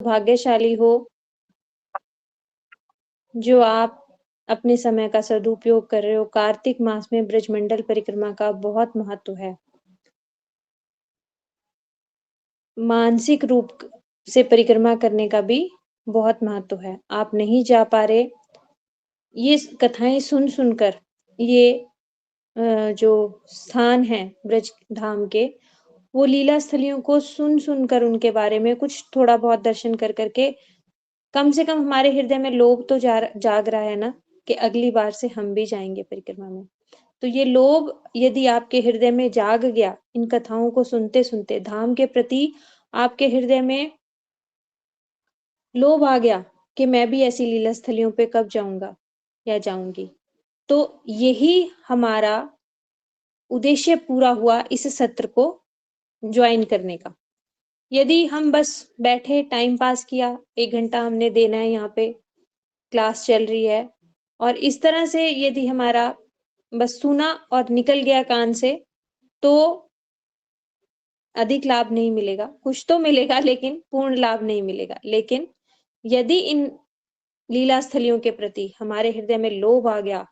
भाग्यशाली हो जो आप अपने समय का सदुपयोग कर रहे हो। कार्तिक मास में ब्रजमंडल परिक्रमा का बहुत महत्व है। मानसिक रूप से परिक्रमा करने का भी बहुत महत्व है। आप नहीं जा पा रहे, ये कथाएँ सुन-सुन कर ये जो स्थान हैं ब्रज धाम के, वो लीला स्थलियों को सुन-सुन कर उनके बारे में कुछ थोड़ा बहुत दर्शन कर कर के कम से कम हमारे हृदय में लोभ तो जाग रहा है ना कि अगली बार से हम भी जाएँगे परिक्रमा में। तो ये लोभ यदि आपके हृदय में जाग गया, इन कथाओं को सुनते-सुनते, धाम के प्रति आपके हृदय में लोभ आ गया कि मैं भी ऐसी लीला स्थलियों पे कब जाऊँगा या जाऊँगी। तो यही हमारा उद्देश्य पूरा हुआ इस सत्र को जॉइन करने का। यदि हम बस बैठे टाइम पास किया, 1 घंटा हमने देना है यहाँ पे, क्लास चल रही है और इस तरह से यदि हमारा बस सुना और निकल गया कान से, तो अधिक लाभ नहीं मिलेगा। कुछ तो मिलेगा लेकिन पूर्ण लाभ नहीं मिलेगा। लेकिन यदि इन लीला स्थलियों के प्रति हमारे हृदय में लोभ आ गया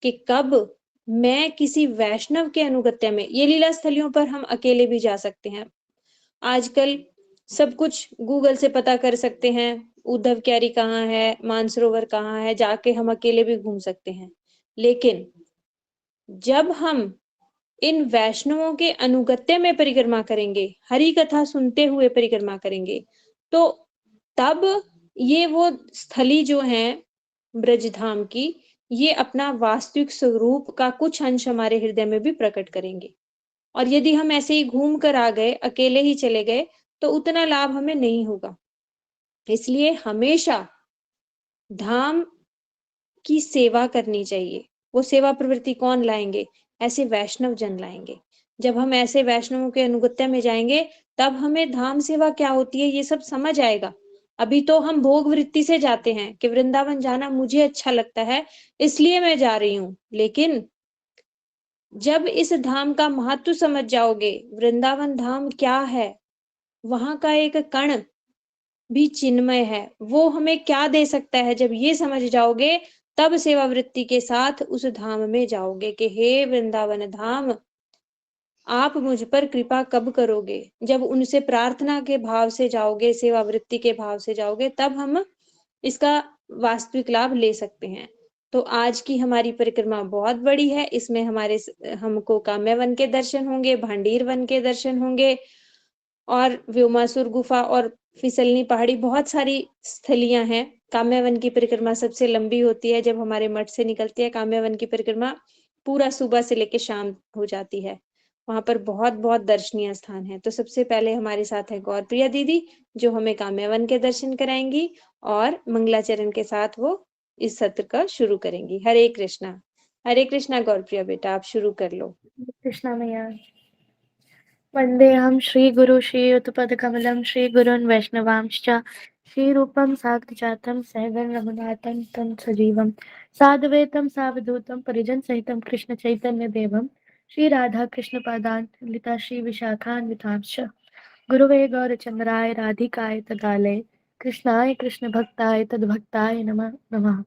कि कब मैं किसी वैष्णव के अनुगत्य में, ये लीला स्थलियों पर हम अकेले भी जा सकते हैं। आजकल सब कुछ गूगल से पता कर सकते हैं, उद्धव क्यारी कहाँ है, मानसरोवर कहाँ है, जाके हम अकेले भी घूम सकते हैं। लेकिन जब हम इन वैष्णवों के अनुगत्य में परिक्रमा करेंगे, हरि कथा सुनते हुए परिक्रमा करेंगे, तो तब ये वो स्थली जो हैं ब्रज धाम की, ये अपना वास्तविक स्वरूप का कुछ अंश हमारे हृदय में भी प्रकट करेंगे। और यदि हम ऐसे ही घूम कर आ गए, अकेले ही चले गए, तो उतना लाभ हमें नहीं होगा। इसलिए हमेशा धाम की सेवा करनी चाहिए। वो सेवा प्रवृत्ति कौन लाएँगे? ऐसे वैष्णव जन लाएँगे। जब हम ऐसे वैष्णवों के अनुगत्य में जाएँगे, तब हमें धाम सेवा क्या होती है, ये सब समझ आएगा। अभी तो हम भोग वृत्ति से जाते हैं कि वृंदावन जाना मुझे अच्छा लगता है, इसलिए मैं जा रही हूँ। लेकिन जब इस धाम का महत्व समझ जाओगे, वृंदावन धाम क्या है, वहाँ का एक कण भी चिन्मय है। वो हमें क्या दे सकता है, जब ये समझ जाओगे, तब सेवा वृत्ति के साथ उस धाम में जाओगे कि हे वृंदावन धाम, आप मुझ पर कृपा कब करोगे? जब उनसे प्रार्थना के भाव से जाओगे, सेवा वृत्ति के भाव से जाओगे, तब हम इसका वास्तविक लाभ ले सकते हैं। तो आज की हमारी परिक्रमा बहुत बड़ी है। इसमें हमको काम्य वन के दर्शन होंगे, भांडीर वन के दर्शन होंगे और व्योमासुर गुफा और फिसलनी पहाड़ी, बहुत सारी स्थलियाँ हैं। काम्यवन की परिक्रमा सबसे लंबी होती है, जब हमारे मठ से निकलती है काम्यवन की परिक्रमा, पूरा सुबह से लेके शाम हो जाती है। वहाँ पर बहुत-बहुत दर्शनीय स्थान हैं। तो सबसे पहले हमारे साथ हैं गौरप्रिया दीदी, जो हमें काम्यवन के दर्शन कराएँगी और मंगलाचरण के साथ वो इस सत्र का शुरू करेंगी। हरे कृष्णा। हरे कृष्णा गौरप्रिया बेटा, आप शुरू कर लो। कृष्णा मैया वन्देऽहं श्रीगुरु श्रीयुतपदकमलं श्रीगुरून् वैष्णवांश्च श्रीरूपं साग्रजातं सहगण रघुनाथं तं सजीवं साद्वैतं सावधूतं परिजनसहितं कृष्णचैतन्यदेवं श्रीराधाकृष्णपादान् ललिता श्रीविशाखान्वितांश्च गुरवे गौरचन्द्राय राधिकाय तदालये कृष्णाय कृष्णभक्ताय तद्भक्ताय नमः नमः।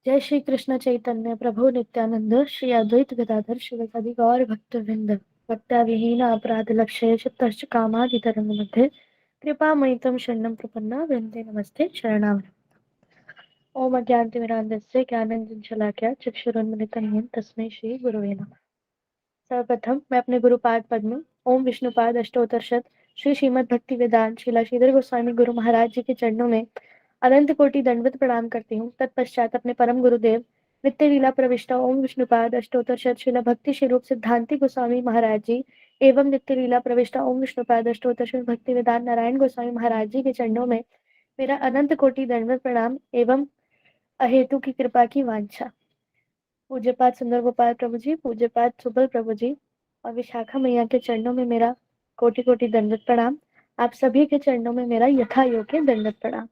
जय श्री कृष्ण चैतन्य प्रभु नित्यानंद श्री अद्वैत गदाधर शिवसदि गौर भक्तवृंद भक्त्या विहीन अपराध लक्ष्य चित्तश्च कामादितरंग मध्ये कृपामयितं शरणं प्रपन्ना वन्दे नमस्ते शरणागतम्। ओम अज्ञानतिमिरान्धस्य ज्ञानाञ्जनशलाकया चक्षुरुन्मिलितं येन तस्मै श्री गुरुवे नमः। सर्वप्रथम मैं अपने गुरुपाद पद्म ओम विष्णुपाद अष्टोत्तर श्री श्रीमद् भक्ति वेदांत श्रीला श्रीधर गोस्वामी गुरु महाराज जी के चरणों में अनंत कोटि दंडवत प्रणाम करती हूँ। तत्पश्चात अपने परम गुरुदेव नित्य लीला प्रविष्टा ओम विष्णुपाद अष्टोत्तर श्रीला भक्ति स्वरूप सिद्धांति गोस्वामी महाराज जी एवं नित्य लीला प्रविष्टा ओम विष्णुपाद अष्टोत्तर भक्ति वेदांत नारायण गोस्वामी महाराज जी के चरणों में मेरा अनंत कोटि दंडवत प्रणाम एवं अहेतु की कृपा की वांछा। पूज्यपाद सुंदर गोपाल प्रभु जी, पूज्यपाद सुबल प्रभु जी और विशाखा मैया के चरणों में मेरा कोटि कोटि दंडवत प्रणाम। आप सभी के चरणों में मेरा यथा योग्य दंडवत प्रणाम।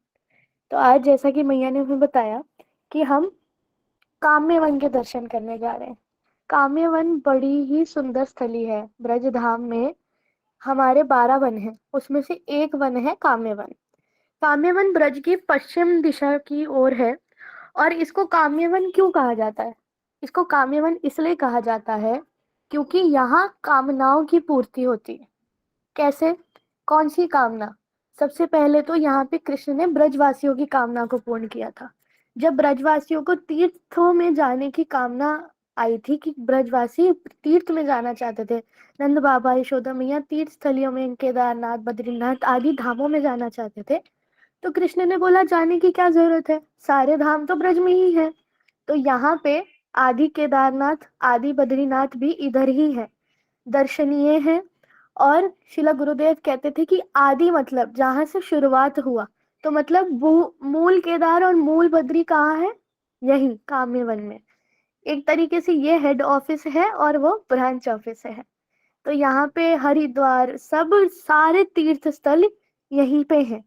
तो आज जैसा कि मैया ने हमें बताया कि हम काम्य वन के दर्शन करने जा रहे हैं। काम्य वन बड़ी ही सुंदर स्थली है ब्रज धाम में। हमारे 12 वन हैं, उसमें से एक वन है काम्यवन। काम्यवन ब्रज की पश्चिम दिशा की ओर है। और इसको काम्यवन क्यों कहा जाता है? इसको काम्यवन इसलिए कहा जाता है क्योंकि यहाँ कामनाओं की पूर्ति होती है। कैसे? कौन सी कामना? सबसे पहले तो यहाँ पे कृष्ण ने ब्रजवासियों की कामना को पूर्ण किया था। जब ब्रजवासियों को तीर्थों में जाने की कामना आई थी कि ब्रजवासी तीर्थ में जाना चाहते थे, नंद बाबा यशोदा मैया तीर्थ स्थलियों में केदारनाथ बद्रीनाथ आदि धामों में जाना चाहते थे, तो कृष्ण ने बोला जाने की क्या जरूरत है, सारे धाम तो ब्रज में ही है। तो यहाँ पे आदि केदारनाथ आदि बद्रीनाथ भी इधर ही है, दर्शनीय है। और शिला गुरुदेव कहते थे कि आदि मतलब जहां से शुरुआत हुआ, तो मतलब मूल केदार और मूल बद्री कहाँ है? यही काम्यवन में। एक तरीके से ये हेड ऑफिस है और वो ब्रांच ऑफिस है। तो यहाँ पे हरिद्वार सब सारे तीर्थ स्थल यहीं पे हैं।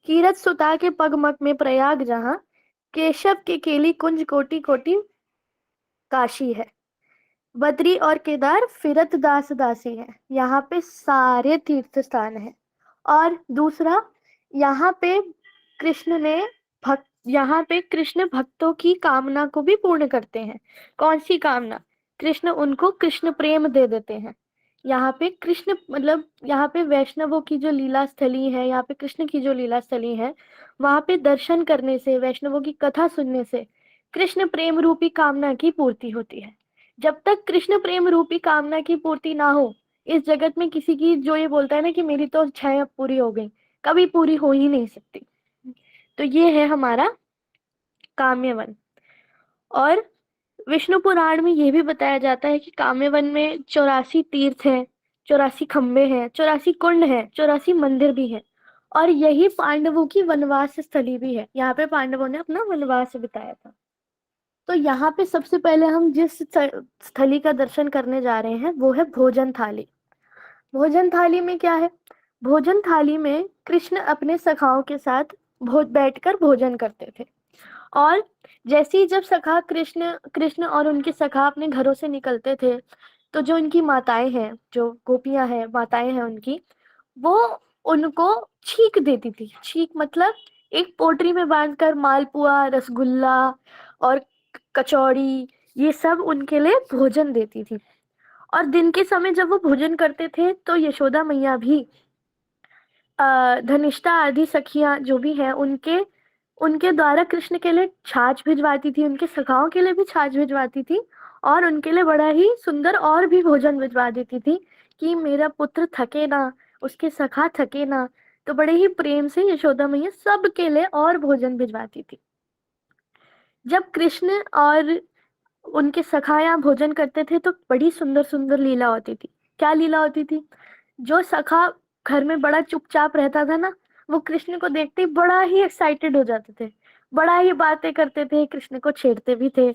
कीरत सुता के पगमग में प्रयाग जहाँ, केशव के केली कुंज कोटि कोटि काशी है। बद्री और केदार फिरत दास दासी है। यहाँ पे सारे तीर्थ स्थान है। और दूसरा, यहाँ पे यहाँ पे कृष्ण भक्तों की कामना को भी पूर्ण करते हैं। कौन सी कामना? कृष्ण उनको कृष्ण प्रेम दे देते हैं। यहाँ पे कृष्ण मतलब यहाँ पे वैष्णवों की जो लीला स्थली है, यहाँ पे कृष्ण की जो लीला स्थली है, वहां पे दर्शन करने से, वैष्णवों की कथा सुनने से कृष्ण प्रेम रूपी कामना की पूर्ति होती है। जब तक कृष्ण प्रेम रूपी कामना की पूर्ति ना हो, इस जगत में किसी की, जो ये बोलता है ना कि मेरी तो इच्छाएं पूरी हो गई, कभी पूरी हो ही नहीं सकती। तो ये है हमारा काम्यवन। और विष्णु पुराण में ये भी बताया जाता है कि काम्यवन में 84 तीर्थ हैं, 84 खंबे हैं, 84 कुंड हैं, 84 मंदिर भी हैं। और यही पांडवों की वनवास स्थली भी है। यहाँ पे पांडवों ने अपना वनवास बिताया था। तो यहाँ पे सबसे पहले हम जिस स्थली का दर्शन करने जा रहे हैं वो है भोजन थाली। भोजन थाली में क्या है? भोजन थाली में कृष्ण अपने सखाओं के साथ बैठकर भोजन करते थे। और जैसे ही जब सखा कृष्ण कृष्ण और उनके सखा अपने घरों से निकलते थे, तो जो उनकी माताएं हैं, जो गोपियां हैं, माताएं हैं उनकी, वो उनको छीक देती थी। छीक मतलब एक पोटरी में बांधकर मालपुआ, रसगुल्ला और कचौड़ी, ये सब उनके लिए भोजन देती थी। और दिन के समय जब वो भोजन करते थे तो यशोदा मैया भी धनिष्ठा आदि सखियां जो भी हैं उनके उनके द्वारा कृष्ण के लिए छाछ भिजवाती थी, उनके सखाओं के लिए भी छाछ भिजवाती थी। और उनके लिए बड़ा ही सुंदर और भी भोजन भिजवा देती थी कि मेरा पुत्र थके ना, उसके सखा थके ना। तो बड़े ही प्रेम से यशोदा मैया सबके लिए और भोजन भिजवाती थी। जब कृष्ण और उनके सखाया भोजन करते थे तो बड़ी सुंदर सुंदर लीला होती थी। क्या लीला होती थी? जो सखा घर में बड़ा चुपचाप रहता था ना, वो कृष्ण को देखते ही बड़ा ही एक्साइटेड हो जाते थे, बड़ा ही बातें करते थे, कृष्ण को छेड़ते भी थे।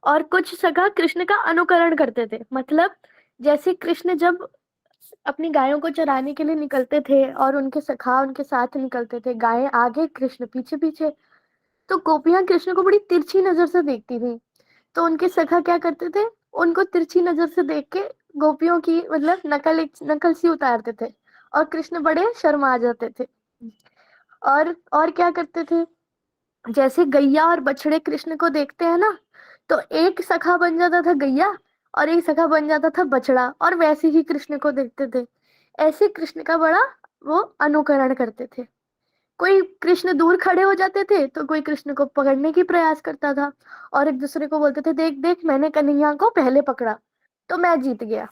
और कुछ सखा कृष्ण का अनुकरण करते थे। मतलब जैसे कृष्ण जब अपनी गायों को चराने के लिए निकलते थे और उनके सखा उनके साथ निकलते थे, गायें आगे कृष्ण पीछे पीछे, तो गोपियां कृष्ण को बड़ी तिरछी नजर से देखती थी। तो उनके सखा क्या करते थे? उनको तिरछी नजर से देख के गोपियों की मतलब नकल सी उतारते थे। और कृष्ण बड़े शर्मा जाते थे। और क्या करते थे? जैसे गैया और बछड़े कृष्ण को देखते हैं ना, तो एक सखा बन जाता था गैया और एक सखा बन जाता था बछड़ा, और वैसे ही कृष्ण को देखते थे। ऐसे कृष्ण का बड़ा वो अनुकरण करते थे। कोई कृष्ण दूर खड़े हो जाते थे तो कोई कृष्ण को पकड़ने की प्रयास करता था, और एक दूसरे को बोलते थे देख देख मैंने कन्हैया को पहले पकड़ा तो मैं जीत गया।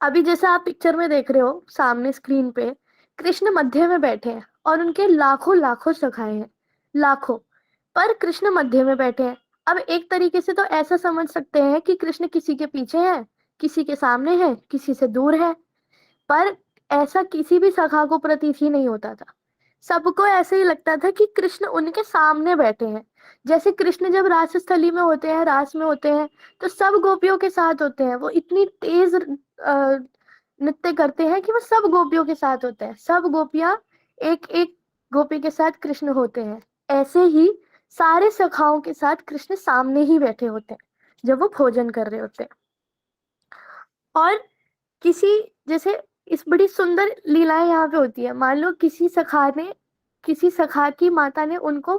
अभी जैसा आप पिक्चर में देख रहे हो सामने स्क्रीन पे, कृष्ण मध्य में बैठे हैं और उनके लाखों लाखों सखाए हैं, लाखों, पर कृष्ण मध्य में बैठे हैं। अब एक तरीके से तो ऐसा समझ सकते हैं कि कृष्ण किसी के पीछे है, किसी के सामने है, किसी से दूर है। पर ऐसा किसी भी सखा को प्रतीत ही नहीं होता था। सबको ऐसे ही लगता था कि कृष्ण उनके सामने बैठे हैं। जैसे कृष्ण जब रासस्थली में होते हैं, रास में होते हैं, तो सब गोपियों के साथ होते हैं। वो इतनी तेज नृत्य करते हैं कि वो सब गोपियों के साथ होते हैं। सब गोपियां एक एक गोपी के साथ कृष्ण होते हैं। ऐसे ही सारे सखाओं के साथ कृष्ण सामने ही बैठे होते हैं जब वो भोजन कर रहे होते हैं। और किसी, जैसे इस बड़ी सुंदर लीलाएं यहाँ पे होती है। मान लो किसी सखा की माता ने उनको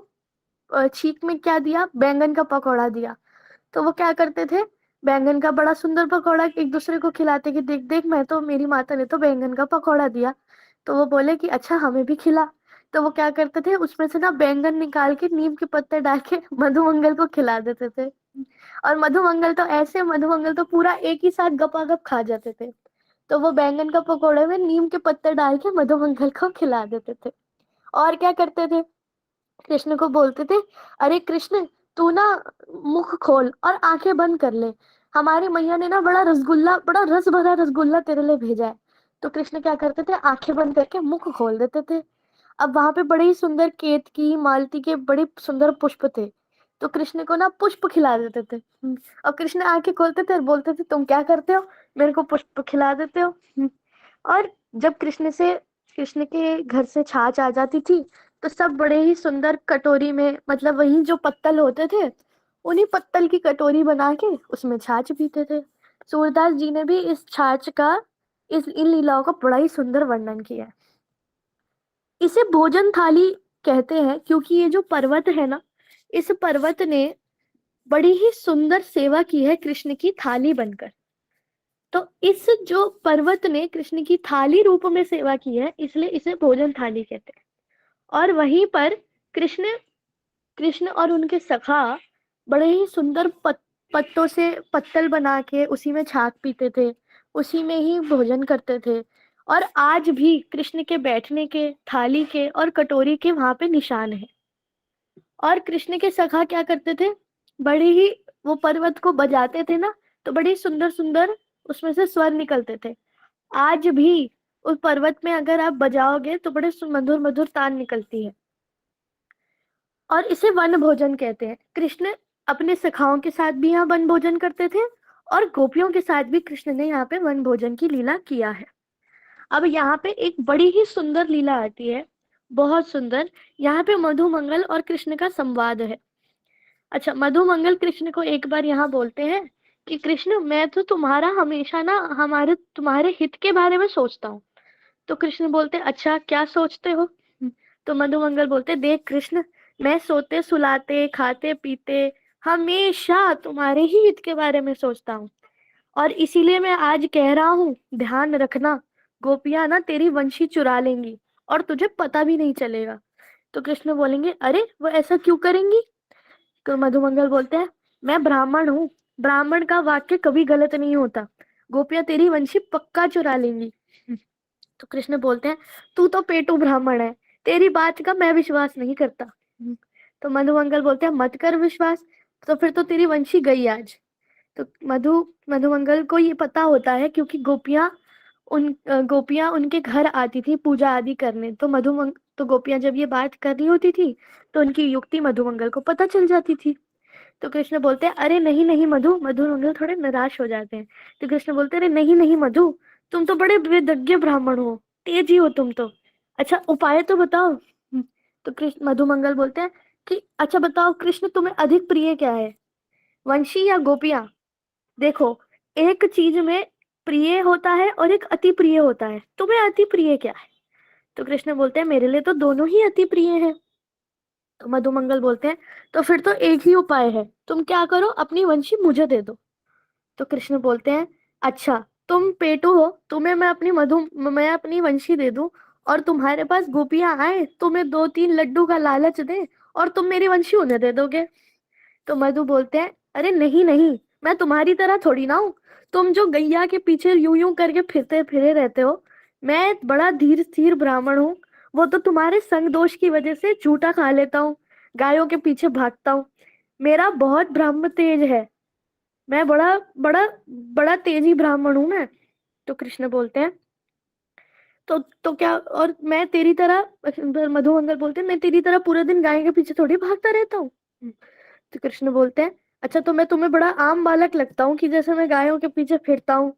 छींक में क्या दिया, बैंगन का पकौड़ा दिया। तो वो क्या करते थे, बैंगन का बड़ा सुंदर पकौड़ा एक दूसरे को खिलाते कि देख देख, मैं तो, मेरी माता ने तो बैंगन का पकौड़ा दिया। तो वो बोले कि अच्छा हमें भी खिला। तो वो क्या करते थे, उसमें से ना बैंगन निकाल के नीम के पत्ते डाल के मधुमंगल को खिला देते थे। और मधुमंगल तो पूरा एक ही साथ गपागप खा जाते थे। तो वो बैंगन का पकौड़े में नीम के पत्ते डाल के मधुमंगल को खिला देते थे। और क्या करते थे, कृष्ण को बोलते थे, अरे कृष्ण, तू ना मुख खोल और आंखें बंद कर ले, हमारी मैया ने ना बड़ा रस भरा रसगुल्ला तेरे लिए भेजा है। तो कृष्ण क्या करते थे, आंखें बंद करके मुख खोल देते थे। अब वहां पे बड़े ही सुंदर केतकी मालती के बड़े सुंदर पुष्प थे। तो कृष्ण को ना पुष्प खिला देते थे। और कृष्ण आंखें खोलते थे और बोलते थे, तुम क्या करते हो, मेरे को पुष्प खिला देते हो। और जब कृष्ण के घर से छाछ आ जाती थी, तो सब बड़े ही सुंदर कटोरी में, मतलब वही जो पत्तल होते थे, उन्हीं पत्तल की कटोरी बना के उसमें छाछ पीते थे। सूरदास जी ने भी इस इन लीलाओं का बड़ा ही सुंदर वर्णन किया है। इसे भोजन थाली कहते हैं क्योंकि ये जो पर्वत है ना, इस पर्वत ने बड़ी ही सुंदर सेवा की है कृष्ण की थाली बनकर। तो इस जो पर्वत ने कृष्ण की थाली रूप में सेवा की है, इसलिए इसे भोजन थाली कहते हैं। और वहीं पर कृष्ण कृष्ण और उनके सखा बड़े ही सुंदर पत्तों से पत्तल बना के उसी में छाछ पीते थे, उसी में ही भोजन करते थे। और आज भी कृष्ण के बैठने के, थाली के और कटोरी के वहां पे निशान है। और कृष्ण के सखा क्या करते थे, बड़ी ही, वो पर्वत को बजाते थे ना, तो बड़ी सुंदर सुंदर उसमें से स्वर निकलते थे। आज भी उस पर्वत में अगर आप बजाओगे तो बड़े मधुर मधुर तान निकलती है। और इसे वन भोजन कहते हैं। कृष्ण अपने सखाओं के साथ भी यहाँ वन भोजन करते थे, और गोपियों के साथ भी कृष्ण ने यहाँ पे वन भोजन की लीला किया है। अब यहाँ पे एक बड़ी ही सुंदर लीला आती है, बहुत सुंदर। यहाँ पे मधुमंगल और कृष्ण का संवाद है। अच्छा, मधुमंगल कृष्ण को एक बार यहाँ बोलते हैं कि कृष्ण, मैं तो तुम्हारा हमेशा ना हमारे तुम्हारे हित के बारे में सोचता हूँ। तो कृष्ण बोलते, अच्छा क्या सोचते हो। तो मधुमंगल बोलते, देख कृष्ण, मैं सोते सुलाते खाते पीते हमेशा तुम्हारे ही हित के बारे में सोचता हूँ। और इसीलिए मैं आज कह रहा हूँ, ध्यान रखना, गोपियां ना तेरी वंशी चुरा लेंगी और तुझे पता भी नहीं चलेगा। तो कृष्ण बोलेंगे, अरे वो ऐसा क्यों करेंगी। तो मधुमंगल बोलते हैं, मैं ब्राह्मण हूँ, ब्राह्मण का वाक्य कभी गलत नहीं होता, गोपियां तेरी वंशी पक्का चुरा लेंगी। तो कृष्ण बोलते हैं, तू तो पेटू ब्राह्मण है, तेरी बात का मैं विश्वास नहीं करता। तो मधुमंगल बोलते हैं, मत कर विश्वास, तो फिर तो तेरी वंशी गई आज। तो मधुमंगल को ये पता होता है, क्योंकि गोपियां उनके घर आती थी पूजा आदि करने। तो गोपियां जब ये बात कर रही होती थी, तो उनकी युक्ति मधुमंगल को पता चल जाती थी। तो कृष्ण बोलते हैं, अरे नहीं नहीं मधुमंगल थोड़े निराश हो जाते हैं। तो कृष्ण बोलते हैं, अरे नहीं नहीं मधु, तुम तो बड़े वेदज्ञ ब्राह्मण हो, तेजी हो तुम तो। अच्छा उपाय तो बताओ। तो कृष्ण मधुमंगल बोलते हैं कि अच्छा बताओ कृष्ण, तुम्हें अधिक प्रिय क्या है, वंशी या गोपियां। देखो, एक चीज में प्रिय होता है और एक अति प्रिय होता है, तुम्हें अति प्रिय क्या है। तो कृष्ण बोलते हैं, मेरे लिए तो दोनों ही अति प्रिय है। तो मधुमंगल बोलते हैं, तो फिर तो एक ही उपाय है, तुम क्या करो, अपनी वंशी मुझे दे दो। तो कृष्ण बोलते हैं, अच्छा तुम पेटू हो, मैं अपनी वंशी दे दूं, और तुम्हारे पास गोपियां आए तुम्हें 2-3 लड्डू का लालच दे, और तुम मेरी वंशी उन्हें दे दोगे। तो मधु बोलते हैं, अरे नहीं नहीं, मैं तुम्हारी तरह थोड़ी ना हूँ, तुम जो गैया के पीछे यूं यूं करके फिरते फिरे रहते हो, मैं बड़ा धीर स्थिर ब्राह्मण हूँ। वो तो तुम्हारे संग दोष की वजह से झूठा खा लेता हूँ, गायों के पीछे भागता हूँ, मेरा बहुत ब्राह्म तेज है, मैं बड़ा बड़ा बड़ा तेजी ब्राह्मण हूं मैं। तो कृष्ण बोलते हैं, तो क्या, और मैं तेरी तरह, मधुमंगल बोलते हैं, मैं तेरी तरह पूरे दिन गाय के पीछे थोड़ी भागता रहता हूँ। तो कृष्ण बोलते हैं, अच्छा तो मैं तुम्हें बड़ा आम बालक लगता हूँ कि जैसे मैं गायों के पीछे फिरता हूँ।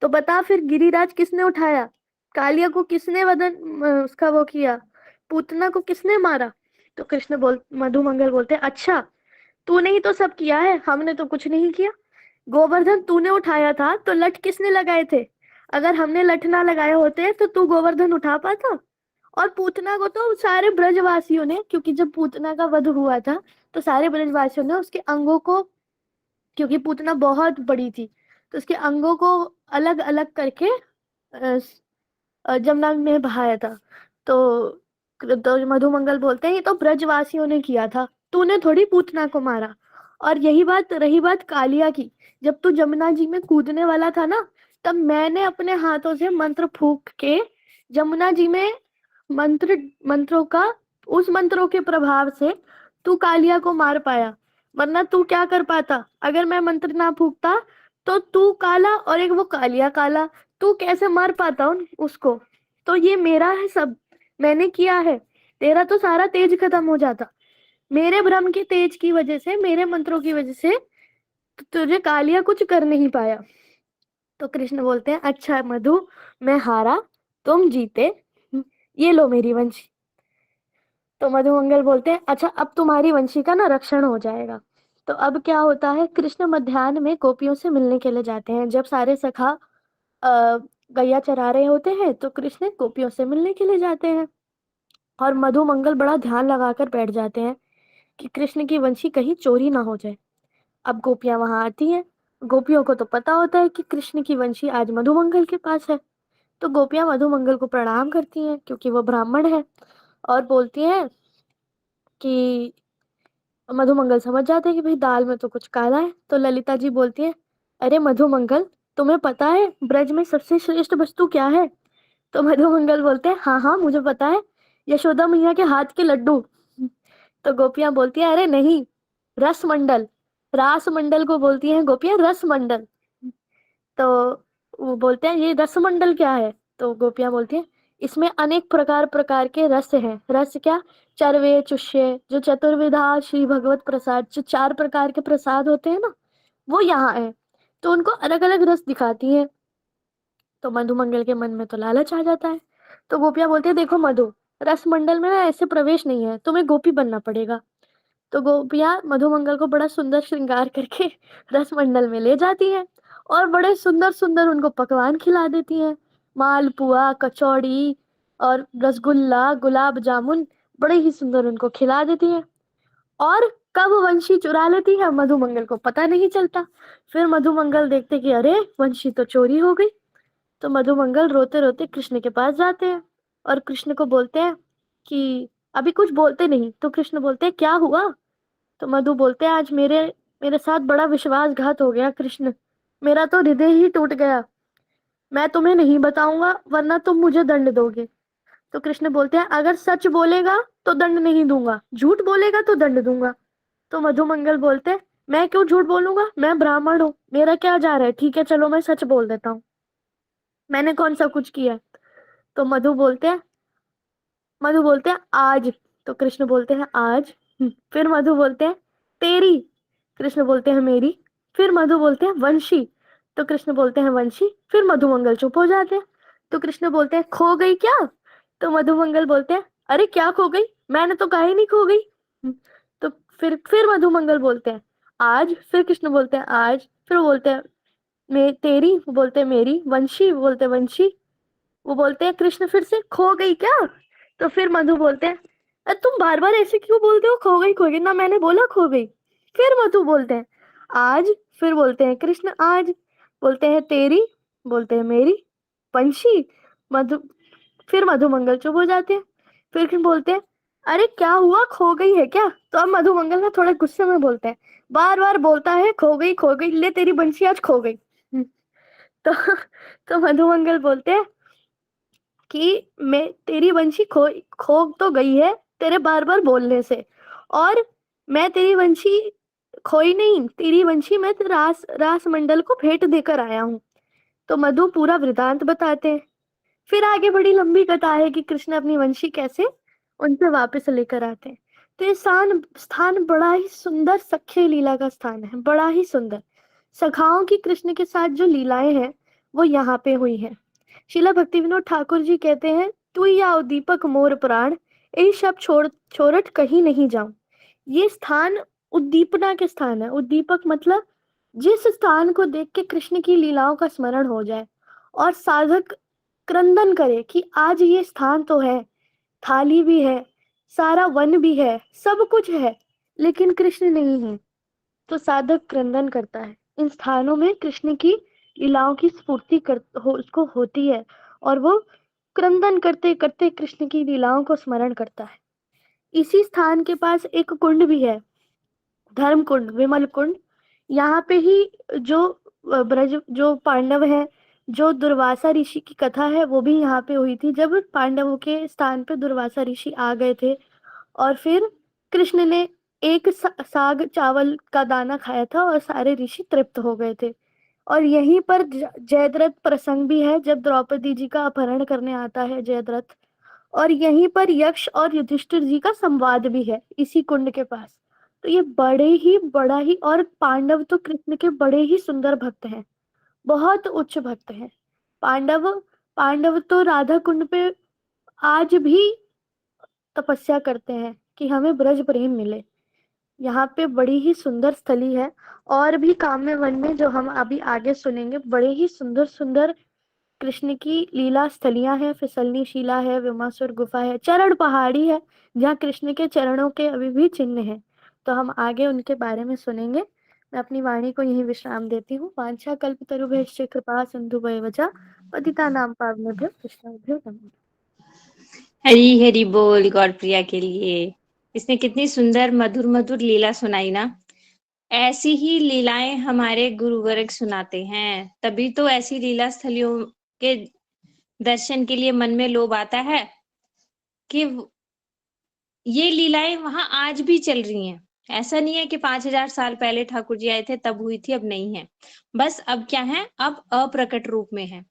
तो बता फिर, गिरिराज किसने उठाया, कालिया को किसने उसका वो किया, पूतना को किसने मारा। तो मधुमंगल बोलते हैं, अच्छा तूने ही तो सब किया है, हमने तो कुछ नहीं किया। गोवर्धन तूने उठाया था तो लठ किसने लगाए थे, अगर हमने लठ ना लगाए होते तो तू गोवर्धन उठा पाता? और पूतना को तो सारे ब्रजवासियों ने, क्योंकि जब पूतना का वध हुआ था तो सारे ब्रजवासियों ने उसके अंगों को, क्योंकि पूतना बहुत बड़ी थी, तो उसके अंगों को अलग अलग करके जमुना में बहाया था। तो मधुमंगल बोलते हैं ये तो ब्रजवासियों ने किया था, तूने थोड़ी पूतना को मारा। और यही बात रही बात कालिया की, जब तू जमुना जी में कूदने वाला था ना, तब मैंने अपने हाथों से मंत्र फूंक के जमुना जी में मंत्रों का, उस मंत्रों के प्रभाव से तू कालिया को मार पाया। वरना तू क्या कर पाता? अगर मैं मंत्र ना फूंकता तो तू काला और एक वो कालिया काला, तू कैसे मार पाता उसको? तो ये मेरा है सब, मैंने किया है। तेरा तो सारा तेज खत्म हो जाता। मेरे भ्रम के तेज की वजह से, मेरे मंत्रों की वजह से तुझे कालिया कुछ कर नहीं पाया। तो कृष्ण बोलते हैं अच्छा मधु, मैं हारा, तुम जीते, ये लो मेरी वंशी। तो मधुमंगल बोलते हैं अच्छा अब तुम्हारी वंशी का ना रक्षण हो जाएगा। तो अब क्या होता है, कृष्ण मध्याह्न में गोपियों से मिलने के लिए जाते हैं। जब सारे सखा अ, गैया चरा रहे होते हैं तो कृष्ण गोपियों से मिलने के लिए जाते हैं। और मधुमंगल बड़ा ध्यान लगाकर बैठ जाते हैं कि कृष्ण की वंशी कहीं चोरी ना हो जाए। अब गोपियां वहां आती हैं। गोपियों को तो पता होता है कि कृष्ण की वंशी आज मधुमंगल के पास है। तो गोपियां मधुमंगल को प्रणाम करती हैं क्योंकि वो ब्राह्मण है, और बोलती हैं कि मधुमंगल समझ जाते हैं कि भाई दाल में तो कुछ काला है। तो ललिता जी बोलती है अरे मधुमंगल, तुम्हें पता है ब्रज में सबसे श्रेष्ठ वस्तु क्या है? तो मधुमंगल बोलते हैं हाँ हाँ मुझे पता है, यशोदा मैया के हाथ के लड्डू। तो गोपियां बोलती है अरे नहीं, रस मंडल। रास मंडल को बोलती हैं गोपियां रस मंडल। तो वो बोलते हैं ये रस मंडल क्या है? तो गोपियां बोलती हैं इसमें अनेक प्रकार प्रकार के रस हैं। रस क्या? चरवे चुष्य, जो चतुर्विधा श्री भगवत प्रसाद, जो 4 प्रकार के प्रसाद होते हैं ना, वो यहाँ है। तो उनको अलग अलग रस दिखाती हैं। तो मधुमंगल के मन में तो लालच आ जाता है। तो गोपियां बोलती है देखो मधु, रस मंडल में ना ऐसे प्रवेश नहीं है, तुम्हें गोपी बनना पड़ेगा। तो गोपियां मधुमंगल को बड़ा सुंदर श्रृंगार करके रस मंडल में ले जाती हैं, और बड़े सुंदर सुंदर उनको पकवान खिला देती हैं। मालपुआ, कचौड़ी और रसगुल्ला, गुलाब जामुन, बड़े ही सुंदर उनको खिला देती हैं। और कब वंशी चुरा लेती है मधुमंगल को पता नहीं चलता। फिर मधुमंगल देखते कि अरे वंशी तो चोरी हो गई। तो मधुमंगल रोते रोते कृष्ण के पास जाते हैं और कृष्ण को बोलते हैं कि अभी कुछ बोलते नहीं। तो कृष्ण बोलते हैं क्या हुआ? तो मधु बोलते हैं आज मेरे मेरे साथ बड़ा विश्वासघात हो गया कृष्ण, मेरा तो हृदय ही टूट गया। मैं तुम्हें नहीं बताऊंगा वरना तुम मुझे दंड दोगे। तो कृष्ण बोलते हैं अगर सच बोलेगा तो दंड नहीं दूंगा, झूठ बोलेगा तो दंड दूंगा। तो मधुमंगल बोलते हैं मैं क्यों झूठ बोलूंगा, मैं ब्राह्मण हूँ, मेरा क्या जा रहा है, ठीक है चलो मैं सच बोल देता हूँ, मैंने कौन सा कुछ किया है। तो मधु बोलते हैं आज। तो कृष्ण बोलते हैं आज। फिर मधु बोलते हैं तेरी। कृष्ण बोलते हैं मेरी। फिर मधु बोलते हैं वंशी। तो कृष्ण बोलते हैं वंशी। फिर मधुमंगल चुप हो जाते हैं। तो कृष्ण बोलते हैं खो गई क्या? तो मधुमंगल बोलते हैं अरे क्या खो गई, मैंने तो कहा ही नहीं खो गई। तो फिर मधुमंगल बोलते हैं आज। फिर कृष्ण बोलते हैं आज। फिर वो बोलते हैं मैं तेरी, वो बोलते हैं मेरी, वंशी, वो बोलते हैं वंशी। वो बोलते हैं कृष्ण फिर से खो गई क्या? तो फिर मधु बोलते हैं अरे तुम बार बार ऐसे क्यों बोलते हो, खो गई ना, मैंने बोला खो गई। फिर मधु बोलते हैं आज। फिर बोलते हैं कृष्ण आज। बोलते हैं तेरी, बोलते हैं मेरी, पंछी, मधु। फिर मधुमंगल चुप हो जाते हैं। फिर कृष्ण बोलते हैं अरे क्या हुआ, खो गई है क्या? तो अब मधुमंगल ना थोड़े गुस्से में बोलते हैं बार बार बोलता है खो गई, ले तेरी बंशी आज खो गई। तो तो मधुमंगल बोलते हैं कि मैं तेरी वंशी खो खो तो गई है तेरे बार बार बोलने से, और मैं तेरी वंशी खोई नहीं, तेरी वंशी मैं रास रास मंडल को भेंट देकर आया हूँ। तो मधु पूरा वृतांत बताते हैं। फिर आगे बड़ी लंबी कथा है कि कृष्ण अपनी वंशी कैसे उनसे वापस लेकर आते हैं। तो ये स्थान स्थान बड़ा ही सुंदर सख्य लीला का स्थान है, बड़ा ही सुंदर। सखाओं की कृष्ण के साथ जो लीलाएं हैं वो यहाँ पे हुई हैं। शिला भक्ति विनोद ठाकुर जी कहते हैं तू या उद्दीपक मोर प्राण, यही शब्द छोड़ट कहीं नहीं जाऊं। ये स्थान उद्दीपना के स्थान है। उद्दीपक मतलब जिस स्थान को देख के कृष्ण की लीलाओं का स्मरण हो जाए, और साधक क्रंदन करे कि आज ये स्थान तो है, थाली भी है, सारा वन भी है, सब कुछ है, लेकिन कृष्ण नहीं है। तो साधक क्रंदन करता है। इन स्थानों में कृष्ण की लीलाओं की स्फूर्ति उसको होती है, और वो क्रंदन करते करते कृष्ण की लीलाओं को स्मरण करता है। इसी स्थान के पास एक कुंड भी है, धर्म कुंड, विमल कुंड। यहाँ पे ही जो ब्रज जो पांडव हैं, जो दुर्वासा ऋषि की कथा है वो भी यहाँ पे हुई थी, जब पांडवों के स्थान पे दुर्वासा ऋषि आ गए थे, और फिर कृष्ण ने एक साग चावल का दाना खाया था और सारे ऋषि तृप्त हो गए थे। और यहीं पर जयद्रथ प्रसंग भी है, जब द्रौपदी जी का अपहरण करने आता है जयद्रथ, और यहीं पर यक्ष और युधिष्ठिर जी का संवाद भी है इसी कुंड के पास। तो ये बड़ा ही, और पांडव तो कृष्ण के बड़े ही सुंदर भक्त हैं, बहुत उच्च भक्त हैं। पांडव पांडव तो राधा कुंड पे आज भी तपस्या करते हैं कि हमें ब्रज प्रेम मिले। यहाँ पे बड़ी ही सुंदर स्थली है, और भी काम्य वन में, जो हम अभी आगे सुनेंगे, बड़े ही सुंदर सुंदर कृष्ण की लीला स्थलियां हैं। फिसलनी शिला है, विमासुर गुफा है, चरण पहाड़ी है, जहाँ कृष्ण के चरणों के अभी भी चिन्ह हैं। तो हम आगे उनके बारे में सुनेंगे। मैं अपनी वाणी को यहीं विश्राम देती हूँ। वांछा कल्पतरुभ्यश्च कृपा सिंधुभ्येव च पतितानां पावनेभ्यो वैष्णवेभ्यो नमः। हरी हरी बोल गौर प्रिया के लिए। इसने कितनी सुंदर मधुर मधुर लीला सुनाई ना। ऐसी ही लीलाएं हमारे गुरुवर्ग सुनाते हैं, तभी तो ऐसी लीला स्थलियों के दर्शन के लिए मन में लोभ आता है कि ये लीलाएं वहां आज भी चल रही हैं। ऐसा नहीं है कि 5000 साल पहले ठाकुर जी आए थे तब हुई थी, अब नहीं है। बस अब क्या है, अब अप्रकट रूप में है।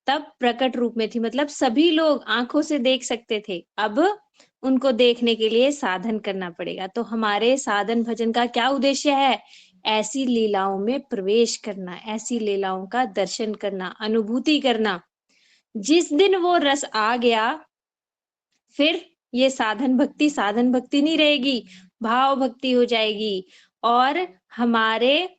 तब प्रकट रूप में थी, मतलब सभी लोग आंखों से देख सकते थे। अब उनको देखने के लिए साधन करना पड़ेगा। तो हमारे साधन भजन का क्या उद्देश्य है? ऐसी लीलाओं में प्रवेश करना, ऐसी लीलाओं का दर्शन करना, अनुभूति करना। जिस दिन वो रस आ गया, फिर ये साधन भक्ति नहीं रहेगी, भाव भक्ति हो जाएगी। और हमारे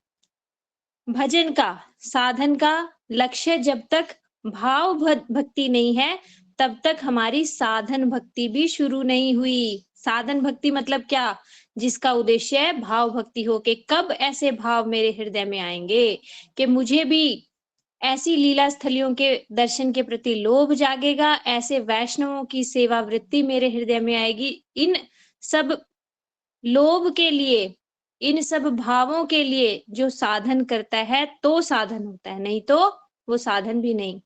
भजन का, साधन का लक्ष्य जब तक भाव भक्ति नहीं है, तब तक हमारी साधन भक्ति भी शुरू नहीं हुई। साधन भक्ति मतलब क्या? जिसका उद्देश्य है भाव भक्ति हो के कब ऐसे भाव मेरे हृदय में आएंगे कि मुझे भी ऐसी लीला स्थलियों के दर्शन के प्रति लोभ जागेगा, ऐसे वैष्णवों की सेवा वृत्ति मेरे हृदय में आएगी। इन सब लोभ के लिए, इन सब भावों के लिए जो साधन करता है तो साधन होता है, नहीं तो वो साधन भी नहीं।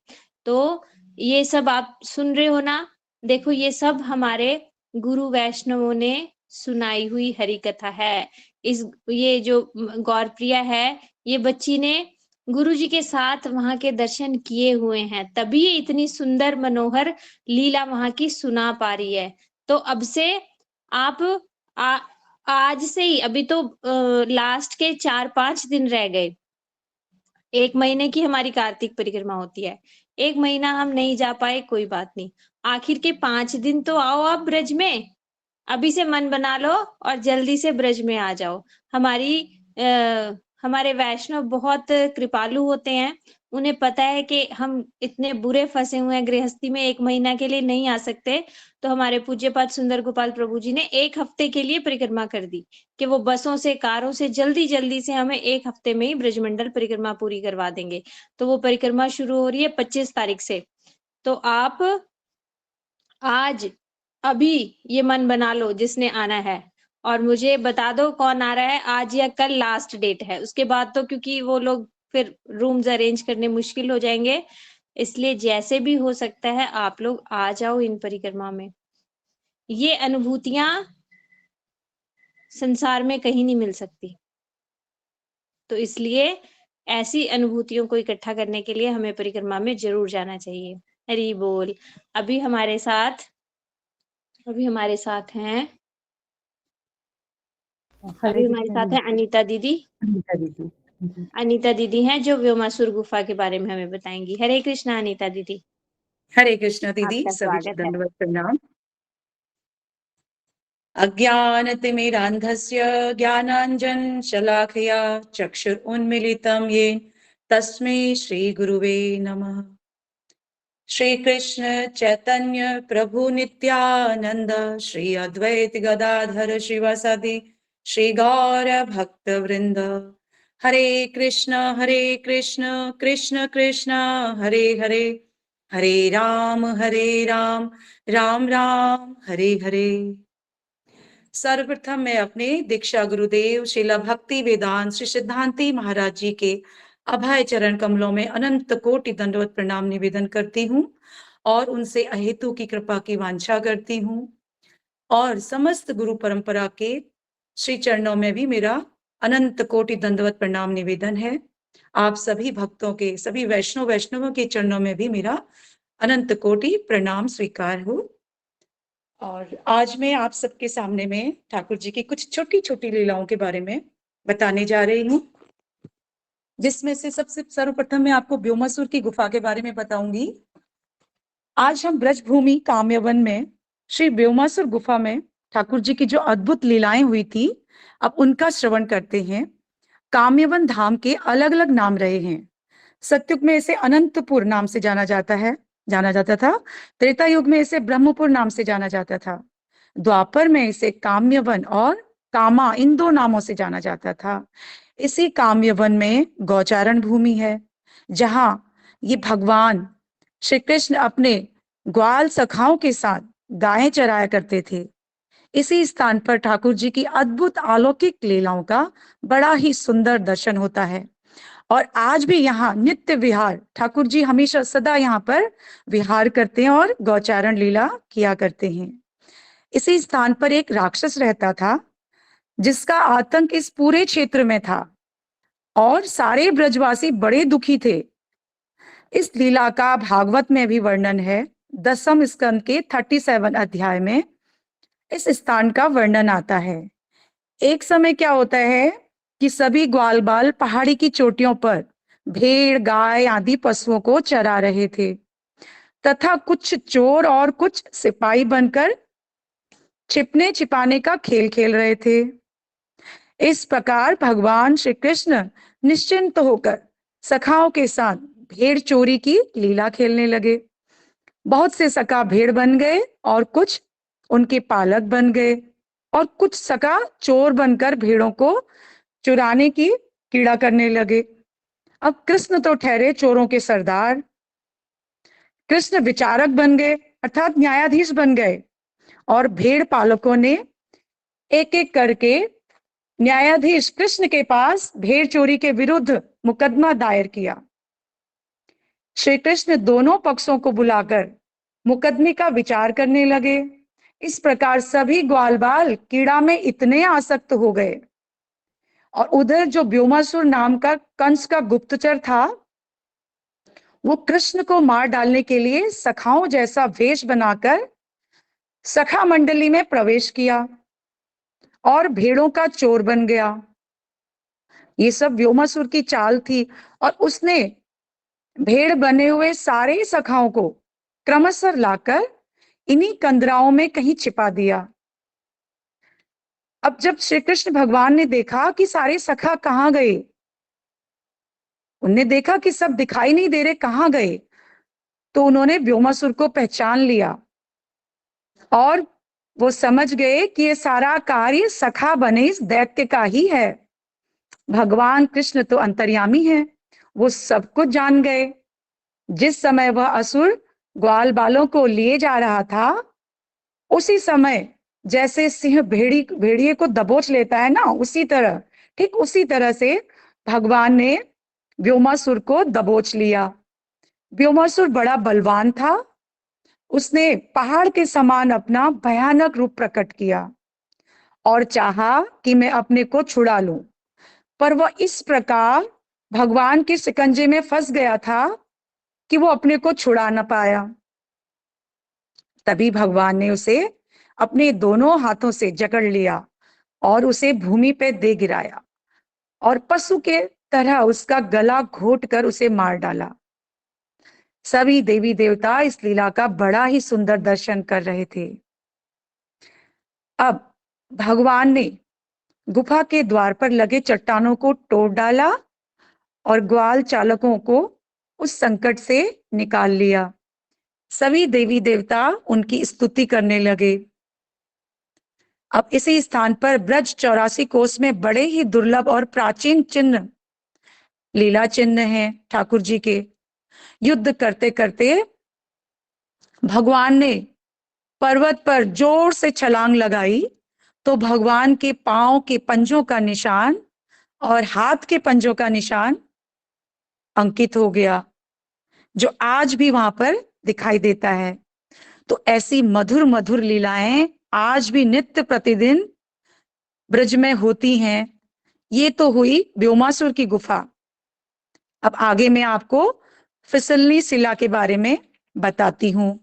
तो ये सब आप सुन रहे हो ना, देखो ये सब हमारे गुरु वैष्णवों ने सुनाई हुई हरि कथा है। ये जो गौरप्रिया है, ये बच्ची ने गुरु जी के साथ वहां के दर्शन किए हुए हैं, तभी ये इतनी सुंदर मनोहर लीला वहां की सुना पा रही है। तो अब से आप आ, आज से ही, अभी तो लास्ट के 4-5 दिन रह गए। 1 महीने की हमारी कार्तिक परिक्रमा होती है। 1 महीना हम नहीं जा पाए, कोई बात नहीं। आखिर के 5 दिन तो आओ आप ब्रज में। अभी से मन बना लो और जल्दी से ब्रज में आ जाओ। हमारे वैष्णव बहुत कृपालु होते हैं। उन्हें पता है कि हम इतने बुरे फंसे हुए हैं गृहस्थी में, 1 महीना के लिए नहीं आ सकते। तो हमारे पूज्यपाद सुंदर गोपाल प्रभु जी ने 1 हफ्ते के लिए परिक्रमा कर दी कि वो बसों से, कारों से जल्दी जल्दी से हमें 1 हफ्ते में ही ब्रजमंडल परिक्रमा पूरी करवा देंगे। तो वो परिक्रमा शुरू हो रही है 25 तारीख से। तो आप आज अभी ये मन बना लो जिसने आना है, और मुझे बता दो कौन आ रहा है। आज या कल लास्ट डेट है, उसके बाद तो क्योंकि वो लोग फिर रूम्स अरेंज करने मुश्किल हो जाएंगे। इसलिए जैसे भी हो सकता है आप लोग आ जाओ इन परिक्रमा में। ये अनुभूतियां संसार में कहीं नहीं मिल सकती। तो इसलिए ऐसी अनुभूतियों को इकट्ठा करने के लिए हमें परिक्रमा में जरूर जाना चाहिए। हरि बोल। अभी हमारे साथ हैं हरे कृष्ण जी। अनीता दीदी। अनीता दीदी जी। अनीता दीदी हैं जो व्योमासुर गुफा के बारे में हमें बताएंगी। हरे कृष्णा अनीता दीदी। हरे कृष्ण दीदी, आपका सभी स्वागत है। दंडवत प्रणाम। अज्ञानतिमिरान्धस्य ज्ञानाञ्जन शलाखया चक्षुरुन्मीलितं येन तस्मै श्रीगुरुवे नमः। श्री कृष्ण चैतन्य प्रभु नित्यानंद, श्री अद्वैत गदाधर शिवासादि श्री गौर भक्त वृंद। हरे कृष्ण कृष्ण कृष्ण हरे हरे, हरे राम राम राम हरे हरे। सर्वप्रथम मैं अपने दीक्षा गुरुदेव श्रीला भक्ति वेदांत श्री सिद्धांति महाराज जी के अभय चरण कमलों में अनंत कोटि दंडवत प्रणाम निवेदन करती हूँ और उनसे अहेतु की कृपा की वांछा करती हूँ। और समस्त गुरु परंपरा के श्री चरणों में भी मेरा अनंत कोटि दंडवत प्रणाम निवेदन है। आप सभी भक्तों के, सभी वैष्णवों के चरणों में भी मेरा अनंत कोटि प्रणाम स्वीकार हो। और आज मैं आप सबके सामने में ठाकुर जी की कुछ छोटी छोटी लीलाओं के बारे में बताने जा रही हूँ, जिसमें से सबसे सर्वप्रथम मैं आपको व्योमासुर की गुफा के बारे में बताऊंगी। आज हम ब्रजभूमि काम्यवन में श्री व्योमासुर गुफा में ठाकुर जी की जो अद्भुत लीलाएं हुई थी, अब उनका श्रवण करते हैं। काम्यवन धाम के अलग अलग नाम रहे हैं। सतयुग में इसे अनंतपुर नाम से जाना जाता था। त्रेता युग में इसे ब्रह्मपुर नाम से जाना जाता था। द्वापर में इसे काम्यवन और कामा इन दो नामों से जाना जाता था। इसी काम्यवन में गौचारण भूमि है, जहां ये भगवान श्री कृष्ण अपने ग्वाल सखाओं के साथ गायें चराया करते थे। इसी स्थान पर ठाकुर जी की अद्भुत अलौकिक लीलाओं का बड़ा ही सुंदर दर्शन होता है। और आज भी यहाँ नित्य विहार, ठाकुर जी हमेशा सदा यहाँ पर विहार करते हैं और गौचारण लीला किया करते हैं। इसी स्थान पर एक राक्षस रहता था, जिसका आतंक इस पूरे क्षेत्र में था और सारे ब्रजवासी बड़े दुखी थे। इस लीला का भागवत में भी वर्णन है। 10वें स्कंद के 37 अध्याय में इस स्थान का वर्णन आता है। एक समय क्या होता है कि सभी ग्वाल बाल पहाड़ी की चोटियों पर भेड़, गाय आदि पशुओं को चरा रहे थे तथा कुछ चोर और कुछ सिपाही बनकर छिपने छिपाने का खेल खेल रहे थे। इस प्रकार भगवान श्री कृष्ण निश्चिंत होकर सखाओं के साथ भेड़ चोरी की लीला खेलने लगे। बहुत से सखा भेड़ बन गए और कुछ उनके पालक बन गए और कुछ सखा चोर बनकर भेड़ों को चुराने की कीड़ा करने लगे। अब कृष्ण तो ठहरे चोरों के सरदार, कृष्ण विचारक बन गए अर्थात न्यायाधीश बन गए और भेड़ पालकों ने एक एक करके न्यायाधीश कृष्ण के पास भेड़ चोरी के विरुद्ध मुकदमा दायर किया। श्री कृष्ण दोनों पक्षों को बुलाकर मुकदमे का विचार करने लगे। इस प्रकार सभी ग्वाल बाल कीड़ा में इतने आसक्त हो गए और उधर जो व्योमासुर नाम का कंस का गुप्तचर था, वो कृष्ण को मार डालने के लिए सखाओं जैसा वेश बनाकर सखा मंडली में प्रवेश किया और भेड़ों का चोर बन गया। ये सब व्योमासुर की चाल थी और उसने भेड़ बने हुए सारे सखाओं को क्रमशः लाकर इन्हीं कंदराओं में कहीं छिपा दिया। अब जब श्री कृष्ण भगवान ने देखा कि सारे सखा कहाँ गए, उन्हें देखा कि सब दिखाई नहीं दे रहे, कहाँ गए, तो उन्होंने व्योमासुर को पहचान लिया और वो समझ गए कि ये सारा कार्य सखा बने इस दैत्य का ही है। भगवान कृष्ण तो अंतर्यामी है, वो सब कुछ जान गए। जिस समय वह असुर ग्वाल बालों को लिए जा रहा था, उसी समय जैसे सिंह भेड़िए को दबोच लेता है ना, उसी तरह, ठीक उसी तरह से भगवान ने व्योमासुर को दबोच लिया। व्योमासुर बड़ा बलवान था। उसने पहाड़ के समान अपना भयानक रूप प्रकट किया और चाहा कि मैं अपने को छुड़ा लूं, पर वह इस प्रकार भगवान के शिकंजे में फंस गया था कि वो अपने को छुड़ा न पाया। तभी भगवान ने उसे अपने दोनों हाथों से जकड़ लिया और उसे भूमि पे दे गिराया और पशु के तरह उसका गला घोट कर उसे मार डाला। सभी देवी देवता इस लीला का बड़ा ही सुंदर दर्शन कर रहे थे। अब भगवान ने गुफा के द्वार पर लगे चट्टानों को तोड़ डाला और ग्वाल चालकों को उस संकट से निकाल लिया। सभी देवी देवता उनकी स्तुति करने लगे। अब इसी स्थान पर ब्रज 84 कोस में बड़े ही दुर्लभ और प्राचीन चिन्ह, लीला चिन्ह हैं ठाकुर जी के। युद्ध करते करते भगवान ने पर्वत पर जोर से छलांग लगाई तो भगवान के पांव के पंजों का निशान और हाथ के पंजों का निशान अंकित हो गया, जो आज भी वहां पर दिखाई देता है। तो ऐसी मधुर मधुर लीलाएं आज भी नित्य प्रतिदिन ब्रज में होती हैं। ये तो हुई व्योमासुर की गुफा। अब आगे मैं आपको फिसलनी शिला के बारे में बताती हूं।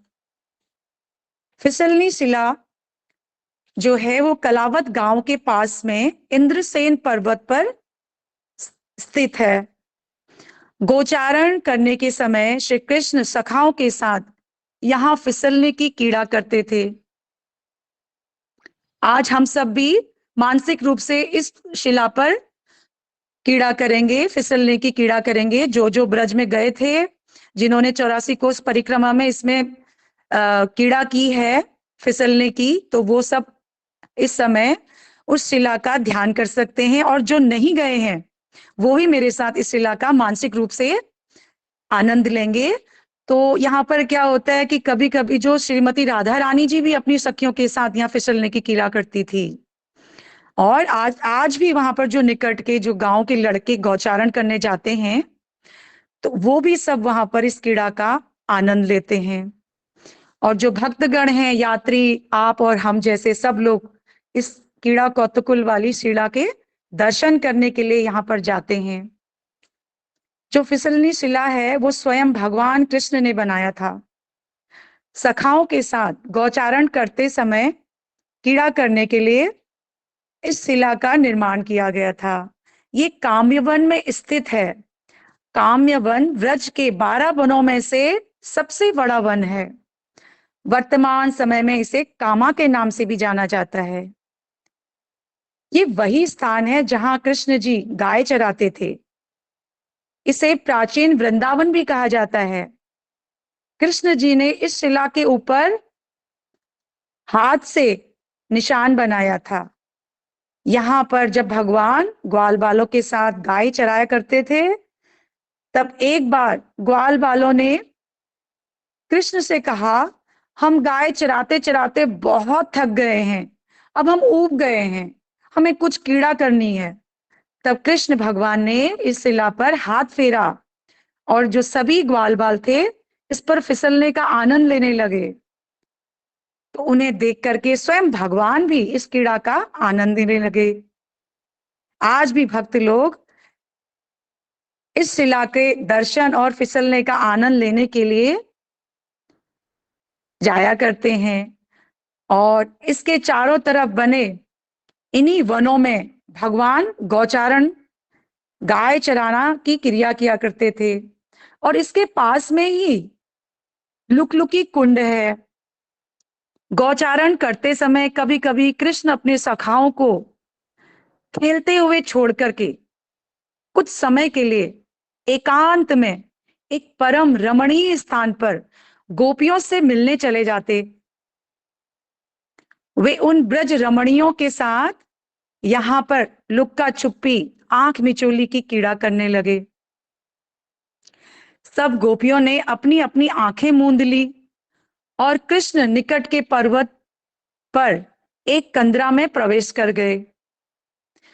फिसलनी शिला जो है वो कलावत गांव के पास में इंद्रसेन पर्वत पर स्थित है। गोचारण करने के समय श्री कृष्ण सखाओं के साथ यहां फिसलने की कीड़ा करते थे। आज हम सब भी मानसिक रूप से इस शिला पर कीड़ा करेंगे, फिसलने की कीड़ा करेंगे। जो जो ब्रज में गए थे, जिन्होंने 84 कोस परिक्रमा में इसमें कीड़ा की है फिसलने की, तो वो सब इस समय उस शिला का ध्यान कर सकते हैं। और जो नहीं गए हैं वो भी मेरे साथ इस शिला का मानसिक रूप से आनंद लेंगे। तो यहाँ पर क्या होता है कि कभी कभी जो श्रीमती राधा रानी जी भी अपनी सखियों के साथ यहाँ फिसलने की कीड़ा करती थी। और आज भी वहां पर जो निकट के जो गांव के लड़के गौचारण करने जाते हैं, तो वो भी सब वहां पर इस कीड़ा का आनंद लेते हैं। और जो भक्तगण हैं, यात्री, आप और हम जैसे सब लोग इस कीड़ा कौतुकुल वाली शिला के दर्शन करने के लिए यहाँ पर जाते हैं। जो फिसलनी शिला है वो स्वयं भगवान कृष्ण ने बनाया था। सखाओं के साथ गौचारण करते समय कीड़ा करने के लिए इस शिला का निर्माण किया गया था। ये काम्यवन में स्थित है। काम्यवन व्रज के 12 वनों में से सबसे बड़ा वन है। वर्तमान समय में इसे कामा के नाम से भी जाना जाता है। ये वही स्थान है जहां कृष्ण जी गाय चराते थे। इसे प्राचीन वृंदावन भी कहा जाता है। कृष्ण जी ने इस शिला के ऊपर हाथ से निशान बनाया था। यहां पर जब भगवान ग्वाल बालों के साथ गाय चराया करते थे, तब एक बार ग्वाल बालों ने कृष्ण से कहा, हम गाय चराते चराते बहुत थक गए हैं, अब हम ऊब गए हैं, हमें कुछ कीड़ा करनी है। तब कृष्ण भगवान ने इस शिला पर हाथ फेरा और जो सभी ग्वाल बाल थे इस पर फिसलने का आनंद लेने लगे। तो उन्हें देख करके स्वयं भगवान भी इस कीड़ा का आनंद लेने लगे। आज भी भक्त लोग इस शिला के दर्शन और फिसलने का आनंद लेने के लिए जाया करते हैं। और इसके चारों तरफ बने इन्हीं वनों में भगवान गौचारण, गाय चराना की क्रिया किया करते थे। और इसके पास में ही लुकलुकी कुंड है। गौचारण करते समय कभी कभी कृष्ण अपने सखाओं को खेलते हुए छोड़ करके कुछ समय के लिए एकांत में एक परम रमणीय स्थान पर गोपियों से मिलने चले जाते। वे उन ब्रज रमणियों के साथ यहां पर लुक्का छुपी, आंख मिचोली की कीड़ा करने लगे। सब गोपियों ने अपनी अपनी आंखें मूंद ली और कृष्ण निकट के पर्वत पर एक कंदरा में प्रवेश कर गए।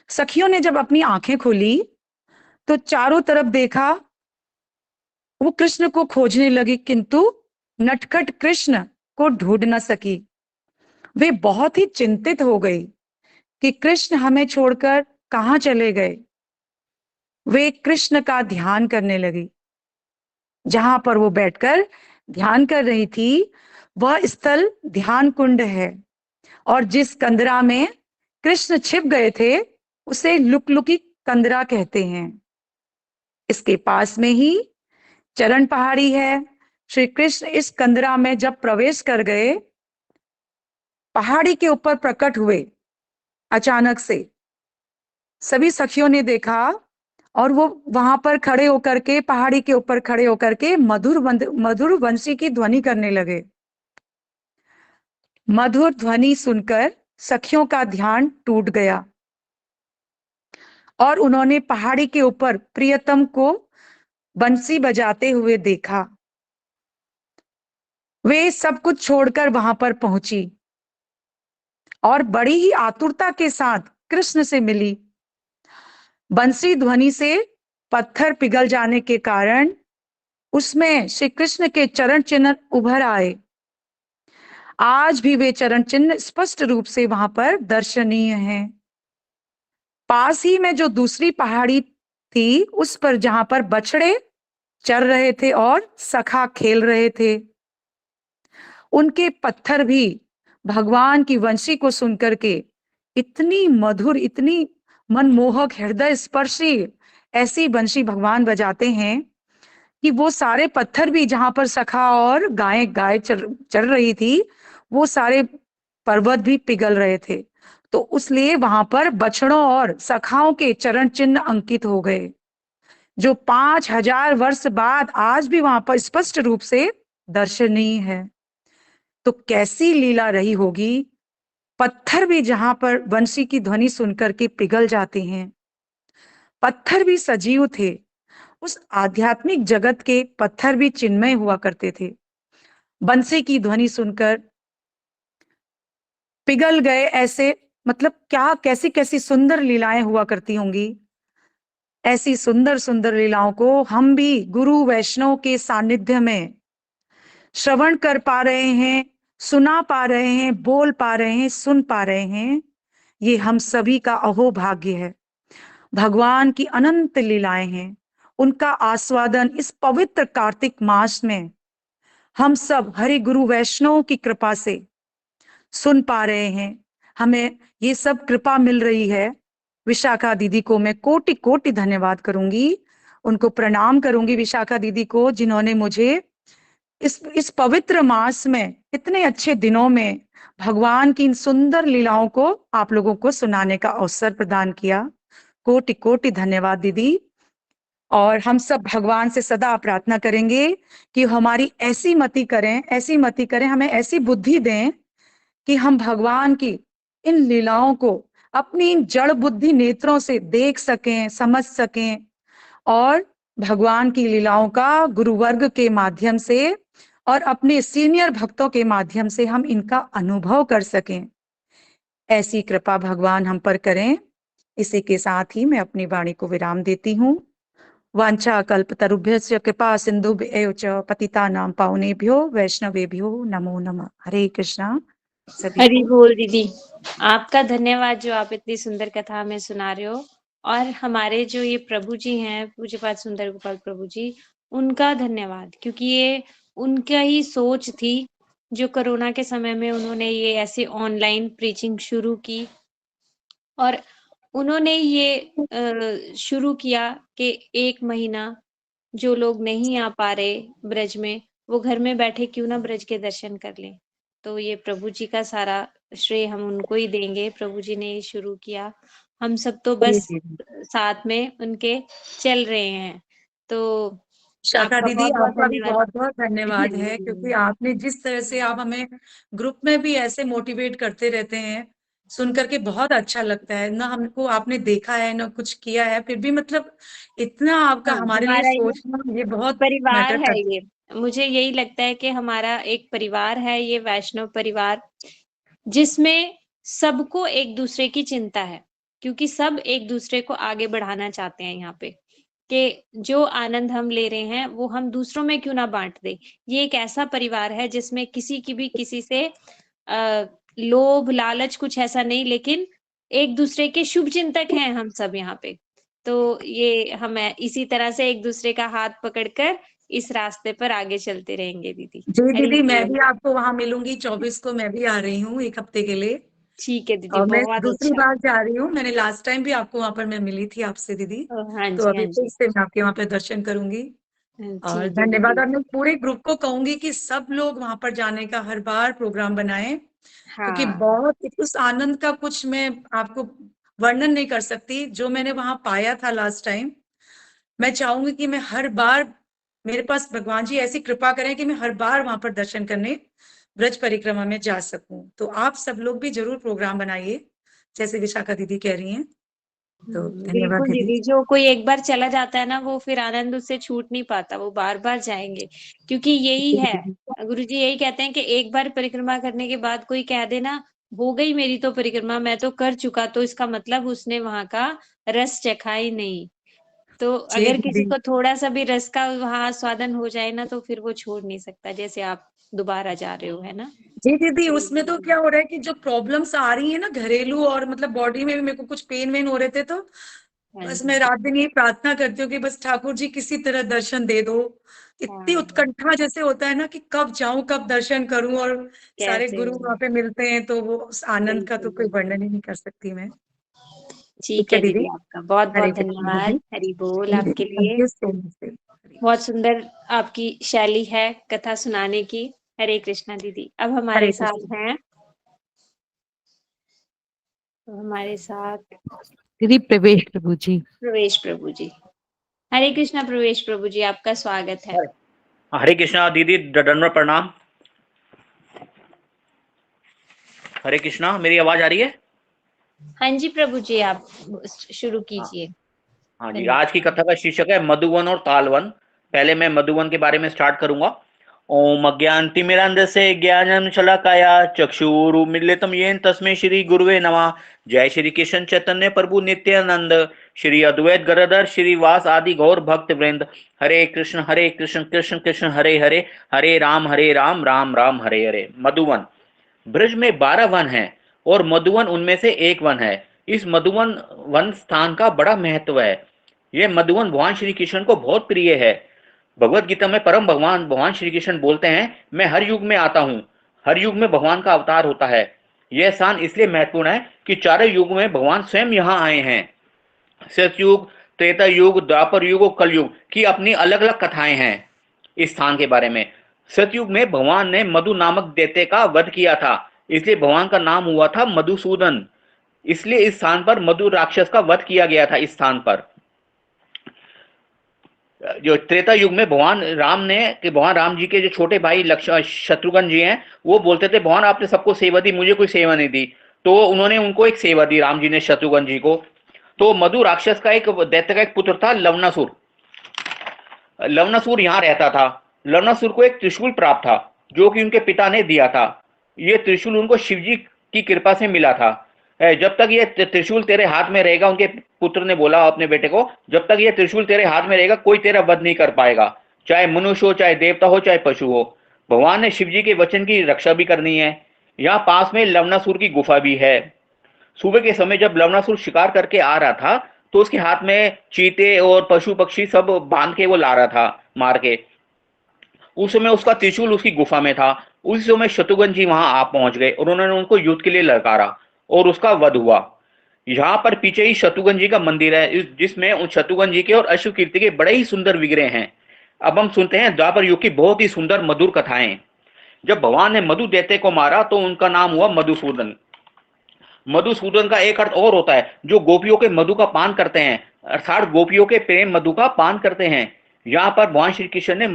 सखियों ने जब अपनी आंखें खोली तो चारों तरफ देखा। वो कृष्ण को खोजने लगी, किंतु नटखट कृष्ण को ढूंढ न सकी। वे बहुत ही चिंतित हो गई कि कृष्ण हमें छोड़कर कहां चले गए। वे कृष्ण का ध्यान करने लगी। जहां पर वो बैठकर ध्यान कर रही थी वह स्थल ध्यान कुंड है। और जिस कंदरा में कृष्ण छिप गए थे उसे लुकलुकी कंदरा कहते हैं। इसके पास में ही चरण पहाड़ी है। श्री कृष्ण इस कंदरा में जब प्रवेश कर गए, पहाड़ी के ऊपर प्रकट हुए अचानक से। सभी सखियों ने देखा और वो वहां पर खड़े होकर के, पहाड़ी के ऊपर खड़े होकर के मधुर बंसी की ध्वनि करने लगे। मधुर ध्वनि सुनकर सखियों का ध्यान टूट गया और उन्होंने पहाड़ी के ऊपर प्रियतम को बंसी बजाते हुए देखा। वे सब कुछ छोड़कर वहां पर पहुंची और बड़ी ही आतुरता के साथ कृष्ण से मिली। बंसी ध्वनि से पत्थर पिघल जाने के कारण उसमें श्री कृष्ण के चरण चिन्ह उभर आए। आज भी वे चरण चिन्ह स्पष्ट रूप से वहां पर दर्शनीय हैं। पास ही में जो दूसरी पहाड़ी थी, उस पर जहां पर बछड़े चर रहे थे और सखा खेल रहे थे, उनके पत्थर भी भगवान की वंशी को सुनकर के इतनी मधुर, इतनी मनमोहक, हृदय स्पर्शी ऐसी वंशी भगवान बजाते हैं कि वो सारे पत्थर भी जहां पर सखा और गाय चल रही थी, वो सारे पर्वत भी पिघल रहे थे। तो इसलिए वहां पर बछड़ों और सखाओं के चरण चिन्ह अंकित हो गए, जो 5000 वर्ष बाद आज भी वहां पर स्पष्ट रूप से दर्शनीय है। तो कैसी लीला रही होगी। पत्थर भी जहां पर बंसी की ध्वनि सुनकर के पिघल जाते हैं, पत्थर भी सजीव थे। उस आध्यात्मिक जगत के पत्थर भी चिन्मय हुआ करते थे। बंसी की ध्वनि सुनकर पिघल गए, ऐसे मतलब क्या, कैसी कैसी सुंदर लीलाएं हुआ करती होंगी। ऐसी सुंदर सुंदर लीलाओं को हम भी गुरु वैष्णव के सानिध्य में श्रवण कर पा रहे हैं, सुना पा रहे हैं, बोल पा रहे हैं, सुन पा रहे हैं। ये हम सभी का अहोभाग्य है। भगवान की अनंत लीलाएं हैं, उनका आस्वादन इस पवित्र कार्तिक मास में हम सब हरि गुरु वैष्णव की कृपा से सुन पा रहे हैं। हमें ये सब कृपा मिल रही है। विशाखा दीदी को मैं कोटि कोटि धन्यवाद करूंगी, उनको प्रणाम करूंगी विशाखा दीदी को, जिन्होंने मुझे इस पवित्र मास में, इतने अच्छे दिनों में भगवान की इन सुंदर लीलाओं को आप लोगों को सुनाने का अवसर प्रदान किया। कोटि कोटि धन्यवाद दीदी। और हम सब भगवान से सदा प्रार्थना करेंगे कि हमारी ऐसी मति करें, ऐसी मति करें, हमें ऐसी बुद्धि दें कि हम भगवान की इन लीलाओं को अपनी इन जड़ बुद्धि नेत्रों से देख सकें, समझ सकें, और भगवान की लीलाओं का गुरुवर्ग के माध्यम से और अपने सीनियर भक्तों के माध्यम से हम इनका अनुभव कर सकें। ऐसी कृपा भगवान हम पर करें। इसी के साथ ही मैं अपनी वाणी को विराम देती हूँ। वांछा कल्पतरुभ्यश्च कृपा सिंधुभ्यैव च पतितानां पावनेभ्यो वैष्णवेभ्यो नमो नमः। हरे कृष्णा सभी हरि को। बोल दीदी, आपका धन्यवाद जो आप इतनी सुंदर कथा हमें सुना रहे हो। और हमारे जो ये प्रभु जी हैं, पूज्यपाद सुंदर गोपाल प्रभु जी, उनका धन्यवाद, क्योंकि ये उनका ही सोच थी जो कोरोना के समय में उन्होंने ये ऐसे ऑनलाइन प्रीचिंग शुरू की। और उन्होंने ये शुरू किया कि 1 महीना जो लोग नहीं आ पा रहे ब्रज में, वो घर में बैठे क्यों ना ब्रज के दर्शन कर लें। तो ये प्रभु जी का सारा श्रेय हम उनको ही देंगे। प्रभु जी ने ये शुरू किया, हम सब तो बस साथ में उनके चल रहे हैं। तो शाखा आपका दीदी, बहुत बहुत आपका भी धन्यवाद। बहुत बहुत धन्यवाद है, क्योंकि आपने जिस तरह से आप हमें ग्रुप में भी ऐसे मोटिवेट करते रहते हैं, सुन करके बहुत अच्छा लगता है। ना हमको आपने देखा है, ना कुछ किया है, फिर भी मतलब इतना आपका हाँ, हमारे लिए हमारा ये सोचना, ये बहुत परिवार मैटर है करता ये। मुझे यही लगता है कि हमारा एक परिवार है ये, वैष्णव परिवार, जिसमें सबको एक दूसरे की चिंता है, क्योंकि सब एक दूसरे को आगे बढ़ाना चाहते हैं यहाँ पे, कि जो आनंद हम ले रहे हैं वो हम दूसरों में क्यों ना बांट दें। ये एक ऐसा परिवार है जिसमें किसी की भी किसी से लोभ लालच कुछ ऐसा नहीं, लेकिन एक दूसरे के शुभ चिंतक हैं हम सब यहाँ पे। तो ये हम इसी तरह से एक दूसरे का हाथ पकड़कर इस रास्ते पर आगे चलते रहेंगे दीदी। जी हरि दीदी, मैं बोल। भी आपको वहां मिलूंगी 24 को। मैं भी आ रही हूँ 1 हफ्ते के लिए, ठीक है दीदी, और मैं बहुत दूसरी अच्छा। बार जा रही हूँ। मैंने लास्ट टाइम भी आपको वहां पर मैं मिली थी आपसे दीदी, हाँ तो जी, अभी हाँ फिर जी। से मैं आपके वहां पर दर्शन करूंगी। और ठीक है धन्यवाद। दीदी। और मैं पूरे ग्रुप को कहूंगी कि सब लोग वहां पर जाने का हर बार प्रोग्राम बनाएं, क्योंकि हाँ, बहुत उस आनंद का कुछ मैं आपको वर्णन नहीं कर सकती जो मैंने वहां पाया था लास्ट टाइम। मैं चाहूंगी कि मैं हर बार, मेरे पास भगवान जी ऐसी कृपा करें कि मैं हर बार वहां पर दर्शन करने ब्रज परिक्रमा में जा सकूं। तो आप सब लोग भी जरूर प्रोग्राम बनाइए, जैसे विशाखा दीदी कह रही हैं। तो धन्यवाद बिल्कुल दीदी। दीदी, जो कोई एक बार चला जाता है ना, वो फिर आनंद उससे छूट नहीं पाता, वो बार बार जाएंगे। क्योंकि यही है, गुरुजी यही कहते हैं कि एक बार परिक्रमा करने के बाद कोई कह दे ना, हो गई मेरी तो परिक्रमा, मैं तो कर चुका, तो इसका मतलब उसने वहां का रस चखा ही नहीं। तो जी अगर किसी दीदी। को थोड़ा सा भी रस का वहां स्वादन हो जाए ना, तो फिर वो छोड़ नहीं सकता, जैसे आप दोबारा जा रहे हो, है ना। जी दीदी, उसमें तो क्या हो रहा है कि जो प्रॉब्लम्स आ रही है ना घरेलू, और मतलब बॉडी में भी मेरे को कुछ पेन वेन हो रहे थे, तो हाँ बस जी। मैं रात दिन यही प्रार्थना करती हूँ कि बस ठाकुर जी किसी तरह दर्शन दे दो। इतनी हाँ, उत्कंठा जैसे होता है ना कि कब जाऊं, कब दर्शन करूं, और सारे कैसे। गुरु वहां पे मिलते हैं, तो वो उस आनंद का बिल्कुल तो कोई बिल्कुल। वर्णन ही नहीं कर सकती मैं। ठीक ठीक है है दीदी। दीदी, आपका बहुत हरे बहुत कृष्ण धन्यवाद, दीदी। हरि बोल दीदी आपके थैंक लिए। You so much. बहुत सुंदर आपकी शैली है कथा सुनाने की। हरे कृष्णा दीदी। अब हरे हमारे कृष्ण साथ हैं, अब हमारे साथ दीदी प्रवेश प्रभु जी। प्रवेश प्रभु जी। हरे कृष्णा प्रवेश प्रभु जी, आपका स्वागत है। हरे कृष्णा दीदी, दंडवत प्रणाम। हरे कृष्णा, मेरी आवाज आ रही है? हाँ जी प्रभु जी, आप शुरू हाँ। कीजिए। हाँ जी, धन्यवाद। आज की कथा का शीर्षक है मधुवन और तालवन। पहले मैं मधुवन के बारे में स्टार्ट करूंगा। ओम अज्ञानतिमिरान्धस्य ज्ञानम शलाकाया चक्षुरुन्मीलितं येन तस्मै श्री गुरुवे नमः। जय श्री कृष्ण चैतन्य प्रभु नित्यानंद, श्री अद्वैत गदाधर श्रीवास आदि गौर भक्त वृंद। हरे कृष्ण कृष्ण कृष्ण हरे हरे, हरे राम राम राम हरे हरे। मधुवन। ब्रज में 12 वन हैं और मधुवन उनमें से एक वन है। इस मधुवन वन स्थान का बड़ा महत्व है। यह मधुवन भगवान श्री कृष्ण को बहुत प्रिय है। भगवत गीता में परम भगवान भगवान श्री कृष्ण बोलते हैं, मैं हर युग में आता हूँ। हर युग में भगवान का अवतार होता है। यह स्थान इसलिए महत्वपूर्ण है कि चारों युग में भगवान स्वयं यहाँ आए हैं। सतयुग, त्रेता युग, द्वापर युग और कलयुग की अपनी अलग अलग कथाएं हैं इस स्थान के बारे में। सतयुग में भगवान ने मधु नामक दैत्य का वध किया था, इसलिए भगवान का नाम हुआ था मधुसूदन। इसलिए इस स्थान पर मधु राक्षस का वध किया गया था। इस स्थान पर जो त्रेता युग में भगवान राम ने, कि भगवान राम जी के जो छोटे भाई शत्रुघ्न जी हैं, वो बोलते थे भगवान आपने सबको सेवा दी, मुझे कोई सेवा नहीं दी। तो उन्होंने उनको एक सेवा दी, राम जी ने शत्रुघ्न जी को। तो मधु राक्षस का एक दैत्य का एक पुत्र था लवनासुर। लवनासुर यहाँ रहता था। लवनासुर को एक त्रिशूल प्राप्त था जो कि उनके पिता ने दिया था। ये त्रिशूल उनको शिवजी की कृपा से मिला था। जब तक ये त्रिशूल तेरे हाथ में रहेगा, उनके पुत्र ने बोला अपने बेटे को, जब तक ये त्रिशूल तेरे हाथ में रहेगा कोई तेरा वध नहीं कर पाएगा, चाहे मनुष्य हो, चाहे देवता हो, चाहे पशु हो। भगवान ने शिवजी के वचन की रक्षा भी करनी है। यहाँ पास में लवनासुर की गुफा भी है। सुबह के समय जब लवनासुर शिकार करके आ रहा था, तो उसके हाथ में चीते और पशु पक्षी सब बांध के वो ला रहा था मार के। उस समय उसका त्रिशूल उसकी गुफा में था। उस समय शत्रुघ्न जी वहां आ पहुंच गए और उन्होंने उनको युद्ध के लिए ललकारा और उसका वध हुआ। यहाँ पर पीछे ही शत्रुघ्न जी का मंदिर है, जिसमें उन शत्रुघ्न जी के और अश्व कीर्ति के बड़े ही सुंदर विग्रह हैं। अब हम सुनते हैं द्वापर युग की बहुत ही सुंदर मधुर कथाएं। जब भगवान ने मधु दैत्य को मारा तो उनका नाम हुआ मधुसूदन। मधुसूदन का एक अर्थ और होता है जो गोपियों के मधु का पान करते हैं, अर्थात गोपियों के प्रेम मधु का पान करते हैं। यहाँ पर भगवान श्री कृष्ण ने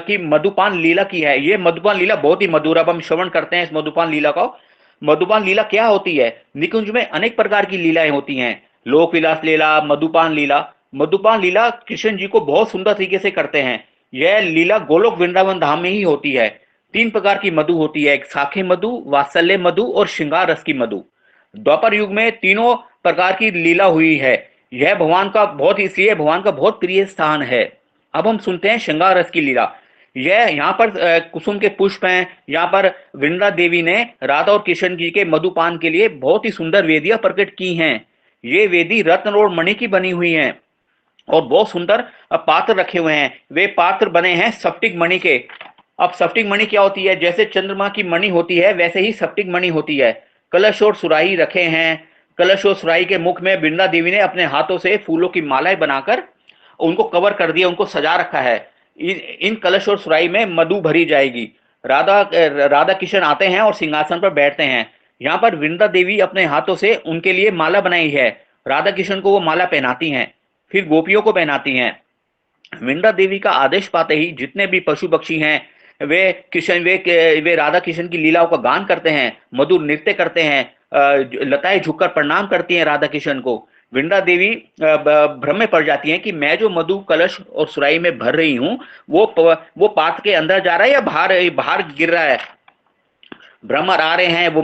की मधुपान लीला की है। ये मधुपान लीला बहुत ही मधुर। अब हम श्रवण करते हैं इस मधुपान लीला को। मधुपान लीला क्या होती है? निकुंज में अनेक प्रकार की लीलाएं होती हैं। लोक विलास लीला, मधुपान लीला। मधुपान लीला कृष्ण जी को बहुत सुंदर तरीके से करते हैं। यह लीला गोलोक वृंदावन धाम में ही होती है। 3 प्रकार की मधु होती है, एक साखे मधु, वात्सल्य मधु और श्रृंगार रस की मधु। द्वापर युग में तीनों प्रकार की लीला हुई है। यह भगवान का बहुत, इसलिए भगवान का बहुत प्रिय स्थान है। अब हम सुनते हैं श्रृंगार रस की लीला। यह यहाँ पर कुसुम के पुष्प हैं। यहाँ पर वृंदा देवी ने राधा और कृष्ण जी के मधुपान के लिए बहुत ही सुंदर वेदियां प्रकट की हैं। ये वेदी रत्न और मणि की बनी हुई हैं और बहुत सुंदर पात्र रखे हुए हैं। वे पात्र बने हैं स्फटिक मणि के। अब स्फटिक मणि क्या होती है? जैसे चंद्रमा की मणि होती है, वैसे ही स्फटिक मणि होती है। कलश और सुराही रखे हैं। कलश और सुराही के मुख में वृंदा देवी ने अपने हाथों से फूलों की मालाएं बनाकर उनको कवर कर दिया, उनको सजा रखा है। इन कलश और सुराही में मधु भरी जाएगी। राधा कृष्ण आते हैं और सिंहासन पर बैठते हैं। यहाँ पर वृंदा देवी अपने हाथों से उनके लिए माला बनाई है। राधा कृष्ण को वो माला पहनाती हैं, फिर गोपियों को पहनाती हैं। वृंदा देवी का आदेश पाते ही जितने भी पशु पक्षी हैं वे राधा कृष्ण की लीलाओं का गान करते हैं, मधुर नृत्य करते हैं, लताएं झुककर प्रणाम करती हैं राधा कृष्ण को। वृंदा देवी भ्रम में पड़ जाती हैं कि मैं जो मधु कलश और सुराही में भर रही हूँ वो पात्र के अंदर जा रहा है या बाहर बाहर गिर रहा है। भ्रमर आ रहे हैं, वो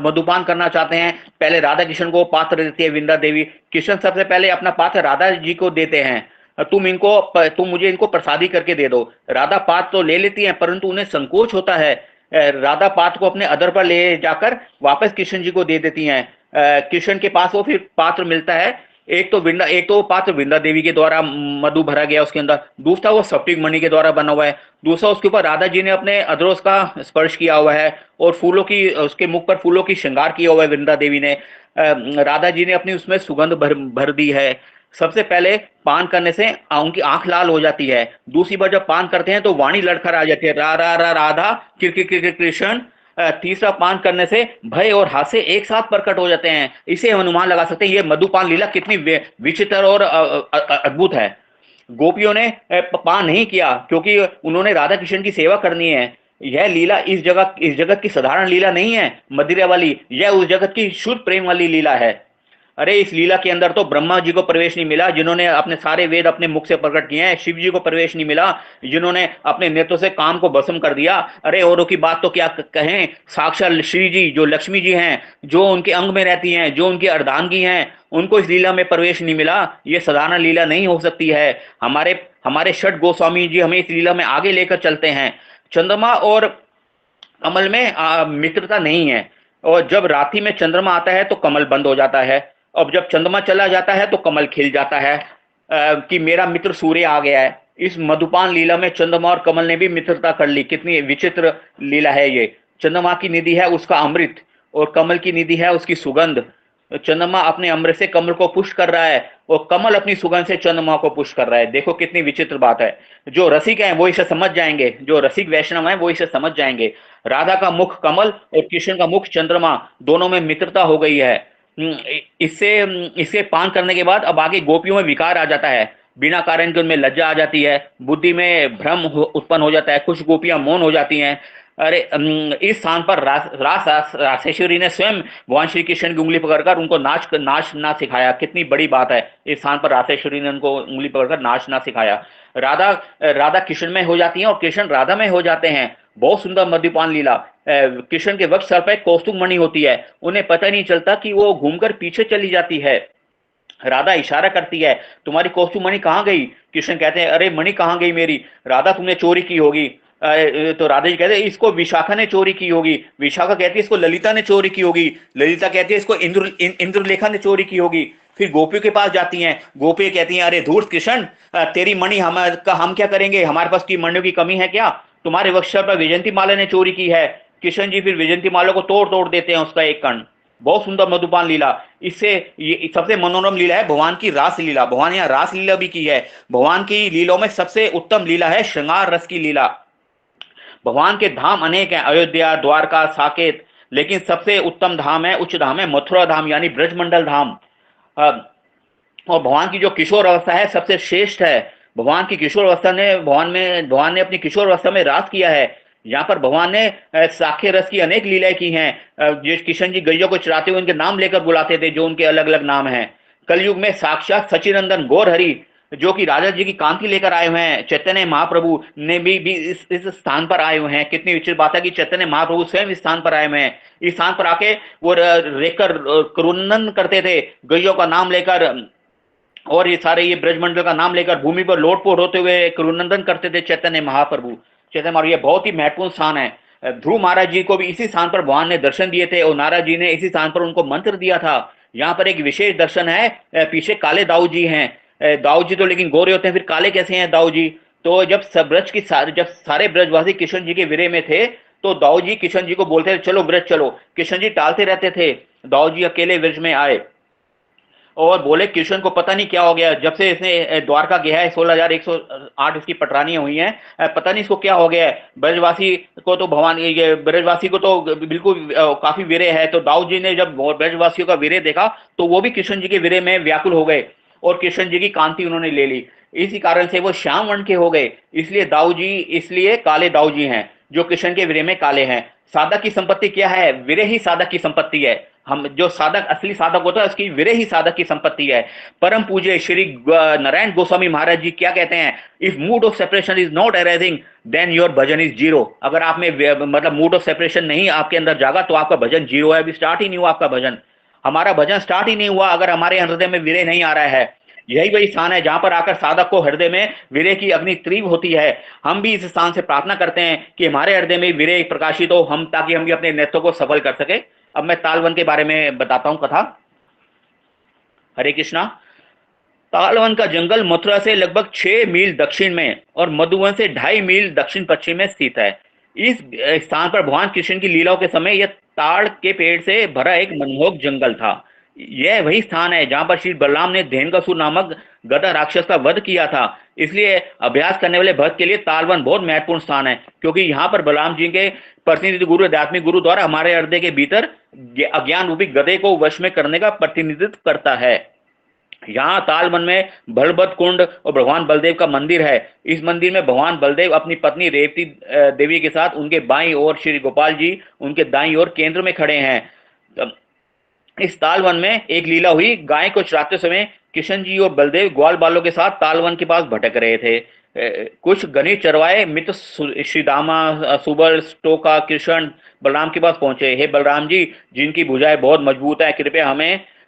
मधुपान करना चाहते हैं। पहले राधा कृष्ण को पात्र देती है वृंदा देवी। कृष्ण सबसे पहले अपना पात्र राधा जी को देते हैं, तुम मुझे इनको प्रसादी करके दे दो। राधा पात्र तो ले लेती हैं, परंतु उन्हें संकोच होता है। राधा पात्र को अपने अधर पर ले जाकर वापस कृष्ण जी को दे देती हैं। कृष्ण के पास वो फिर पात्र मिलता है। एक तो पात्र वृंदा देवी के द्वारा मधु भरा गया उसके अंदर, दूसरा वो स्फटिक मणि के द्वारा बना हुआ है, दूसरा उसके ऊपर राधा जी ने अपने अधरोस का स्पर्श किया हुआ है और उसके मुख पर फूलों की श्रृंगार किया हुआ है वृंदा देवी ने। राधा जी ने अपनी उसमें सुगंध भर दी है। सबसे पहले पान करने से उनकी आंख लाल हो जाती है, दूसरी बार जब पान करते हैं तो वाणी लड़खड़ा आ जाती है, रा रा रा राधा किर किर किर कृष्ण। तीसरा पान करने से भय और हास्य एक साथ प्रकट हो जाते हैं। इसे हम अनुमान लगा सकते हैं ये मधुपान लीला कितनी विचित्र और अद्भुत है। गोपियों ने पान नहीं किया क्योंकि उन्होंने राधा कृष्ण की सेवा करनी है। यह लीला इस जगत की साधारण लीला नहीं है मदिरा वाली, यह उस जगत की शुद्ध प्रेम वाली लीला है। अरे इस लीला के अंदर तो ब्रह्मा जी को प्रवेश नहीं मिला जिन्होंने अपने सारे वेद अपने मुख से प्रकट किए हैं, शिव जी को प्रवेश नहीं मिला जिन्होंने अपने नेत्रों से काम को भस्म कर दिया। अरे औरों की बात तो क्या कहें, साक्षात श्री जी जो लक्ष्मी जी हैं, जो उनके अंग में रहती हैं, जो उनकी अर्धांगी हैं, उनको इस लीला में प्रवेश नहीं मिला। ये साधारण लीला नहीं हो सकती है। हमारे हमारे षट गोस्वामी जी हमें इस लीला में आगे लेकर चलते हैं। चंद्रमा और कमल में मित्रता नहीं है, और जब रात्रि में चंद्रमा आता है तो कमल बंद हो जाता है, अब जब चंद्रमा चला जाता है तो कमल खिल जाता है कि मेरा मित्र सूर्य आ गया है। इस मधुपान लीला में चंद्रमा और कमल ने भी मित्रता कर ली। कितनी विचित्र लीला है ये। चंद्रमा की निधि है उसका अमृत और कमल की निधि है उसकी सुगंध। चंद्रमा अपने अमृत से कमल को पुष्ट कर रहा है और कमल अपनी सुगंध से चंद्रमा को पुष्ट कर रहा है। देखो कितनी विचित्र बात है। जो रसिक हैं वो इसे समझ जाएंगे, जो रसिक वैष्णव हैं वो इसे समझ जाएंगे। राधा का मुख कमल और कृष्ण का मुख चंद्रमा, दोनों में मित्रता हो गई है। इससे पान करने के बाद अब आगे गोपियों में विकार आ जाता है, बिना कारण के उनमें लज्जा आ जाती है, बुद्धि में भ्रम उत्पन्न हो जाता है, कुछ गोपियां मौन हो जाती हैं। अरे इस स्थान पर रासेश्वरी ने स्वयं भगवान श्री कृष्ण की उंगली पकड़कर उनको नाचना सिखाया। कितनी बड़ी बात है, इस स्थान पर रासेश्वरी ने उनको उंगली पकड़कर नाचना सिखाया। राधा कृष्ण में हो जाती हैं और कृष्ण राधा में हो जाते हैं। बहुत सुंदर मद्यपान लीला। कृष्ण के वक्त सर पर कौस्तुभ मणि होती है, उन्हें पता नहीं चलता कि वो घूमकर पीछे चली जाती है। राधा इशारा करती है तुम्हारी कौस्तुभ मणि कहाँ गई। कृष्ण कहते हैं अरे मणि कहाँ गई मेरी, राधा तुमने चोरी की होगी। तो राधा जी कहते हैं इसको विशाखा ने चोरी की होगी। विशाखा कहती है इसको ललिता ने चोरी की होगी। ललिता कहती है इसको इंद्रलेखा ने चोरी की होगी। फिर गोपियों के पास जाती हैं, गोपियां कहती हैं अरे धूर्त कृष्ण, तेरी मणि हम क्या करेंगे, हमारे पास की मणियों की कमी है क्या, तुम्हारे वक्ष पर वैजयंती माला ने चोरी की है। कृष्ण जी फिर वैजयंती माला को तोड़ तोड़ देते हैं उसका एक कण। बहुत सुंदर मधुपान लीला। इससे ये सबसे मनोरम लीला है भगवान की रास लीला। भगवान यहाँ रास लीला भी की है। भगवान की लीलाओं में सबसे उत्तम लीला है श्रृंगार रस की लीला। भगवान के धाम अनेक हैं, अयोध्या, द्वारका, साकेत, लेकिन सबसे उत्तम धाम है, उच्च धाम है मथुरा धाम यानी ब्रजमंडल धाम। और भगवान की जो किशोर अवस्था है सबसे श्रेष्ठ है। भगवान की किशोर अवस्था ने भगवान ने अपनी किशोर अवस्था में रास किया है। यहाँ पर भगवान ने साखे रस की अनेक लीलाएं की हैं। जो कृष्ण जी गैयों को चराते हुए उनके नाम लेकर बुलाते थे, जो उनके अलग अलग नाम हैं। कलयुग में साक्षात सचिनंदन गौर हरि जो कि राजा जी की कांति लेकर आए हुए हैं, चैतन्य महाप्रभु ने भी इस स्थान पर आए हुए हैं। कितनी विचित्र बात है कि चैतन्य महाप्रभु स्वयं इस स्थान पर आए हुए हैं। इस स्थान पर आके वो रेकर करुणन करते थे, गैयों का नाम लेकर, और ये ब्रजमंडल का नाम लेकर भूमि पर लोटपोट होते हुए करुणंदन करते थे चैतन्य महाप्रभु। चैतन्य महाप्रभु ये बहुत ही महत्वपूर्ण स्थान है। ध्रुव महाराज जी को भी इसी स्थान पर भगवान ने दर्शन दिए थे और नारद जी ने इसी स्थान पर उनको मंत्र दिया था। यहाँ पर एक विशेष दर्शन है, पीछे काले दाऊ जी हैं। दाऊ जी तो लेकिन गोरे होते हैं, फिर काले कैसे हैं दाऊ जी। तो जब सारे ब्रजवासी कृष्ण जी के विरह में थे तो दाऊ जी कृष्ण जी को बोलते थे चलो ब्रज चलो। कृष्ण जी टालते रहते थे। दाऊ जी अकेले ब्रज में आए और बोले कृष्ण को पता नहीं क्या हो गया, जब से इसने द्वारका गया है 16,108 इसकी पटरानियां हुई हैं, पता नहीं इसको क्या हो गया है। ब्रजवासी को तो बिल्कुल काफी विरह है। तो दाऊ जी ने जब ब्रजवासियों का विरह देखा तो वो भी कृष्ण जी के विरह में व्याकुल हो गए और कृष्ण जी की कांति उन्होंने ले ली। इसी कारण से वो श्याम वर्ण के हो गए। इसलिए दाऊ जी, इसलिए काले दाऊ जी हैं, जो कृष्ण के विरह में काले हैं। साधक की संपत्ति क्या है? विरह ही साधक की संपत्ति है। हम जो साधक, असली साधक होता है, उसकी विरह ही साधक की संपत्ति है। परम पूज्य श्री नारायण गोस्वामी महाराज जी क्या कहते हैं? If mood of separation is not arising then your bhajan is zero. अगर आप में मतलब मूड ऑफ सेपरेशन नहीं आपके अंदर जागा तो आपका भजन जीरो है, अभी स्टार्ट ही नहीं हुआ आपका भजन। हमारा भजन स्टार्ट ही नहीं हुआ अगर हमारे हृदय में विरह नहीं आ रहा है। यही वही स्थान है जहां पर आकर साधक को हृदय में विरह की अग्नि तीव्र होती है। हम भी इस स्थान से प्रार्थना करते हैं कि हमारे हृदय में विरह प्रकाशित हो, हम ताकि हम भी अपने नेत्रों को सफल कर सके। अब मैं तालवन के बारे में बताता हूं कथा। हरे कृष्णा। तालवन का जंगल मथुरा से लगभग 6 मील दक्षिण में और मधुवन से 2.5 मील दक्षिण पश्चिम में स्थित है। इस स्थान पर भगवान कृष्ण की लीलाओं के समय यह ताड़ के पेड़ से भरा एक मनमोहक जंगल था। यह वही स्थान है जहां पर श्री बलराम ने धेनुकासुर नामक गदा राक्षस का वध किया था। इसलिए अभ्यास करने वाले भक्त के लिए तालवन बहुत महत्वपूर्ण स्थान है, क्योंकि यहाँ पर बलराम जी के प्रतिनिधि गुरु, आध्यात्मिक गुरु द्वारा हमारे हृदय के भीतर अज्ञान रूपी गधे को वश में करने का प्रतिनिधित्व करता है। यहाँ तालवन में बलभद्र कुंड और भगवान बलदेव का मंदिर है। इस मंदिर में भगवान बलदेव अपनी पत्नी रेवती देवी के साथ उनके बाईं ओर श्री गोपाल जी उनके दाईं ओर केंद्र में खड़े हैं। इस तालवन में एक लीला हुई। गाय को चराते समय कृष्ण जी और बलदेव ग्वाल बालों के साथ तालवन के पास भटक रहे थे। कुछ घनी चरवाए मित्र श्री दामा, सुबल, स्टोका, कृष्ण बलराम के पास पहुंचे। हे बलराम जी, जिनकी भुजाएं बहुत मजबूत है, कृपया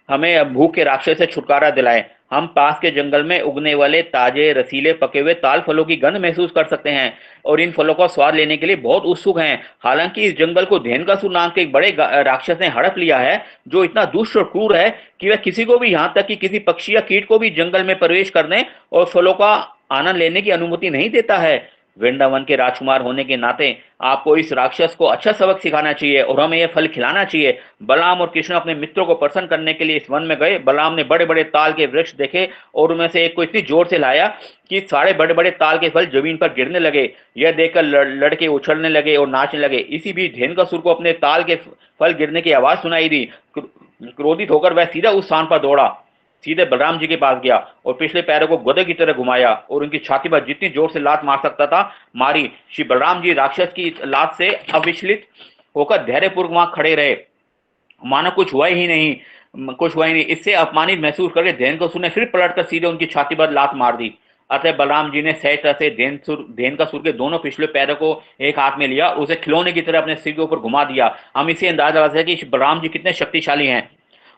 हमें भूख के राक्षस से छुटकारा दिलाएं। हम पास के जंगल में उगने वाले ताजे रसीले पके हुए ताल फलों की गंध महसूस कर सकते हैं और इन फलों का स्वाद लेने के लिए बहुत उत्सुक हैं। हालांकि इस जंगल को धेनुकासुर नाम के एक बड़े राक्षस ने हड़प लिया है, जो इतना दुष्ट और क्रूर है कि वह किसी को भी, यहाँ तक कि किसी पक्षी या कीट को भी जंगल में प्रवेश करने और फलों का आनंद लेने की अनुमति नहीं देता है। वृंदावन के राजकुमार होने के नाते आपको इस राक्षस को अच्छा सबक सिखाना चाहिए और हमें यह फल खिलाना चाहिए। बलराम और कृष्ण अपने मित्रों को प्रसन्न करने के लिए इस वन में गए। बलराम ने बड़े बड़े ताल के वृक्ष देखे और उनमें से एक को इतनी जोर से लाया कि सारे बड़े बड़े ताल के फल जमीन पर गिरने लगे। यह देखकर लड़के उछलने लगे और नाचने लगे। इसी बीच धेनुकासुर को अपने ताल के फल गिरने की आवाज सुनाई दी। क्रोधित होकर वह सीधा उस स्थान पर दौड़ा, सीधे बलराम जी के पास गया और पिछले पैरों को गधे की तरह घुमाया और उनकी छाती पर जितनी जोर से लात मार सकता था मारी। श्री बलराम जी राक्षस की लात से अविचलित होकर धैर्यपूर्वक वहां खड़े रहे, मानो कुछ हुआ ही नहीं। इससे अपमानित महसूस करके धेनुकासुर ने फिर पलटकर सीधे उनकी छाती पर लात मार दी। अतः बलराम जी ने सहजता से धेनुकासुर के दोनों पिछले पैरों को एक हाथ में लिया, उसे खिलौने की तरह अपने सिर के ऊपर घुमा दिया। हम इसे अंदाजा लगा सकते हैं कि बलराम जी कितने शक्तिशाली हैं।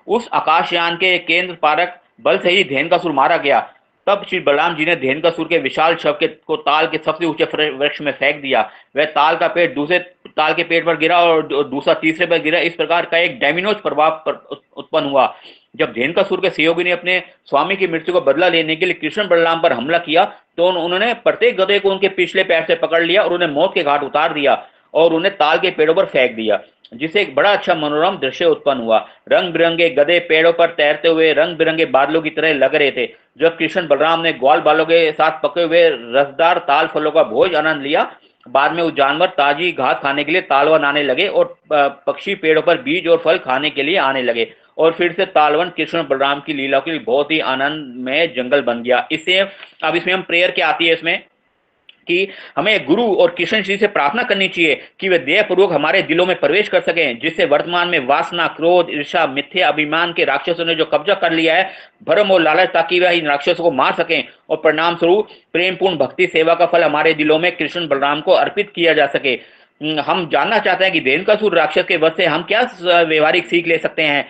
उस आकाशयान के केंद्र पारक बल से ही धेनुकासुर मारा गया। तब श्री बलराम जी ने धेनुकासुर के विशाल शव को ताल के सबसे ऊंचे वृक्ष में फेंक दिया। वह ताल का पेड़ दूसरे ताल के पेड़ पर गिरा और दूसरा तीसरे पर गिरा। इस प्रकार का एक डोमिनोज प्रभाव उत्पन्न हुआ। जब धेनुकासुर के सहयोगी ने अपने स्वामी की मृत्यु को बदला लेने के लिए कृष्ण बलराम पर हमला किया तो उन्होंने प्रत्येक गधे को उनके पिछले पैर से पकड़ लिया और उन्हें मौत के घाट उतार दिया और उन्हें ताल के पेड़ों पर फेंक दिया, जिससे एक बड़ा अच्छा मनोरम दृश्य उत्पन्न हुआ। रंग बिरंगे गधे पेड़ों पर तैरते हुए रंग बिरंगे बादलों की तरह लग रहे थे। जब कृष्ण बलराम ने ग्वाल बालों के साथ पके हुए रसदार ताल फलों का भोज आनंद लिया, बाद में वो जानवर ताजी घास खाने के लिए तालवन आने लगे और पक्षी पेड़ों पर बीज और फल खाने के लिए आने लगे और फिर से तालवन कृष्ण बलराम की लीला के लिए बहुत ही आनंदमय जंगल बन गया। इससे अब इसमें हम प्रेयर क्या आती है इसमें कि हमें गुरु और कृष्ण जी से प्रार्थना करनी चाहिए कि वे दयापूर्वक हमारे दिलों में प्रवेश कर सकें, जिससे वर्तमान में वासना, क्रोध, ईर्ष्या, मिथ्या अभिमान के राक्षसों ने जो कब्जा कर लिया है, भ्रम और लालच, ताकि वह इन राक्षसों को मार सकें और परिणाम स्वरूप प्रेमपूर्ण भक्ति सेवा का फल हमारे दिलों में कृष्ण बलराम को अर्पित किया जा सके। हम जानना चाहते हैं कि धेनुकासुर राक्षस के वध से हम क्या व्यवहारिक सीख ले सकते हैं।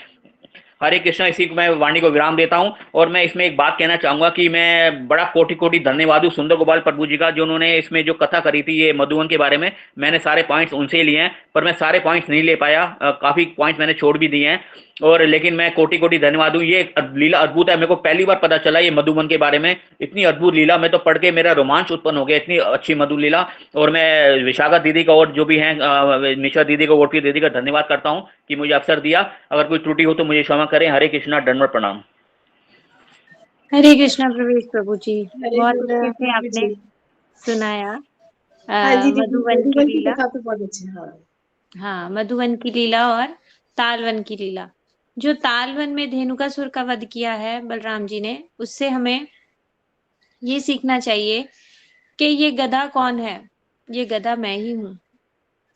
हरे कृष्ण। इसी को मैं वाणी को विराम देता हूं और मैं इसमें एक बात कहना चाहूंगा कि मैं बड़ा कोटि कोटि धन्यवाद हूं सुंदर गोपाल प्रभु जी का, जो उन्होंने इसमें जो कथा करी थी ये मधुवन के बारे में। मैंने सारे पॉइंट्स उनसे ही लिए हैं, पर मैं सारे पॉइंट्स नहीं ले पाया, काफी पॉइंट्स मैंने छोड़ भी दिए हैं और लेकिन मैं कोटि कोटि धन्यवाद हूं। ये लीला अद्भुत है, मेरे को पहली बार पता चला ये मधुवन के बारे में। इतनी अद्भुत लीला, मैं तो पढ़ के मेरा रोमांच उत्पन्न हो गया, इतनी अच्छी मधु लीला। और मैं विशाखा दीदी का और जो भी है निशा दीदी को, वोटी दीदी का धन्यवाद करता हूँ कि मुझे अवसर दिया। अगर कोई त्रुटि हो तो मुझे क्षमा करें। हरे कृष्णा, दंडवत प्रणाम। हरे कृष्णा प्रवेश प्रभु जी, बहुत अच्छे से आपने सुनाया मधुवन की लीला। तो बहुत अच्छे। हाँ, मधुवन की लीला और तालवन की लीला। जो तालवन में धेनुकासुर का वध किया है बलराम जी ने, उससे हमें ये सीखना चाहिए कि ये गधा कौन है? ये गधा मैं ही हूँ।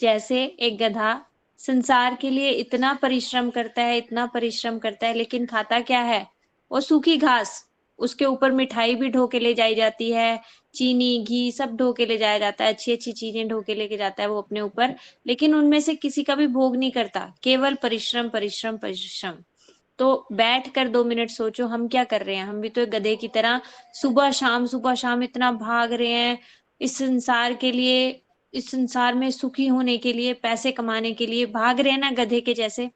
जैसे एक गधा संसार के लिए इतना परिश्रम करता है, इतना परिश्रम करता है, लेकिन खाता क्या है? वो सूखी घास। उसके ऊपर मिठाई भी ढो के ले जाई जाती है, चीनी, घी सब ढो के ले जाया जाता है, अच्छी-अच्छी चीज़ें ढो के लेके जाता है वो अपने ऊपर, लेकिन उनमें से किसी का भी भोग नहीं करता, केवल परिश्रम, परिश्रम, परिश्रम। तो बैठकर 2 मिनट सोचो हम क्या कर रहे हैं? हम भी तो एक गधे की तरह सुबह शाम इतना भाग रहे हैं, इस संसार के लिए, इस संसार में सुखी होने के लिए, पैसे कमाने के लिए भाग रहे हैं ना गधे के जैसे।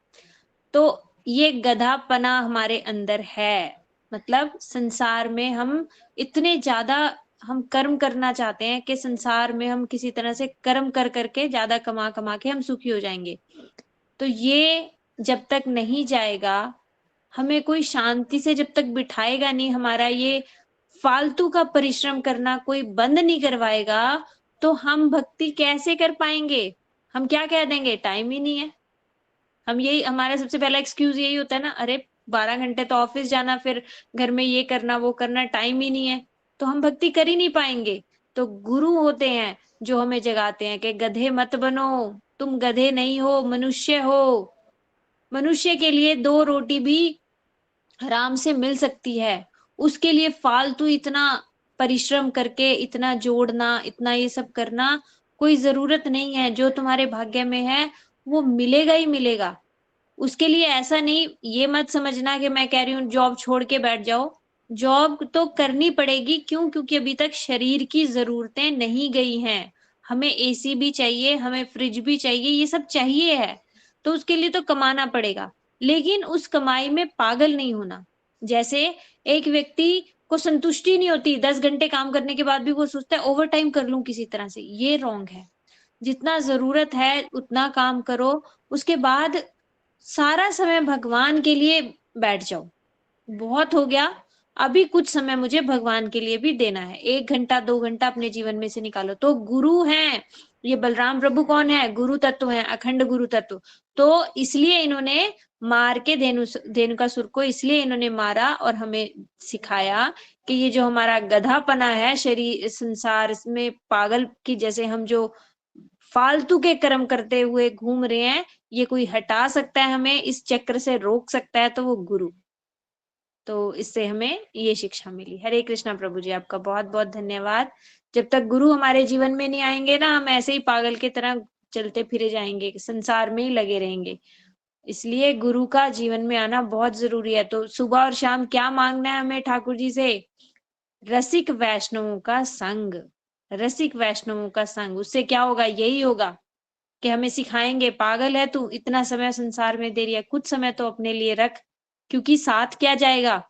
तो ये गधापना हमारे अंदर है। मतलब संसार में हम इतने ज़्यादा हम कर्म करना चाहते हैं कि संसार में हम किसी तरह से कर्म कर के ज़्यादा कमा के हम सुखी हो जाएँगे। तो ये जब तक नहीं जाएगा, हमें कोई शांति से जब तक बिठाएगा नहीं, हमारा ये फालतू का परिश्रम करना कोई बंद नहीं करवाएगा, तो हम भक्ति कैसे कर पाएँगे? हम क्या कह देंगे? टाइम ही नहीं है। हम यही हमारा सबसे पहला एक्सक्यूज़ यही होता है ना, अरे 12 घंटे तो ऑफ़िस जाना, फिर घर में ये करना, वो करना, टाइम ही नहीं है। तो हम भक्ति कर ही नहीं पाएँगे। तो गुरु होते हैं जो हमें जगाते हैं कि गधे मत बनो, तुम गधे नहीं हो, मनुष्य हो। मनुष्य के लिए 2 रोटी भी आराम से मिल सकती है। उसके लिए फालतू इतना परिश्रम करके इतना जोड़ना, इतना ये सब करना कोई ज़रूरत नहीं है। जो तुम्हारे भाग्य में है, वो मिलेगा ही मिलेगा। उसके लिए ऐसा नहीं, ये मत समझना कि मैं कह रही हूँ जॉब छोड़ के बैठ जाओ। जॉब तो करनी पड़ेगी, क्यों? क्योंकि अभी तक शरीर की ज़रूरतें नहीं गई हैं। हमें एसी भी चाहिए, हमें फ्रिज भी चाहिए, ये सब चाहिए है। तो उसके लिए तो कमाना पड़ेगा। लेकिन उस कमाई में पागल नहीं होना। जैसे एक व्यक्ति को संतुष्टि नहीं होती, 10 घंटे काम करने के बाद भी वो सोचता है ओवरटाइम कर लूँ किसी तरह से, ये रॉन्ग है। जितना ज़रूरत है उतना काम करो, उसके बाद सारा समय भगवान के लिए बैठ जाओ। बहुत हो गया, अभी कुछ समय मुझे भगवान के लिए भी देना है। 1 घंटा, 2 घंटा अपने जीवन में से निकालो। तो गुरु हैं, ये बलराम प्रभु कौन है? गुरु तत्व हैं, अखंड गुरु तत्व। तो इसलिए इन्होंने मार के धेनुकासुर को इसलिए इन्होंने मारा और हमें सिखाया कि ये जो हमारा गधापना है, संसार में पागल की जैसे हम जो फालतू के कर्म करते हुए घूम रहे हैं, ये कोई हटा सकता है हमें, इस चक्र से रोक सकता है तो वो गुरु। तो इससे हमें ये शिक्षा मिली। हरे कृष्णा प्रभु जी, आपका बहुत-बहुत धन्यवाद। जब तक गुरु हमारे जीवन में नहीं आएँगे ना, हम ऐसे ही पागल की तरह चलते फिरे जाएँगे, संसार में ही लगे रहेंगे। इसलिए गुरु का जीवन में आना बहुत ज़रूरी है। तो सुबह और शाम क्या माँगना है हमें ठाकुर जी से? रसिक वैष्णवों का संग, रसिक वैष्णवों का संग। उससे क्या होगा? यही होगा कि हमें सिखाएँगे, पागल है तू, इतना समय संसार में दे रही है, कुछ समय तो अपने लिए रख, क्योंकि साथ क्या जाएगा?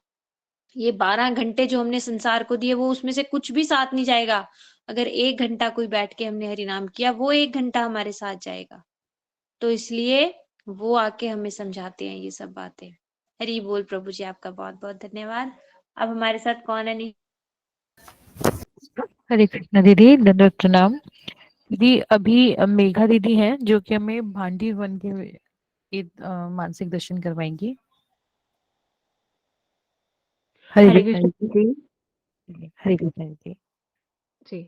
ये 12 घंटे जो हमने संसार को दिए, वो उसमें से कुछ भी साथ नहीं जाएगा। अगर 1 घंटा कोई बैठ के हमने हरि नाम किया, वो 1 घंटा हमारे साथ जाएगा। तो इसलिए वो आके हमें समझाते हैं ये सब बातें। हरि बोल प्रभु जी, आपका बहुत-बहुत धन्यवाद। अब हमारे साथ कौन है? हरे कृष्णा दीदी, दंडवत प्रणाम दीदी। अभी मेघा दीदी हैं जो कि हमें भांडी वन के मानसिक दर्शन करवाएंगी। हरे हरे कृष्णा कृष्ण दीदी। जी। हरे कृष्णा दीदी। जी।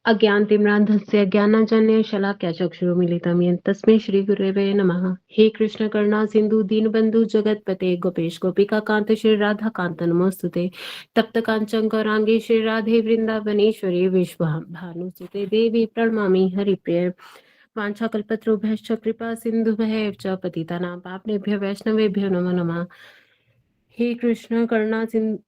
अज्ञानतिम्रान्धस्य ज्ञानाञ्जनेन शलाकया चक्षुरुन्मीलितं येन तस्मै श्रीगुरवे नमः। हे कृष्ण करुणा सिन्धु दीनबन्धु जगत्पते गोपेश गोपिकान्त श्री राधाकान्त नमोस्तुते। तप्त काञ्चन गौराङ्गी श्री राधे वृन्दावनेश्वरी विश्वभानुसुते देवी प्रणमामि हरिप्रिये। वाञ्छाकल्पतरुभ्यश्च कृपा सिन्धुभ्यश्च च पतितानां पावनेभ्यो वैष्णवेभ्यो नमो नमः। हे कृष्ण करुणा सिन्धु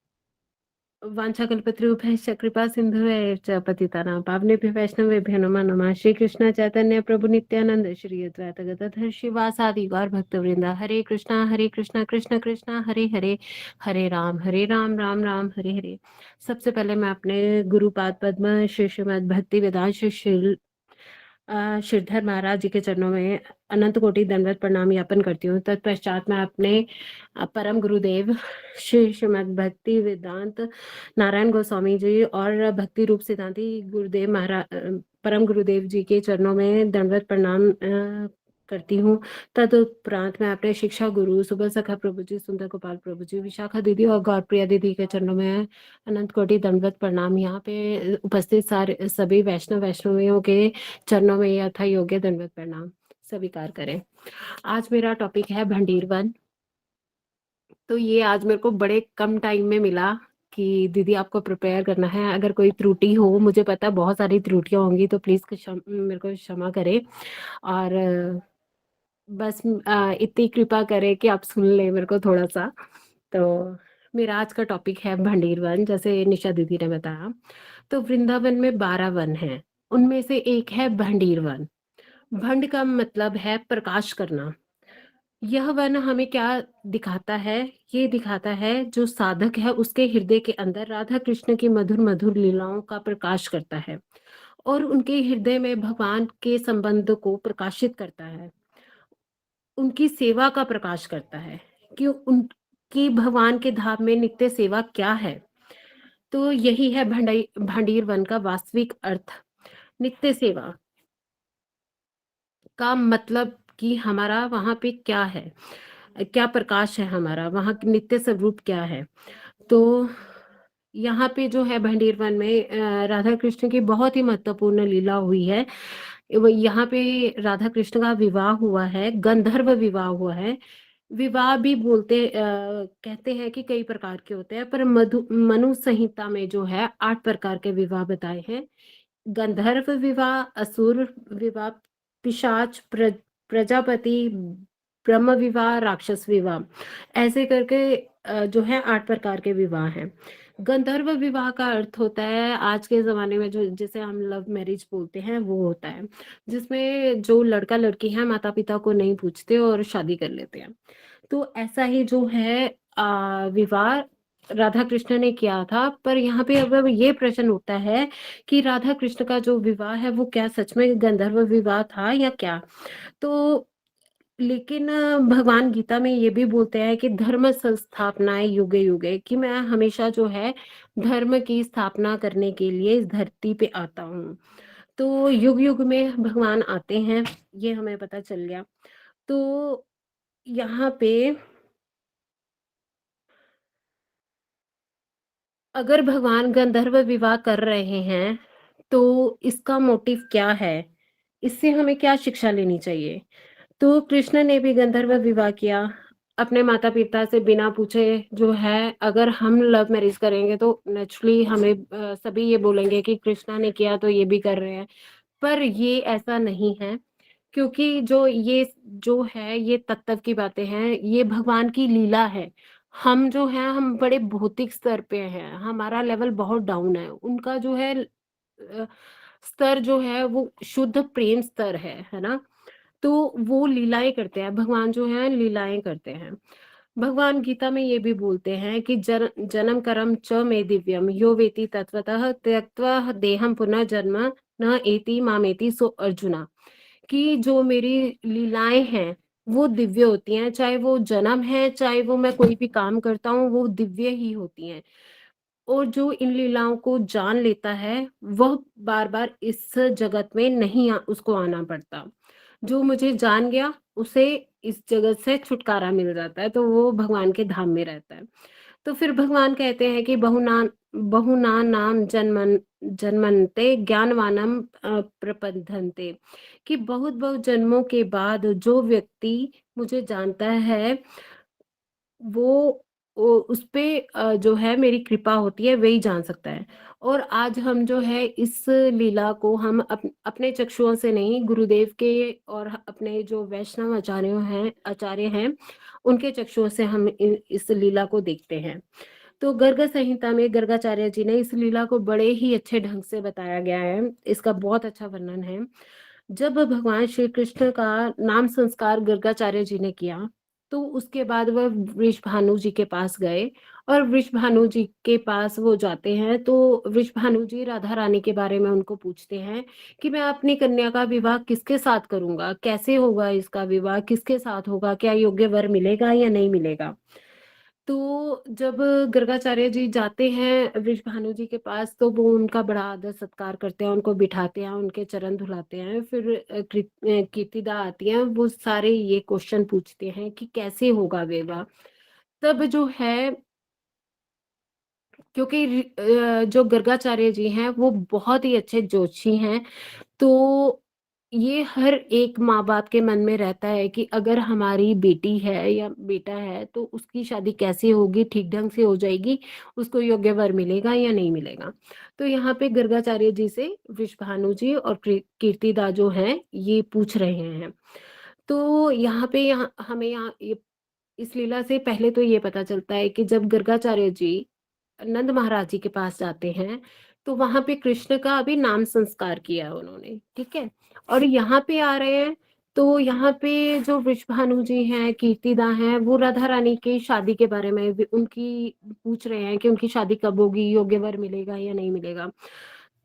वाञ्छाकल्पतरुभ्यश्च कृपा सिन्धुभ्यश्च पतितानां पावनेभ्यो वैष्णवेभ्यो नमो नमः। श्री कृष्ण चैतन्य प्रभु नित्यानंद श्री अद्वैत गदाधर श्रीवासादि गौर भक्तवृंद। हरे कृष्णा कृष्ण कृष्णा हरे हरे, हरे राम राम राम हरे हरे। सबसे पहले मैं अपने गुरुपाद पद्म श्री श्रीमद् भक्ति वेदांत श्री श्रीधर महाराज जी के चरणों में अनंत कोटि दंडवत प्रणाम ज्ञापन करती हूँ। तत्पश्चात मैं अपने परम गुरुदेव श्री श्रीमद् भक्ति वेदांत नारायण गोस्वामी जी और भक्ति रूप सिद्धांति गुरुदेव महाराज परम गुरुदेव जी के चरणों में दंडवत प्रणाम करती हूँ। तदुपरांत मैं अपने शिक्षा गुरु सुबह सखा प्रभु जी, सुंदर गोपाल प्रभु जी, विशाखा दीदी और गौरप्रिया दीदी के चरणों में अनंत कोटि दंडवत प्रणाम। यहाँ पे उपस्थित सारे सभी वैष्णवियों के चरणों में यथा योग्य दंडवत प्रणाम स्वीकार करें। आज मेरा टॉपिक है भंडीर वन। तो ये आज मेरे को बड़े कम टाइम में मिला कि दीदी आपको प्रिपेयर करना है। अगर कोई त्रुटि हो, मुझे पता है बहुत सारी त्रुटियां होंगी, तो प्लीज मेरे को क्षमा करें। और बस इतनी कृपा करें कि आप सुन ले मेरे को थोड़ा सा। तो मेरा आज का टॉपिक है भंडीर वन, जैसे निशा दीदी ने बताया। तो वृंदावन में 12 वन है, उनमें से एक है भंडीर वन। भंड का मतलब है प्रकाश करना। यह वन हमें क्या दिखाता है? ये दिखाता है जो साधक है उसके हृदय के अंदर राधा कृष्ण की मधुर मधुर लीलाओं का प्रकाश करता है और उनके हृदय में भगवान के संबंध को प्रकाशित करता है, उनकी सेवा का प्रकाश करता है कि उनकी भगवान के धाम में नित्य सेवा क्या है। तो यही है भंडीर वन का वास्तविक अर्थ। नित्य सेवा का मतलब कि हमारा वहां पे क्या है, क्या प्रकाश है, हमारा वहां नित्य स्वरूप क्या है। तो यहाँ पे जो है भंडीर वन में राधा कृष्ण की बहुत ही महत्वपूर्ण लीला हुई है। यहाँ पे राधा कृष्ण का विवाह हुआ है, गंधर्व विवाह हुआ है। विवाह भी कहते हैं कि कई प्रकार के होते हैं, पर मनु संहिता में जो है 8 प्रकार के विवाह बताए हैं। गंधर्व विवाह, असुर विवाह, पिशाच, प्रजापति, ब्रह्म विवाह, राक्षस विवाह, ऐसे करके जो है 8 प्रकार के विवाह हैं। गंधर्व विवाह का अर्थ होता है आज के जमाने में जो जिसे हम लव मैरिज बोलते हैं, वो होता है जिसमें जो लड़का लड़की है माता पिता को नहीं पूछते और शादी कर लेते हैं। तो ऐसा ही जो है विवाह राधा कृष्ण ने किया था। पर यहाँ पे अब ये प्रश्न उठता है कि राधा कृष्ण का जो विवाह है वो क्या सच में गंधर्व विवाह था या क्या। तो लेकिन भगवान गीता में ये भी बोलते हैं कि धर्म संस्थापनाएं युगे युगे, कि मैं हमेशा जो है धर्म की स्थापना करने के लिए इस धरती पे आता हूँ। तो युग युग में भगवान आते हैं, ये हमें पता चल गया। तो यहाँ पे अगर भगवान गंधर्व विवाह कर रहे हैं तो इसका मोटिव क्या है, इससे हमें क्या शिक्षा लेनी चाहिए। तो कृष्ण ने भी गंधर्व विवाह किया अपने माता पिता से बिना पूछे। जो है अगर हम लव मैरिज करेंगे तो नेचुरली हमें सभी ये बोलेंगे कि कृष्णा ने किया तो ये भी कर रहे हैं, पर ये ऐसा नहीं है। क्योंकि जो है ये तत्व की बातें हैं, ये भगवान की लीला है। हम जो है हम बड़े भौतिक स्तर पे हैं, हमारा लेवल बहुत डाउन है। उनका जो है स्तर जो है वो शुद्ध प्रेम स्तर है ना। तो वो लीलाएं करते हैं, भगवान जो है लीलाएं करते हैं। भगवान गीता में ये भी बोलते हैं कि जन्म कर्म च मे दिव्यम यो वेति तत्वतः त्यक्त्वा देहम पुनः जन्म न एति मामेति सो अर्जुना। कि जो मेरी लीलाएं हैं वो दिव्य होती हैं, चाहे वो जन्म है चाहे वो मैं कोई भी काम करता हूँ, वो दिव्य ही होती हैं। और जो इन लीलाओं को जान लेता है वह बार बार इस जगत में नहीं उसको आना पड़ता। जो मुझे जान गया उसे इस जगत से छुटकारा मिल जाता है, तो वो भगवान के धाम में रहता है। तो फिर भगवान कहते हैं कि बहुना नाम जन्मन्ते ज्ञानवानम प्रपद्यन्ते, कि बहुत बहुत जन्मों के बाद जो व्यक्ति मुझे जानता है वो उस पे जो है मेरी कृपा होती है, वही जान सकता है। और आज हम जो है इस लीला को हम अपने चक्षुओं से नहीं, गुरुदेव के और अपने जो वैष्णव आचार्य हैं उनके चक्षुओं से हम इस लीला को देखते हैं। तो गर्ग संहिता में गर्गाचार्य जी ने इस लीला को बड़े ही अच्छे ढंग से बताया गया है, इसका बहुत अच्छा वर्णन है। जब भगवान श्री कृष्ण का नाम संस्कार गर्गाचार्य जी ने किया तो उसके बाद वह वृषभानु जी के पास गए, और वृषभानु जी के पास वो जाते हैं तो वृषभानु जी राधा रानी के बारे में उनको पूछते हैं कि मैं अपनी कन्या का विवाह किसके साथ करूंगा, कैसे होगा इसका विवाह, किसके साथ होगा, क्या योग्य वर मिलेगा या नहीं मिलेगा। तो जब गर्गाचार्य जी जाते हैं वृषभानु जी के पास, तो वो उनका बड़ा आदर सत्कार करते हैं, उनको बिठाते हैं, उनके चरण धुलाते हैं। फिर कीर्तिदा आती हैं, वो सारे ये क्वेश्चन पूछते हैं कि कैसे होगा विवाह। तब जो है, क्योंकि जो गर्गाचार्य जी हैं वो बहुत ही अच्छे ज्योतिषी हैं, तो ये हर एक माँ बाप के मन में रहता है कि अगर हमारी बेटी है या बेटा है तो उसकी शादी कैसे होगी, ठीक ढंग से हो जाएगी, उसको योग्य वर मिलेगा या नहीं मिलेगा। तो यहाँ पे गर्गाचार्य जी से वृषभानु जी और कीर्तिदा जो हैं ये पूछ रहे हैं। तो यहाँ हमें इस लीला से पहले तो ये पता चलता है कि जब गर्गाचार्य जी नंद महाराज जी के पास जाते हैं, तो वहां पे कृष्ण का अभी नाम संस्कार किया उन्होंने, ठीक है। और यहाँ पे आ रहे हैं, तो यहाँ पे जो वृषभानु जी हैं, कीर्तिदा हैं, वो राधा रानी की शादी के बारे में उनकी पूछ रहे हैं कि उनकी शादी कब होगी, योग्य वर मिलेगा या नहीं मिलेगा।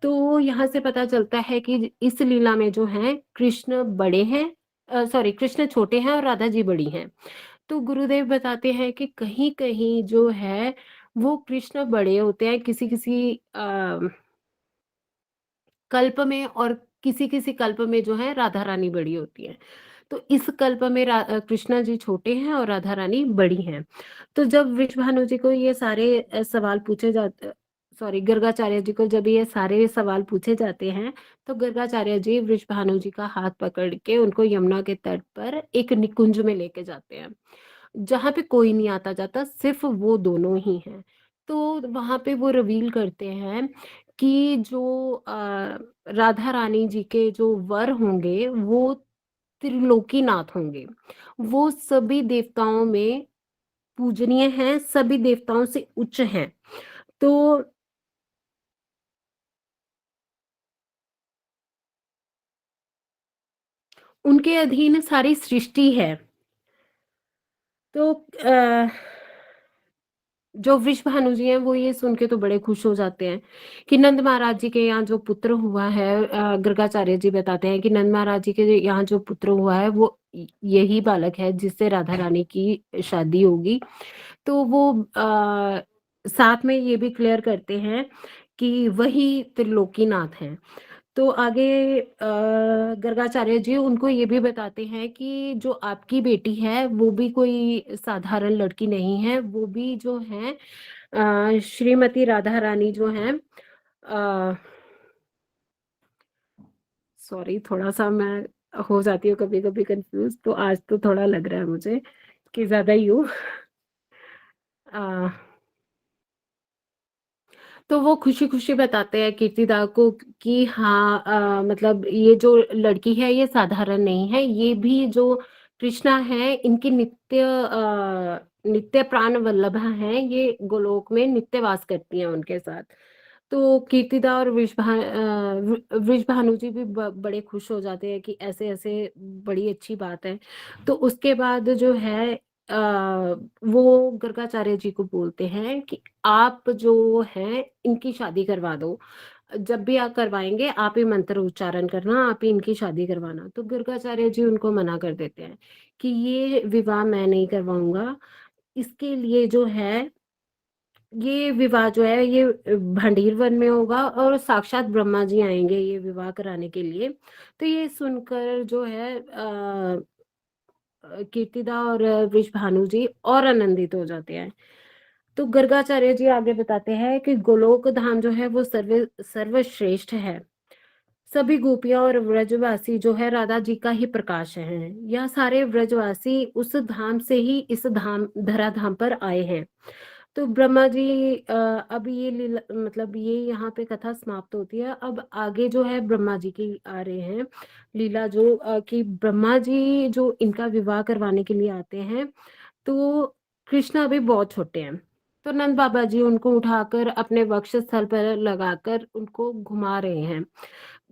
तो यहाँ से पता चलता है कि इस लीला में जो है कृष्ण बड़े हैं, सॉरी, कृष्ण छोटे हैं और राधा जी बड़ी हैं। तो गुरुदेव बताते हैं कि कहीं कहीं जो है वो कृष्ण बड़े होते हैं किसी किसी कल्प में, और किसी किसी कल्प में जो है राधा रानी बड़ी होती है। तो इस कल्प में कृष्णा जी छोटे हैं और राधा रानी बड़ी हैं। तो जब वृषभानु जी को ये सारे सवाल पूछे जाते, सॉरी, गर्गाचार्य जी को जब ये सारे सवाल पूछे जाते हैं, तो गर्गाचार्य जी वृषभानु जी का हाथ पकड़ के उनको यमुना के तट पर एक निकुंज में लेके जाते हैं, जहाँ पे कोई नहीं आता जाता, सिर्फ वो दोनों ही हैं। तो वहां पे वो रिवील करते हैं कि जो राधा रानी जी के जो वर होंगे वो त्रिलोकीनाथ होंगे। वो सभी देवताओं में पूजनीय हैं, सभी देवताओं से उच्च हैं। तो उनके अधीन सारी सृष्टि है। तो जो वृषभानु जी हैं वो ये सुन के तो बड़े खुश हो जाते हैं कि नंद महाराज जी के यहाँ जो पुत्र हुआ है, गर्गाचार्य जी बताते हैं कि नंद महाराज जी के यहाँ जो पुत्र हुआ है वो यही बालक है जिससे राधा रानी की शादी होगी। तो वो साथ में ये भी क्लियर करते हैं कि वही त्रिलोकीनाथ हैं। तो आगे गर्गाचार्य जी उनको ये भी बताते हैं कि जो आपकी बेटी है वो भी कोई साधारण लड़की नहीं है, वो भी जो है श्रीमती राधा रानी जो है, सॉरी, थोड़ा सा मैं हो जाती हूँ कभी कभी कंफ्यूज, तो आज तो थोड़ा लग रहा है मुझे कि ज्यादा ही हूँ। तो वो खुशी खुशी बताते हैं कीर्तिदा को कि हाँ, मतलब ये जो लड़की है ये साधारण नहीं है, ये भी जो कृष्णा है इनकी नित्य प्राण वल्लभा हैं, ये गोलोक में नित्य वास करती हैं उनके साथ। तो कीर्तिदा और वृषभानु जी भी बड़े खुश हो जाते हैं कि ऐसे ऐसे बड़ी अच्छी बात है। तो उसके बाद जो है वो गर्गाचार्य जी को बोलते हैं कि आप जो है इनकी शादी करवा दो, जब भी आप करवाएंगे आप ही मंत्र उच्चारण करना, आप ही इनकी शादी करवाना। तो गर्गाचार्य जी उनको मना कर देते हैं कि ये विवाह मैं नहीं करवाऊंगा, इसके लिए जो है ये विवाह जो है ये भंडीर वन में होगा और साक्षात ब्रह्मा जी आएंगे ये विवाह कराने के लिए। तो ये सुनकर जो है कीर्तिदा और वृषभानु जी और आनंदित हो जाते हैं। तो गर्गाचार्य जी आगे बताते हैं कि गोलोक धाम जो है वो सर्वश्रेष्ठ है, सभी गोपियां और व्रजवासी जो है राधा जी का ही प्रकाश हैं। यह सारे व्रजवासी उस धाम से ही इस धाम धरा धाम पर आए हैं। तो ब्रह्मा जी अब ये मतलब ये यहाँ पे कथा समाप्त होती है। अब आगे जो है ब्रह्मा जी की आ रहे हैं लीला, जो कि ब्रह्मा जी जो इनका विवाह करवाने के लिए आते हैं। तो कृष्ण अभी बहुत छोटे हैं, तो नंद बाबा जी उनको उठाकर अपने वक्ष स्थल पर लगाकर उनको घुमा रहे हैं।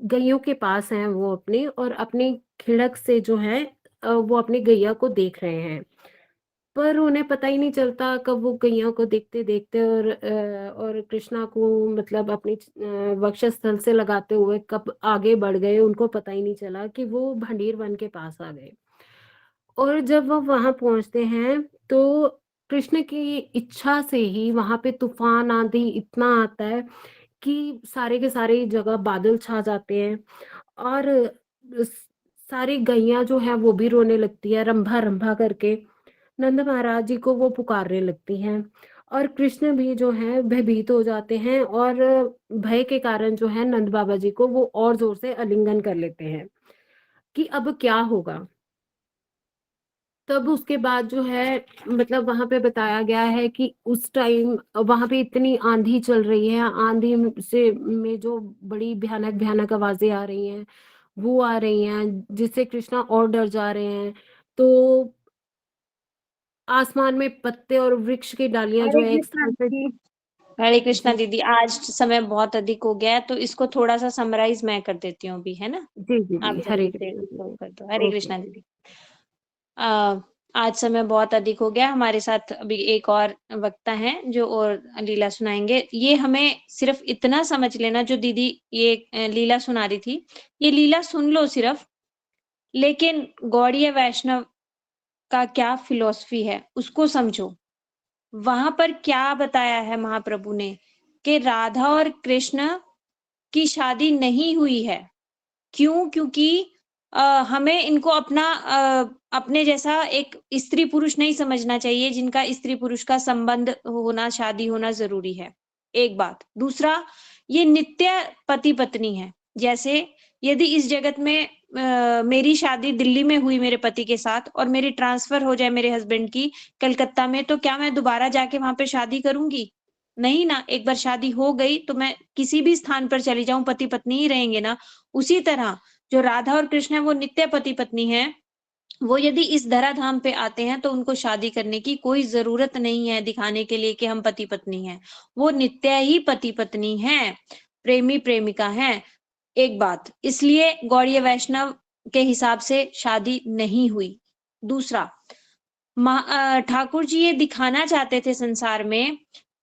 गैयों के पास हैं वो अपने, और अपनी खिड़क से जो है वो अपनी गैया को देख रहे हैं। पर उन्हें पता ही नहीं चलता कब वो गैया को देखते देखते और कृष्णा को मतलब अपनी वक्षस्थल से लगाते हुए कब आगे बढ़ गए, उनको पता ही नहीं चला कि वो भंडीर वन के पास आ गए। और जब वो वहां पहुंचते हैं तो कृष्ण की इच्छा से ही वहां पे तूफान आंधी इतना आता है कि सारे के सारे जगह बादल छा जाते हैं, और सारी गैया जो है वो भी रोने लगती है, रंभा रंभा करके नंद महाराज जी को वो पुकारने लगती हैं। और कृष्ण भी जो है भयभीत हो जाते हैं, और भय के कारण जो है नंद बाबा जी को वो और जोर से आलिंगन कर लेते हैं कि अब क्या होगा। तब उसके बाद जो है मतलब वहां पे बताया गया है कि उस टाइम वहां पे इतनी आंधी चल रही है, आंधी से में जो बड़ी भयानक भयानक आवाजें आ रही हैं वो आ रही हैं, जिससे कृष्णा और डर जा रहे हैं। तो आसमान में पत्ते और वृक्ष की डालियां जो हरे है एक कृष्णा स्थान पे। दीदी, हरे कृष्णा जी दीदी, आज समय बहुत अधिक हो गया है तो इसको थोड़ा सा समराइज मैं कर देती हूँ अभी, है ना? जी जी आप जी, हरे जल्दी से कृष्ण इसको जी। कर दो। हरे ओके। कृष्णा दीदी। आज समय बहुत अधिक हो गया, हमारे साथ अभी एक और वक्ता हैं जो और लीला सुनाएंगे। ये हमें सिर्फ इतना समझ लेना, जो दीदी ये लीला सुना रही थी, ये लीला सुन लो सिर्फ, लेकिन गौड़ीय वैष्णव का क्या फिलॉसफी है उसको समझो। वहां पर क्या बताया है महाप्रभु ने कि राधा और कृष्ण की शादी नहीं हुई है। क्यों? क्योंकि हमें इनको अपने जैसा एक स्त्री पुरुष नहीं समझना चाहिए जिनका स्त्री पुरुष का संबंध होना, शादी होना जरूरी है। एक बात। दूसरा, ये नित्य पति पत्नी है। जैसे यदि इस जगत में मेरी शादी दिल्ली में हुई मेरे पति के साथ और मेरी ट्रांसफर हो जाए मेरे हस्बैंड की कलकत्ता में, तो क्या मैं दोबारा जाके वहां पे शादी करूंगी? नहीं ना। एक बार शादी हो गई तो मैं किसी भी स्थान पर चली जाऊं, पति पत्नी ही रहेंगे ना। उसी तरह जो राधा और कृष्ण है वो नित्य पति पत्नी है। वो यदि इस धराधाम पे आते हैं तो उनको शादी करने की कोई जरूरत नहीं है दिखाने के लिए कि हम पति पत्नी हैं। वो नित्य ही पति पत्नी हैं, प्रेमी प्रेमिका हैं। एक बात, इसलिए गौड़ीय वैष्णव के हिसाब से शादी नहीं हुई। दूसरा, ठाकुर जी ये दिखाना चाहते थे संसार में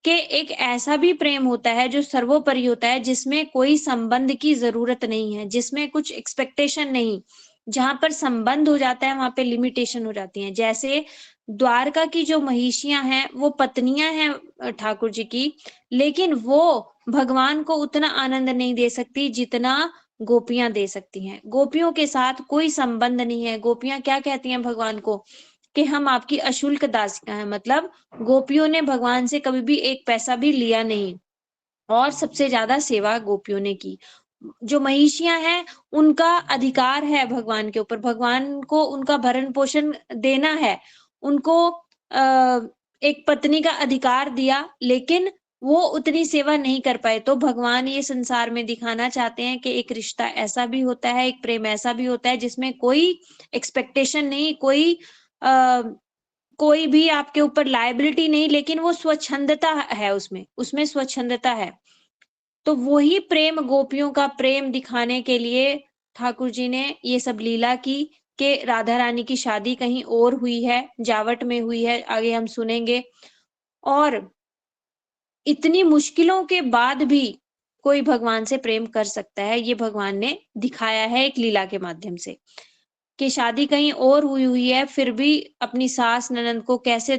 कि एक ऐसा भी प्रेम होता है जो सर्वोपरि होता है, जिसमें कोई संबंध की जरूरत नहीं है, जिसमें कुछ एक्सपेक्टेशन नहीं। जहां पर संबंध हो जाता है वहां पे लिमिटेशन हो जाती है। जैसे द्वारका की जो महिषियां हैं वो पत्नियां हैं ठाकुर जी की, लेकिन वो भगवान को उतना आनंद नहीं दे सकती जितना गोपियां दे सकती हैं। गोपियों के साथ कोई संबंध नहीं है। गोपियां क्या कहती हैं भगवान को कि हम आपकी अशुल्क दासियां हैं, मतलब गोपियों ने भगवान से कभी भी एक पैसा भी लिया नहीं, और सबसे ज्यादा सेवा गोपियों ने की। जो महिषियां हैं उनका अधिकार है भगवान के ऊपर, भगवान को उनका भरण पोषण देना है। उनको एक पत्नी का अधिकार दिया, लेकिन वो उतनी सेवा नहीं कर पाए। तो भगवान ये संसार में दिखाना चाहते हैं कि एक रिश्ता ऐसा भी होता है, एक प्रेम ऐसा भी होता है जिसमें कोई एक्सपेक्टेशन नहीं, कोई भी आपके ऊपर लायबिलिटी नहीं, लेकिन वो स्वच्छंदता है, उसमें उसमें स्वच्छंदता है। तो वही प्रेम, गोपियों का प्रेम दिखाने के लिए ठाकुर जी ने ये सब लीला की कि राधा रानी की शादी कहीं और हुई है, जावट में हुई है, आगे हम सुनेंगे। और इतनी मुश्किलों के बाद भी कोई भगवान से प्रेम कर सकता है, ये भगवान ने दिखाया है एक लीला के माध्यम से। कि शादी कहीं और हुई है, फिर भी अपनी सास ननद को कैसे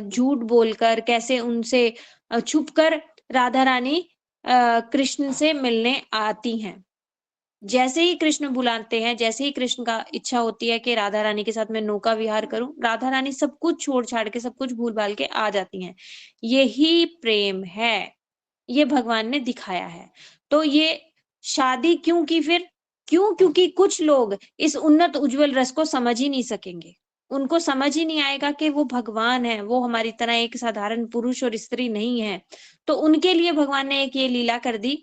झूठ बोलकर, कैसे उनसे छुप कर राधा रानी कृष्ण से मिलने आती हैं। जैसे ही कृष्ण बुलाते हैं, जैसे ही कृष्ण का इच्छा होती है कि राधा रानी के साथ मैं नौका विहार करूं, राधा रानी सब कुछ छोड़ छाड़ के, सब कुछ भूल भाल के आ जाती हैं। यही प्रेम है, ये भगवान ने दिखाया है। तो ये शादी क्यों की फिर? क्यों? क्योंकि कुछ लोग इस उन्नत उज्जवल रस को समझ ही नहीं सकेंगे। उनको समझ ही नहीं आएगा कि वो भगवान है, वो हमारी तरह एक साधारण पुरुष और स्त्री नहीं है। तो उनके लिए भगवान ने एक ये लीला कर दी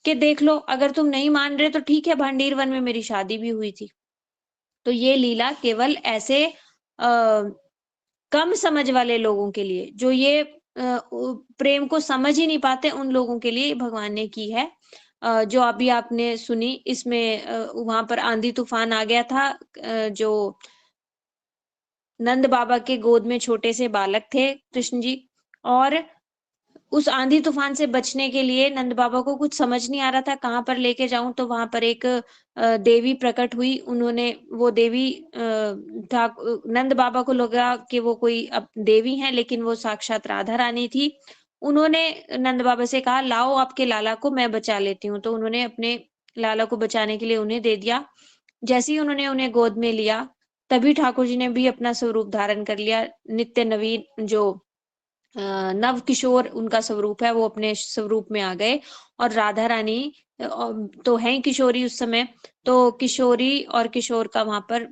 कि देख लो, अगर तुम नहीं मान रहे तो ठीक है, भांडीर वन में मेरी शादी भी हुई थी। तो ये लीला केवल ऐसे कम समझ वाले लोगों के लिए, जो ये प्रेम को समझ ही नहीं पाते, उन लोगों के लिए भगवान ने की है। जो अभी आपने सुनी, इसमें वहां पर आंधी तूफान आ गया था। जो नंद बाबा के गोद में छोटे से बालक थे कृष्ण जी, और उस आंधी तूफान से बचने के लिए नंद बाबा को कुछ समझ नहीं आ रहा था कहाँ पर लेके जाऊं, तो वहां पर एक देवी प्रकट हुई। उन्होंने वो देवी नंद बाबा को लगा कि वो कोई अब देवी हैं, लेकिन वो साक्षात राधा रानी थी। उन्होंने नंद बाबा से कहा, लाओ आपके लाला को मैं बचा लेती हूँ। तो उन्होंने अपने लाला को बचाने के लिए उन्हें दे दिया। जैसे ही उन्होंने उन्हें गोद में लिया, तभी ठाकुर जी ने भी अपना स्वरूप धारण कर लिया। नित्य नवीन जो नव किशोर उनका स्वरूप है, वो अपने स्वरूप में आ गए। और राधा रानी तो है ही किशोरी उस समय, तो किशोरी और किशोर का वहां पर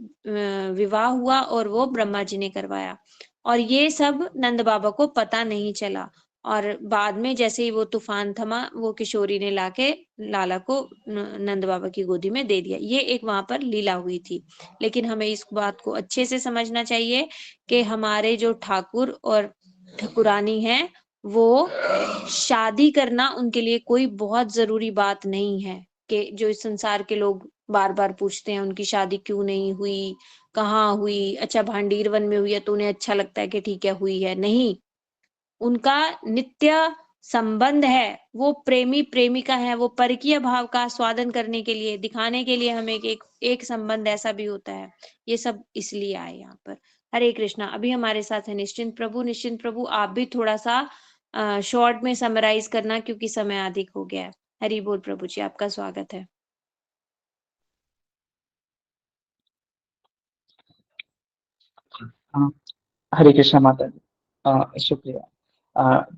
विवाह हुआ और वो ब्रह्मा जी ने करवाया। और ये सब नंद बाबा को पता नहीं चला। और बाद में जैसे ही वो तूफान थमा, वो किशोरी ने लाके लाला को नंद बाबा की गोदी में दे दिया। ये एक वहां पर लीला हुई थी। लेकिन हमें इस बात को अच्छे से समझना चाहिए कि हमारे जो ठाकुर और ठाकुरानी है, वो शादी करना उनके लिए कोई बहुत जरूरी बात नहीं है। कि जो इस संसार के लोग बार बार पूछते हैं उनकी शादी क्यों नहीं हुई, कहाँ हुई, अच्छा भांडीर वन में हुई है तो उन्हें अच्छा लगता है कि ठीक है हुई है। नहीं, उनका नित्य संबंध है, वो प्रेमी प्रेमिका है, वो परकीय भाव का स्वादन करने के लिए, दिखाने के लिए हमें एक संबंध ऐसा भी होता है। ये सब इसलिए आए यहाँ पर। हरे कृष्णा। अभी हमारे साथ है निश्चिंत प्रभु। निश्चिंत प्रभु, आप भी थोड़ा सा शॉर्ट में समराइज करना, क्योंकि समय अधिक हो गया है। हरि बोल प्रभु जी, आपका स्वागत है। हाँ, हरे कृष्णा माता जी। शुक्रिया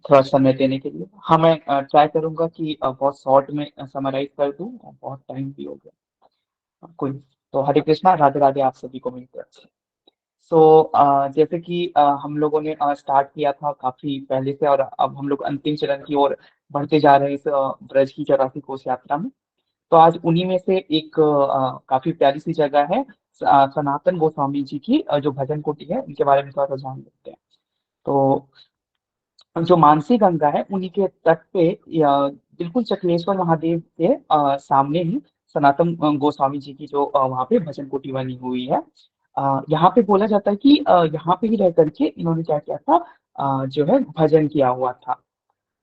थोड़ा समय देने के लिए। हाँ, मैं ट्राई करूंगा कि बहुत शॉर्ट में समराइज कर दूं, और बहुत टाइम भी हो गया। कोई नहीं। तो हरे कृष्णा, राधे राधे आप सभी को मेरी तरफ से। जैसे कि हम लोगों ने स्टार्ट किया था काफी पहले से, और अब हम लोग अंतिम चरण की ओर बढ़ते जा रहे हैं इस ब्रज की 84 कोस यात्रा में। तो आज उन्हीं में से एक काफी प्यारी सी जगह है, सनातन गोस्वामी जी की जो भजन कुटी है, उनके बारे में थोड़ा सा जान लेते हैं। तो जो मानसी गंगा है, उन्हीं के तट पे बिल्कुल चक्रेश्वर महादेव के सामने ही सनातन गोस्वामी जी की जो वहाँ पे भजन कुटी बनी हुई है। यहाँ पे बोला जाता है कि यहाँ पे ही रह करके इन्होंने क्या किया था, जो है भजन किया हुआ था।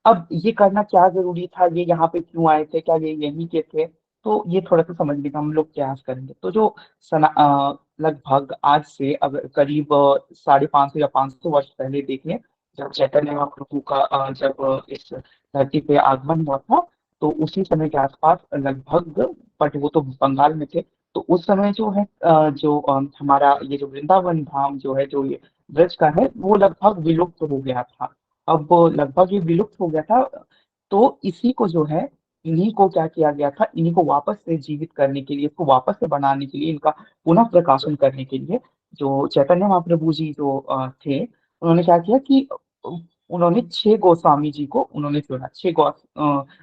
अब ये करना क्या जरूरी था, ये यहाँ पे क्यों आए थे, क्या ये यहीं के थे? तो ये थोड़ा सा समझने का हम लोग प्रयास करेंगे। तो जो लगभग आज से अब करीब 550 या 500 वर्ष पहले देखें, जब चैतन्य महाप्रभु का जब इस धरती पे आगमन हुआ था, तो उसी समय के आसपास लगभग, बट वो तो बंगाल में थे, तो उस समय जो है हमारा ये जो वृंदावन धाम जो है, जो ये ब्रज का है, वो लगभग विलुप्त हो गया था। अब लगभग ये विलुप्त हो गया था। तो इसी को जो है, इन्हीं को क्या किया गया था, इन्हीं को वापस से जीवित करने के लिए, इसको वापस से बनाने के लिए, इनका पुनः प्रकाशन करने के लिए जो चैतन्य महाप्रभु जी जो थे, उन्होंने क्या किया कि उन्होंने 6 गोस्वामी जी को उन्होंने चुना,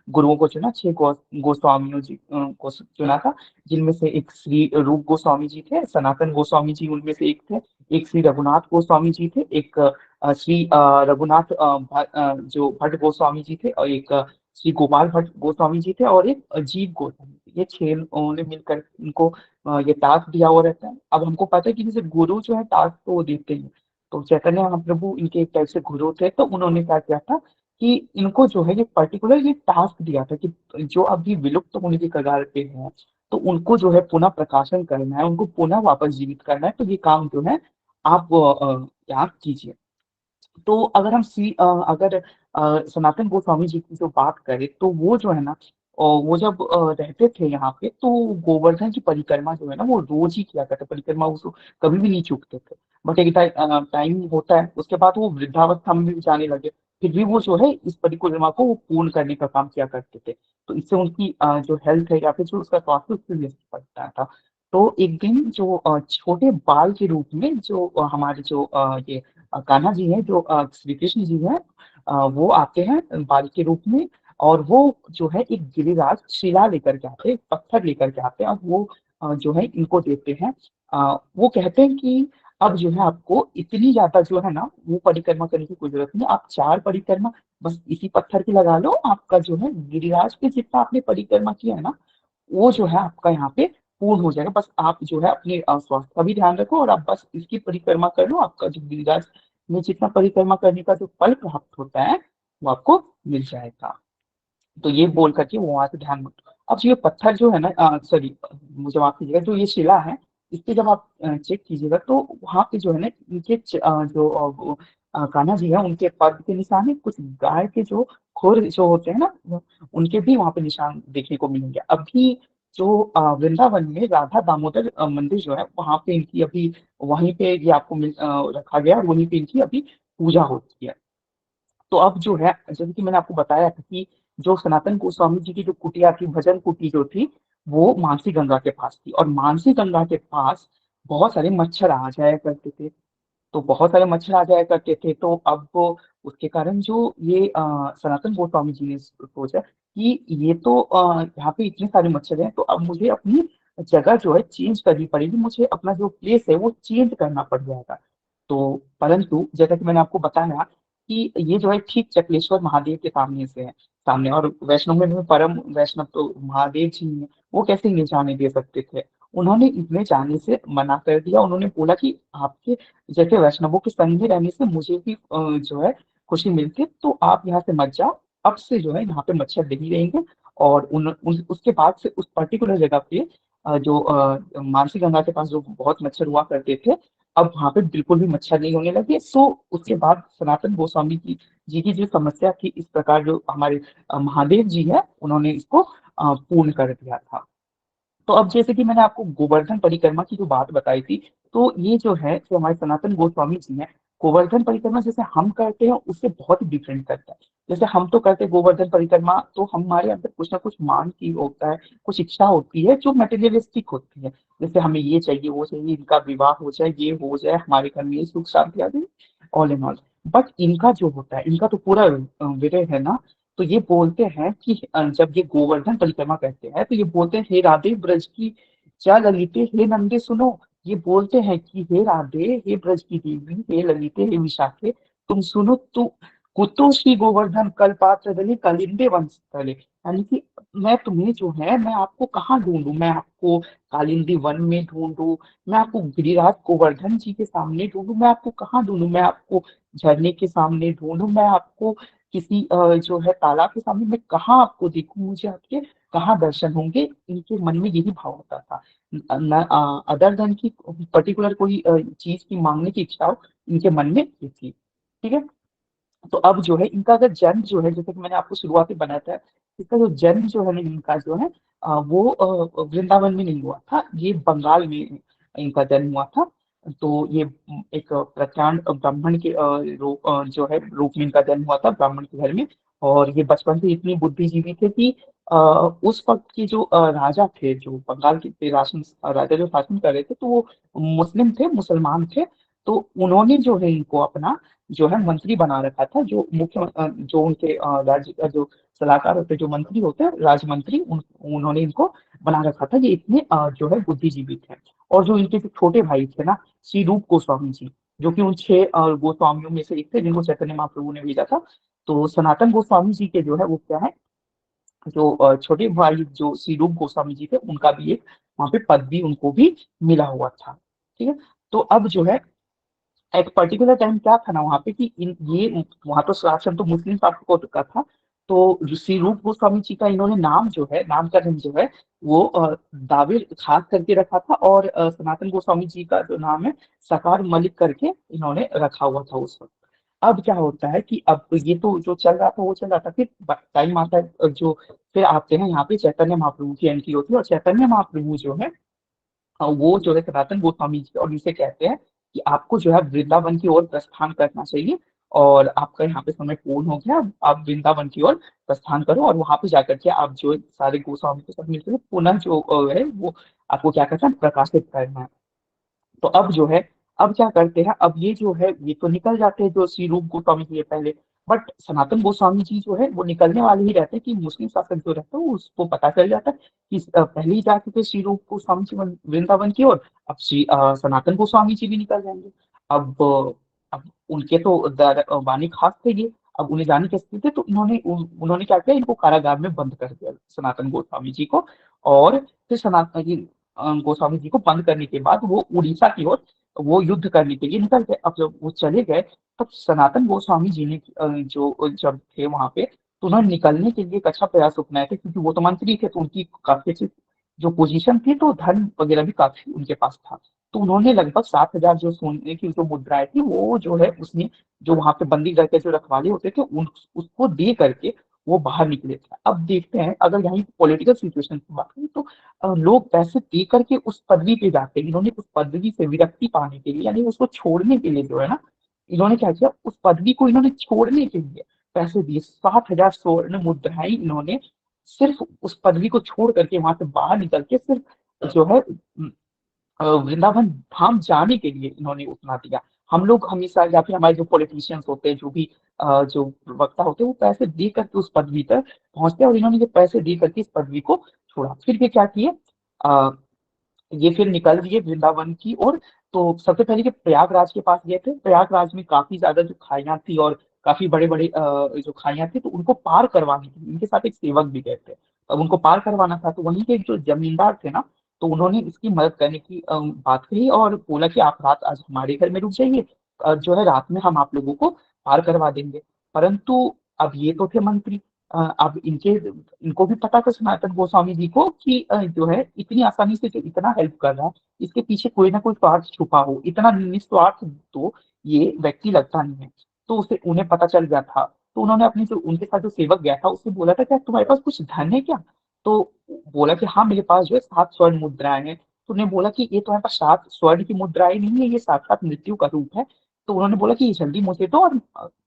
गुरुओं को चुना, 6 गोस्वामियों जी को चुना था, जिनमें से एक श्री रूप गोस्वामी जी थे, सनातन गोस्वामी जी उनमें से एक थे, एक श्री रघुनाथ गोस्वामी जी थे, एक श्री रघुनाथ जो भट्ट गोस्वामी जी थे, और एक श्री गोपाल भट्ट गोस्वामी जी थे, और एक अजीत गोस्वामी जी। ये 6 उन्होंने मिलकर इनको ये टास्क दिया हुआ रहता है। अब हमको पता है कि जैसे गुरु जो है टास्क तो वो देते हैं, तो चैतन्य महाप्रभु इनके एक टाइप से गुरु थे। तो उन्होंने क्या किया था कि इनको जो है ये पर्टिकुलर ये टास्क दिया था कि जो अभी विलुप्त होने के कगार पे है, तो उनको जो है पुनः प्रकाशन करना है, उनको पुनः वापस जीवित करना है। तो ये काम जो है आप यहाँ कीजिए। तो अगर अगर सनातन गोस्वामी जी की जो बात करें, तो वो जो है ना, वो जब रहते थे यहाँ पे, तो गोवर्धन की परिक्रमा जो है ना, वो रोज ही किया करते, परिक्रमा उसको कभी भी नहीं चूकते थे। बट एक टाइम होता है, उसके बाद वो वृद्धावस्था में भी जाने लगे, फिर भी वो जो है इस परिक्रमा को वो पूर्ण करने का काम किया करते थे। तो इससे उनकी जो हेल्थ है, या फिर जो उसका स्वास्थ्य, उससे भी असर पड़ता था। तो एक दिन जो छोटे बाल के रूप में जो हमारे जो ये कान्हा जी हैं, जो श्री कृष्ण जी हैं, वो आते हैं बाल के रूप में, और वो जो है एक गिरिराज शिला लेकर के आते हैं, पत्थर लेकर के आते हैं, और वो जो है इनको देते हैं। वो कहते हैं कि अब जो है आपको इतनी ज्यादा जो है ना, वो परिक्रमा करने की कोई जरूरत नहीं, आप 4 परिक्रमा बस इसी पत्थर की लगा लो, आपका जो है गिरिराज पे जितना आपने परिक्रमा किया है ना, वो जो है आपका यहाँ पे पूर्ण हो जाएगा। बस आप जो है अपने स्वास्थ्य का भी ध्यान रखो, और आप बस इसकी परिक्रमा कर लो, आपका जो गिरिराज में जितना परिक्रमा करने का जो फल प्राप्त होता है, वो आपको मिल जाएगा। तो ये बोल करके वो वहां से ध्यान मत। अब ये पत्थर जो है ना, सॉरी मुझे माफ कीजिएगा, जो ये शिला है इस पे जब आप चेक कीजिएगा तो वहां पे जो है ना इनके जो कान्हा जी है उनके पग के निशान है, कुछ गाय के जो खुर जो होते हैं ना उनके भी वहां पे निशान देखने को मिलेंगे। अभी जो वृंदावन में राधा दामोदर मंदिर जो है वहां पे इनकी अभी वहीं पे ये आपको रखा गया और वहीं पे इनकी अभी पूजा होती है। तो अब जो है जैसे कि मैंने आपको बताया था कि जो सनातन गोस्वामी जी की जो कुटिया थी, भजन कुटी जो थी, वो मानसी गंगा के पास थी और मानसी गंगा के पास बहुत सारे मच्छर आ जाया करते थे। तो बहुत सारे मच्छर आ जाया करते थे, तो अब वो उसके कारण जो ये सनातन गोस्वामी जी ने सोचा कि ये तो यहाँ पे इतने सारे मच्छर हैं, तो अब मुझे अपनी जगह जो है चेंज करनी पड़ेगी, मुझे अपना जो प्लेस है वो चेंज करना पड़ जाएगा। तो परंतु जैसा कि मैंने आपको बताया कि ये जो है ठीक चक्लेश्वर महादेव के सामने से है, सामने, और वैष्णव में परम वैष्णव तो महादेव जी हैं, वो कैसे इन्हें जाने दे सकते थे। उन्होंने इतने जाने से मना कर दिया। उन्होंने बोला कि आपके जैसे वैष्णवों के संग में रहने से मुझे भी जो है खुशी मिलती है, तो आप यहाँ से मत जाओ। अब से जो है यहाँ पे मच्छर नहीं रहेंगे। और उसके बाद से उस पर्टिकुलर जगह पे जो मानसी गंगा के पास जो बहुत मच्छर हुआ करते थे, अब वहां पे बिल्कुल भी मच्छर नहीं होने लगे। सो उसके बाद सनातन गोस्वामी जी की जो समस्या थी, इस प्रकार जो हमारे महादेव जी है उन्होंने इसको पूर्ण कर दिया था। तो अब जैसे कि मैंने आपको गोवर्धन परिक्रमा की जो बात बताई थी, तो ये जो है जो हमारे सनातन गोस्वामी जी हैं, गोवर्धन परिक्रमा जैसे हम करते हैं उससे बहुत ही डिफरेंट करता है। जैसे हम तो करते हैं गोवर्धन परिक्रमा, तो हमारे अंदर कुछ ना कुछ मान की होता है, कुछ इच्छा होती है जो मेटेरियलिस्टिक होती है। जैसे हमें ये चाहिए, वो चाहिए, इनका विवाह हो जाए, ये हो जाए, हमारे घर में ये सुख शांति आ जाए, ऑल इन ऑल। बट इनका जो होता है, इनका तो पूरा विरह है ना। तो ये बोलते हैं कि जब ये गोवर्धन परिक्रमा करते हैं तो ये बोलते हैं, हे राधे ब्रज की क्या ललिते, हे नंदे सुनो। ये बोलते हैं कि हे राधे, हे ब्रज की देवी, हे ललिते, हे विशाखे, तुम सुनो। तू कुतो श्री गोवर्धन कल्पात्र दले कलिंदे वंश तले, यानी कि मैं तुम्हें जो है मैं आपको कहाँ ढूंढूं, मैं आपको कालिंदी वन में ढूंढूं, मैं आपको गिरिराज गोवर्धन जी के सामने ढूंढूं, मैं आपको कहाँ ढूंढूं, मैं आपको झरने के सामने ढूंढूं, मैं आपको किसी जो है तालाब के सामने मैं कहाँ आपको देखूं, मुझे आपके कहाँ दर्शन होंगे। इनके मन में यही भाव होता था, न अदर देन की पर्टिकुलर कोई चीज की मांगने की इच्छा हो, इनके मन में ये थी। ठीक है। तो अब जो है इनका अगर जन्म जो है, जैसे कि मैंने आपको शुरुआत में बनाया था, इसका जो जन्म जो है ना इनका जो है वो वृंदावन में नहीं हुआ था, ये बंगाल में इनका जन्म हुआ था। तो ये एक प्रकांड ब्राह्मण के जो है रूप में इनका जन्म हुआ था, ब्राह्मण के घर में। और ये बचपन से इतनी बुद्धिजीवी थे कि उस वक्त के जो राजा थे, जो बंगाल के राशन राजा जो शासन कर रहे थे, तो वो मुस्लिम थे, मुसलमान थे। तो उन्होंने जो है इनको अपना जो है मंत्री बना रखा था। जो जो उनके राज्य का जो सलाहकार होते, जो मंत्री होते हैं, राजमंत्री, उन्होंने इनको बना रखा था। ये इतने जो है बुद्धिजीवी थे। और जो इनके जो छोटे भाई थे ना, श्री रूप गोस्वामी जी, जो कि उन 6 गोस्वामियों में से एक थे जिनको चैतन्य महाप्रभु ने भेजा था। तो सनातन गोस्वामी जी के जो है वो क्या है, जो छोटे भाई जो श्री रूप गोस्वामी जी थे, उनका भी एक वहां पे पद भी उनको भी मिला हुआ था। ठीक है। तो अब जो है एक पर्टिकुलर टाइम क्या था ना वहाँ पे कि इन ये वहां तो शासन तो मुस्लिम शासक हो चुका था। तो ऋषि रूप गोस्वामी जी का इन्होंने नाम जो है, नामकरण जो है वो दाविर खास करके रखा था। और सनातन गोस्वामी जी का जो नाम है सकार मलिक करके इन्होंने रखा हुआ था उस वक्त। अब क्या होता है कि अब ये तो जो चल रहा था वो चल रहा था, फिर टाइम आता है जो फिर आते हैं यहाँ पे चैतन्य महाप्रभु की एंट्री होती है। और चैतन्य महाप्रभु जो है वो जो है सनातन गोस्वामी जी और इसे कहते हैं कि आपको जो है वृंदावन की ओर प्रस्थान करना चाहिए, और आपका यहाँ पे समय पूर्ण हो गया, आप वृंदावन की ओर प्रस्थान करो और वहां पे जाकर के आप जो सारे गोस्वामी के साथ मिलकर पुनः जो है वो आपको क्या करना है, प्रकाशित करना है। तो अब जो है अब क्या करते हैं, अब ये जो है ये तो निकल जाते हैं जो श्री रूप गोस्वामी जी है पहले। बट सनातन गोस्वामी जी जो है वो निकलने वाले ही रहते हैं कि मुस्लिम शासक जो रहता है उसको पता चल जाता है कि पहले ही जा चुके श्री रूप गोस्वामी जी वृंदावन की ओर, अब श्री सनातन गोस्वामी जी भी निकल जाएंगे। अब अब उनके तो वाणी खास थे ये। अब उन्हें जाने कैसे थे, तो उन्होंने क्या किया, इनको कारागार में बंद कर दिया सनातन गोस्वामी जी को। और फिर सनातन गोस्वामी जी को बंद करने के बाद वो उड़ीसा की ओर वो युद्ध करने के लिए निकल गए। अब जब वो चले गए तब सनातन गोस्वामी जी ने जो जब थे वहां पे, तो उन्होंने निकलने के लिए एक अच्छा प्रयास अपनाए थे, क्योंकि वो तो मंत्री थे तो उनकी काफी अच्छी जो पोजीशन थी, तो धन वगैरह भी काफी उनके पास था। तो उन्होंने लगभग 7,000 जो सोने की जो मुद्राएं थी, वो जो है उसने जो वहां पे बंदी करके जो रखवाले होते थे उसको दे करके वो बाहर निकले थे। अब देखते हैं, अगर यहाँ पॉलिटिकल सिचुएशन की बात करें तो लोग पैसे दे करके उस पदवी पे जाते हैं। इन्होंने उस पदवी से विरक्ति पाने के लिए, यानी उसको छोड़ने के लिए जो है ना, इन्होंने क्या किया, उस पदवी को इन्होंने छोड़ने के लिए पैसे दिए। 7,000 स्वर्ण मुद्राएं इन्होंने सिर्फ उस पदवी को छोड़ करके वहां से बाहर निकल के सिर्फ जो है वृंदावन धाम जाने के लिए इन्होंने उतना दिया। हम लोग हमेशा, या फिर हमारे जो पॉलिटिशियंस होते हैं, जो भी जो वक्ता होते हैं, वो पैसे दे करके उस पदवी तक पहुंचते हैं, और इन्होंने ये पैसे दे करके इस पदवी को छोड़ा। फिर ये क्या किए, ये फिर निकल दिए वृंदावन की ओर। तो सबसे पहले ये प्रयागराज के पास गए थे। प्रयागराज में काफी ज्यादा जो खाइयां थी और काफी बड़े बड़े जो खाइयां थी, तो उनको पार करवाने के लिए इनके साथ एक सेवक भी गए थे। अब उनको पार करवाना था, तो वहीं के जो जमींदार थे ना, तो उन्होंने इसकी मदद करने की बात कही और बोला कि आप रात आज हमारे घर में रुक जाइए, जो है रात में हम आप लोगों को पार करवा देंगे। परंतु अब ये तो थे मंत्री, अब इनको भी पता था सनातन गोस्वामी जी को कि जो है इतनी आसानी से जो इतना हेल्प कर रहा है, इसके पीछे कोई ना कोई स्वार्थ छुपा हो। इतना निस्वार्थ तो ये व्यक्ति लगता नहीं है। तो उसे उन्हें पता चल गया था। तो उन्होंने अपने जो उनके साथ जो सेवक गया था उससे बोला था, क्या तुम्हारे पास कुछ धन है क्या? तो बोला कि हाँ, मेरे पास जो है 7 स्वर्ण मुद्राएं हैं। तो उन्होंने बोला कि ये तुम्हारे पास 7 स्वर्ण की मुद्राएं नहीं है, ये साक्षात मृत्यु का रूप है। तो उन्होंने बोला कि ये जल्दी मुझे दो। और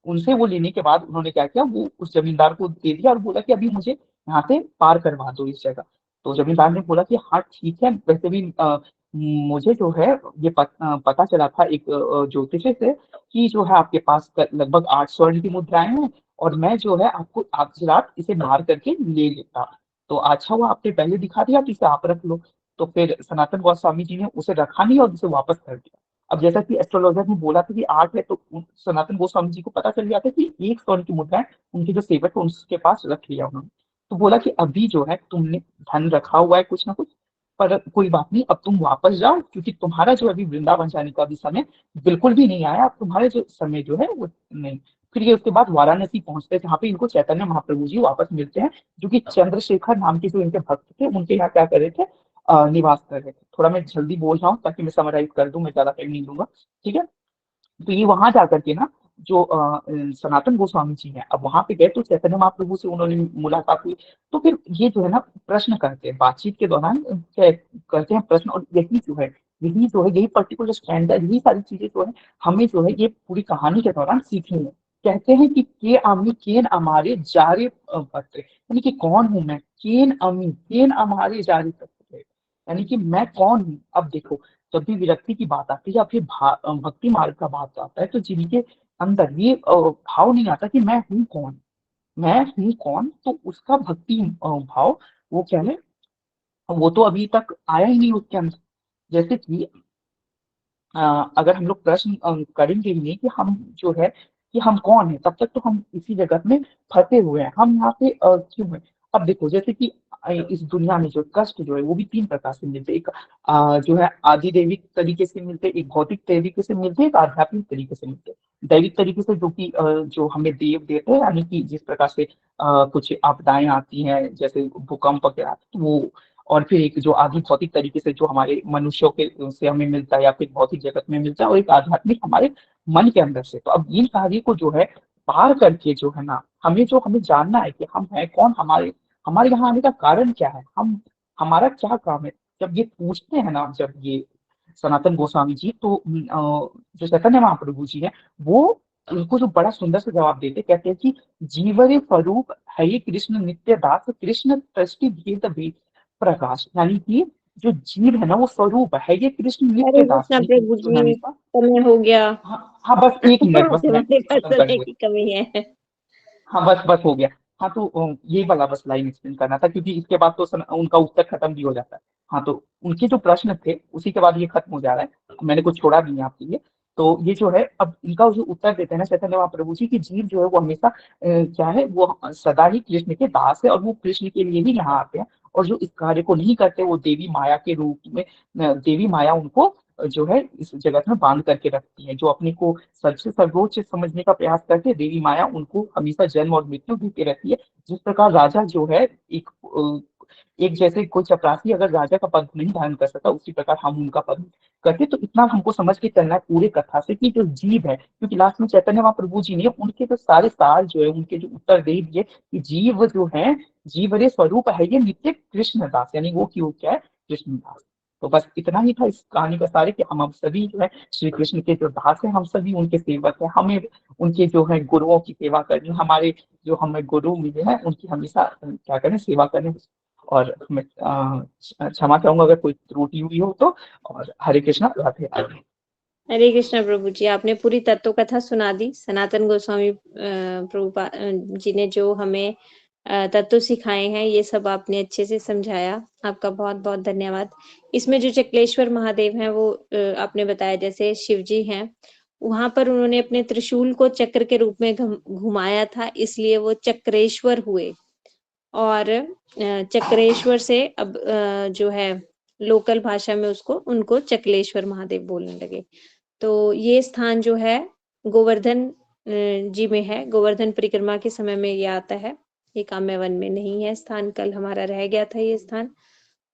उनसे वो लेने के बाद उन्होंने क्या किया, वो उस जमींदार को दे दिया और बोला कि अभी मुझे यहाँ से पार करवा दो इस जगह। तो जमींदार ने बोला कि हाँ ठीक है, वैसे भी मुझे जो है ये पता चला था एक ज्योतिष से कि जो है आपके पास लगभग 8 स्वर्ण की मुद्राएं हैं, और मैं जो है आपको आज रात इसे मार करके ले लेता। तो अच्छा हुआ आपने पहले दिखा दिया, तो इसे आप रख लो। तो फिर सनातन गोस्वामी जी ने उसे रखा नहीं और उसे वापस कर दिया। अब जैसा कि एस्ट्रोलॉजर ने बोला था कि 8 है, तो सनातन गोस्वामी जी को पता चल गया था कि 1 स्वर्ण की मुद्रा है, उनके जो सेवक है उनके पास रख लिया उन्होंने। तो बोला कि अभी जो है तुमने धन रखा हुआ है कुछ ना कुछ, पर कोई बात नहीं, अब तुम वापस जाओ, क्योंकि तुम्हारा जो अभी वृंदावन जाने का भी समय बिल्कुल भी नहीं आया। अब तुम्हारे जो समय जो है वो नहीं। फिर ये उसके बाद वाराणसी पहुंचते हैं, जहाँ पे इनको चैतन्य महाप्रभु जी वापस मिलते हैं, जो कि चंद्रशेखर नाम के जो इनके भक्त थे, उनके यहाँ क्या कर रहे थे, निवास कर रहे थे। थोड़ा मैं जल्दी बोल रहा हूँ ताकि मैं समराइज कर दूं, मैं ज्यादा टाइम नहीं लूंगा, ठीक है। तो ये वहां जाकर के ना, जो सनातन गोस्वामी जी हैं, अब वहां पे गए तो चैतन्य महाप्रभु से उन्होंने मुलाकात हुई। तो फिर ये जो है ना प्रश्न करते हैं, बातचीत के दौरान करते हैं प्रश्न, और यही पर्टिकुलर स्टैंडर्ड, यही सारी चीजें जो है हमें जो है ये पूरी कहानी के दौरान सीखनी है। कहते हैं कि के आमी केन अमारे जारे पत्र, यानी कि कौन हूं मैं, केन अमी केन अमारे जारे पत्र, यानी कि मैं कौन हूँ। अब देखो, जब भी विरक्ति की बात आती है या फिर भक्ति मार्ग का बात आता है, तो जिनके अंदर ये भाव नहीं आता कि मैं हूँ कौन, मैं हूँ कौन, तो उसका भक्ति भाव वो क्या है, वो तो अभी तक आया ही नहीं उसके अंदर। जैसे कि अगर हम लोग प्रश्न करेंगे ही नहीं कि हम जो है कि हम कौन है, तब तक तो हम इसी जगत में फंसे हुए हैं। हम यहाँ पे क्यों है? अब देखो, जैसे कि इस दुनिया में जो कष्ट जो है वो भी 3 प्रकार से मिलते हैं। एक जो है आधिदैविक तरीके से मिलते हैं, एक भौतिक तरीके से मिलते हैं, एक आध्यात्मिक तरीके से मिलते हैं। दैविक तरीके से जो कि जो हमें देव देते हैं, यानी कि जिस प्रकार से कुछ आपदाएं आती हैं, जैसे भूकंप वगैरह, तो वो। और फिर एक जो आदि भौतिक तरीके से जो हमारे मनुष्यों के से हमें मिलता है या फिर भौतिक जगत में मिलता है, और एक आध्यात्मिक हमारे मन के अंदर से। तो अब इन कार्य को जो है पार करके जो है ना, हमें जानना है कि हम है कौन, हमारे हमारे यहाँ आने का कारण क्या है, हम हमारा क्या काम है। जब ये पूछते हैं ना, जब ये सनातन गोस्वामी जी, तो जो चैतन्य महाप्रभु जी है, वो उनको जो बड़ा सुंदर से जवाब देते, कहते हैं कि जीवरे स्वरूप है ये कृष्ण नित्य दास, कृष्ण दृष्टि भेद भेद प्रकाश, यानी कि जो जीव है ना वो स्वरूप है ये कृष्ण नित्य हरे दास, कृष्णा यानी कि प्रभु जो है जी, हमेशा। समय हो गया। हाँ हाँ, बस 1 मिनट, बस मैं हमारे पास खत्म कर समय दूंगा। की कमी है। हाँ बस बस हो गया। हाँ, तो ये वाला बस लाइन एक्सप्लेन करना था, क्योंकि इसके बाद तो उनका उत्तर खत्म भी हो जाता है। हाँ, तो उनके जो प्रश्न थे उसी के बाद ये खत्म हो जा रहा है, मैंने कुछ छोड़ा नहीं है आपके लिए। तो ये जो है, अब इनका जो उत्तर देते हैं ना चैतन्य महाप्रभु जी की, जीव जो है वो हमेशा क्या है, वो सदा ही कृष्ण के दास है, और वो कृष्ण के लिए ही यहाँ आते हैं। और जो इस कार्य को नहीं करते, वो देवी माया के रूप में देवी माया उनको जो है इस जगत में बांध करके रखती है। जो अपने को सबसे सर्वोच्च समझने का प्रयास करते हैं, देवी माया उनको हमेशा जन्म और मृत्यु देती रहती है। जिस प्रकार राजा जो है एक जैसे कोई चपरासी अगर राजा का पद नहीं धारण कर सकता, उसी प्रकार हम उनका पद करते। तो इतना हमको समझ के चलना है पूरे कथा से कि जो जीव है, क्योंकि लास्ट में चैतन्य महाप्रभु जी ने उनके जो सारे सार जो है, उनके जो उत्तर दे दिए कि जीव जो है, जीवरे स्वरूप है ये नित्य कृष्ण दास, यानी वो क्यों क्या है, कृष्ण दास। तो बस इतना ही था इस कहानी का सारे कि हम सभी जो है श्री कृष्ण के जो दास हैं, हम सभी उनके सेवक हैं। हमें उनके जो है गुरुओं की सेवा करनी, हमारे जो हमें गुरु मिले हैं उनकी हमेशा क्या करें, सेवा करें। और मैं क्षमा चाहूंगा अगर कोई त्रुटि हुई हो तो। और हरे कृष्णा, राधे राधे। हरे कृष्णा प्रभु जी, आपने पूरी तत्व कथा सुना दी। सनातन गोस्वामी प्रभु जी ने जो हमें तत्व सिखाए हैं, ये सब आपने अच्छे से समझाया। आपका बहुत बहुत धन्यवाद। इसमें जो चक्लेश्वर महादेव हैं वो आपने बताया, जैसे शिव जी हैं, वहां पर उन्होंने अपने त्रिशूल को चक्र के रूप में घुमाया था, इसलिए वो चक्रेश्वर हुए। और चक्रेश्वर से अब जो है लोकल भाषा में उनको चकलेश्वर महादेव बोलने लगे। तो ये स्थान जो है गोवर्धन जी में है। गोवर्धन परिक्रमा के समय में ये आता है। ये काम्यवन में नहीं है स्थान, कल हमारा रह गया था ये स्थान।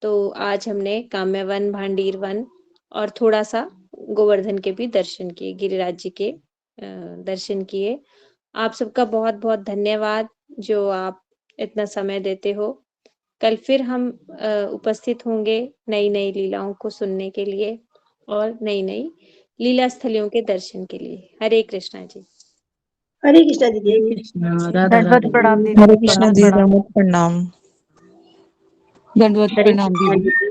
तो आज हमने काम्यवन, भांडीर वन और थोड़ा सा गोवर्धन के भी दर्शन किए, गिरिराज जी के दर्शन किए। आप सबका बहुत बहुत धन्यवाद जो आप इतना समय देते हो। कल फिर हम उपस्थित होंगे नई नई लीलाओं को सुनने के लिए और नई नई लीला स्थलियों के दर्शन के लिए। हरे कृष्णा जी। हरे कृष्णा दीदी। हरे कृष्णा, राधा दंडवत राधा। प्रणाम दीदी। हरे कृष्णा प्रणाम जी, प्रणाम। दंडवत प्रणाम। दंडवत हरे प्रणाम कृष्णा दीदी। दीदी।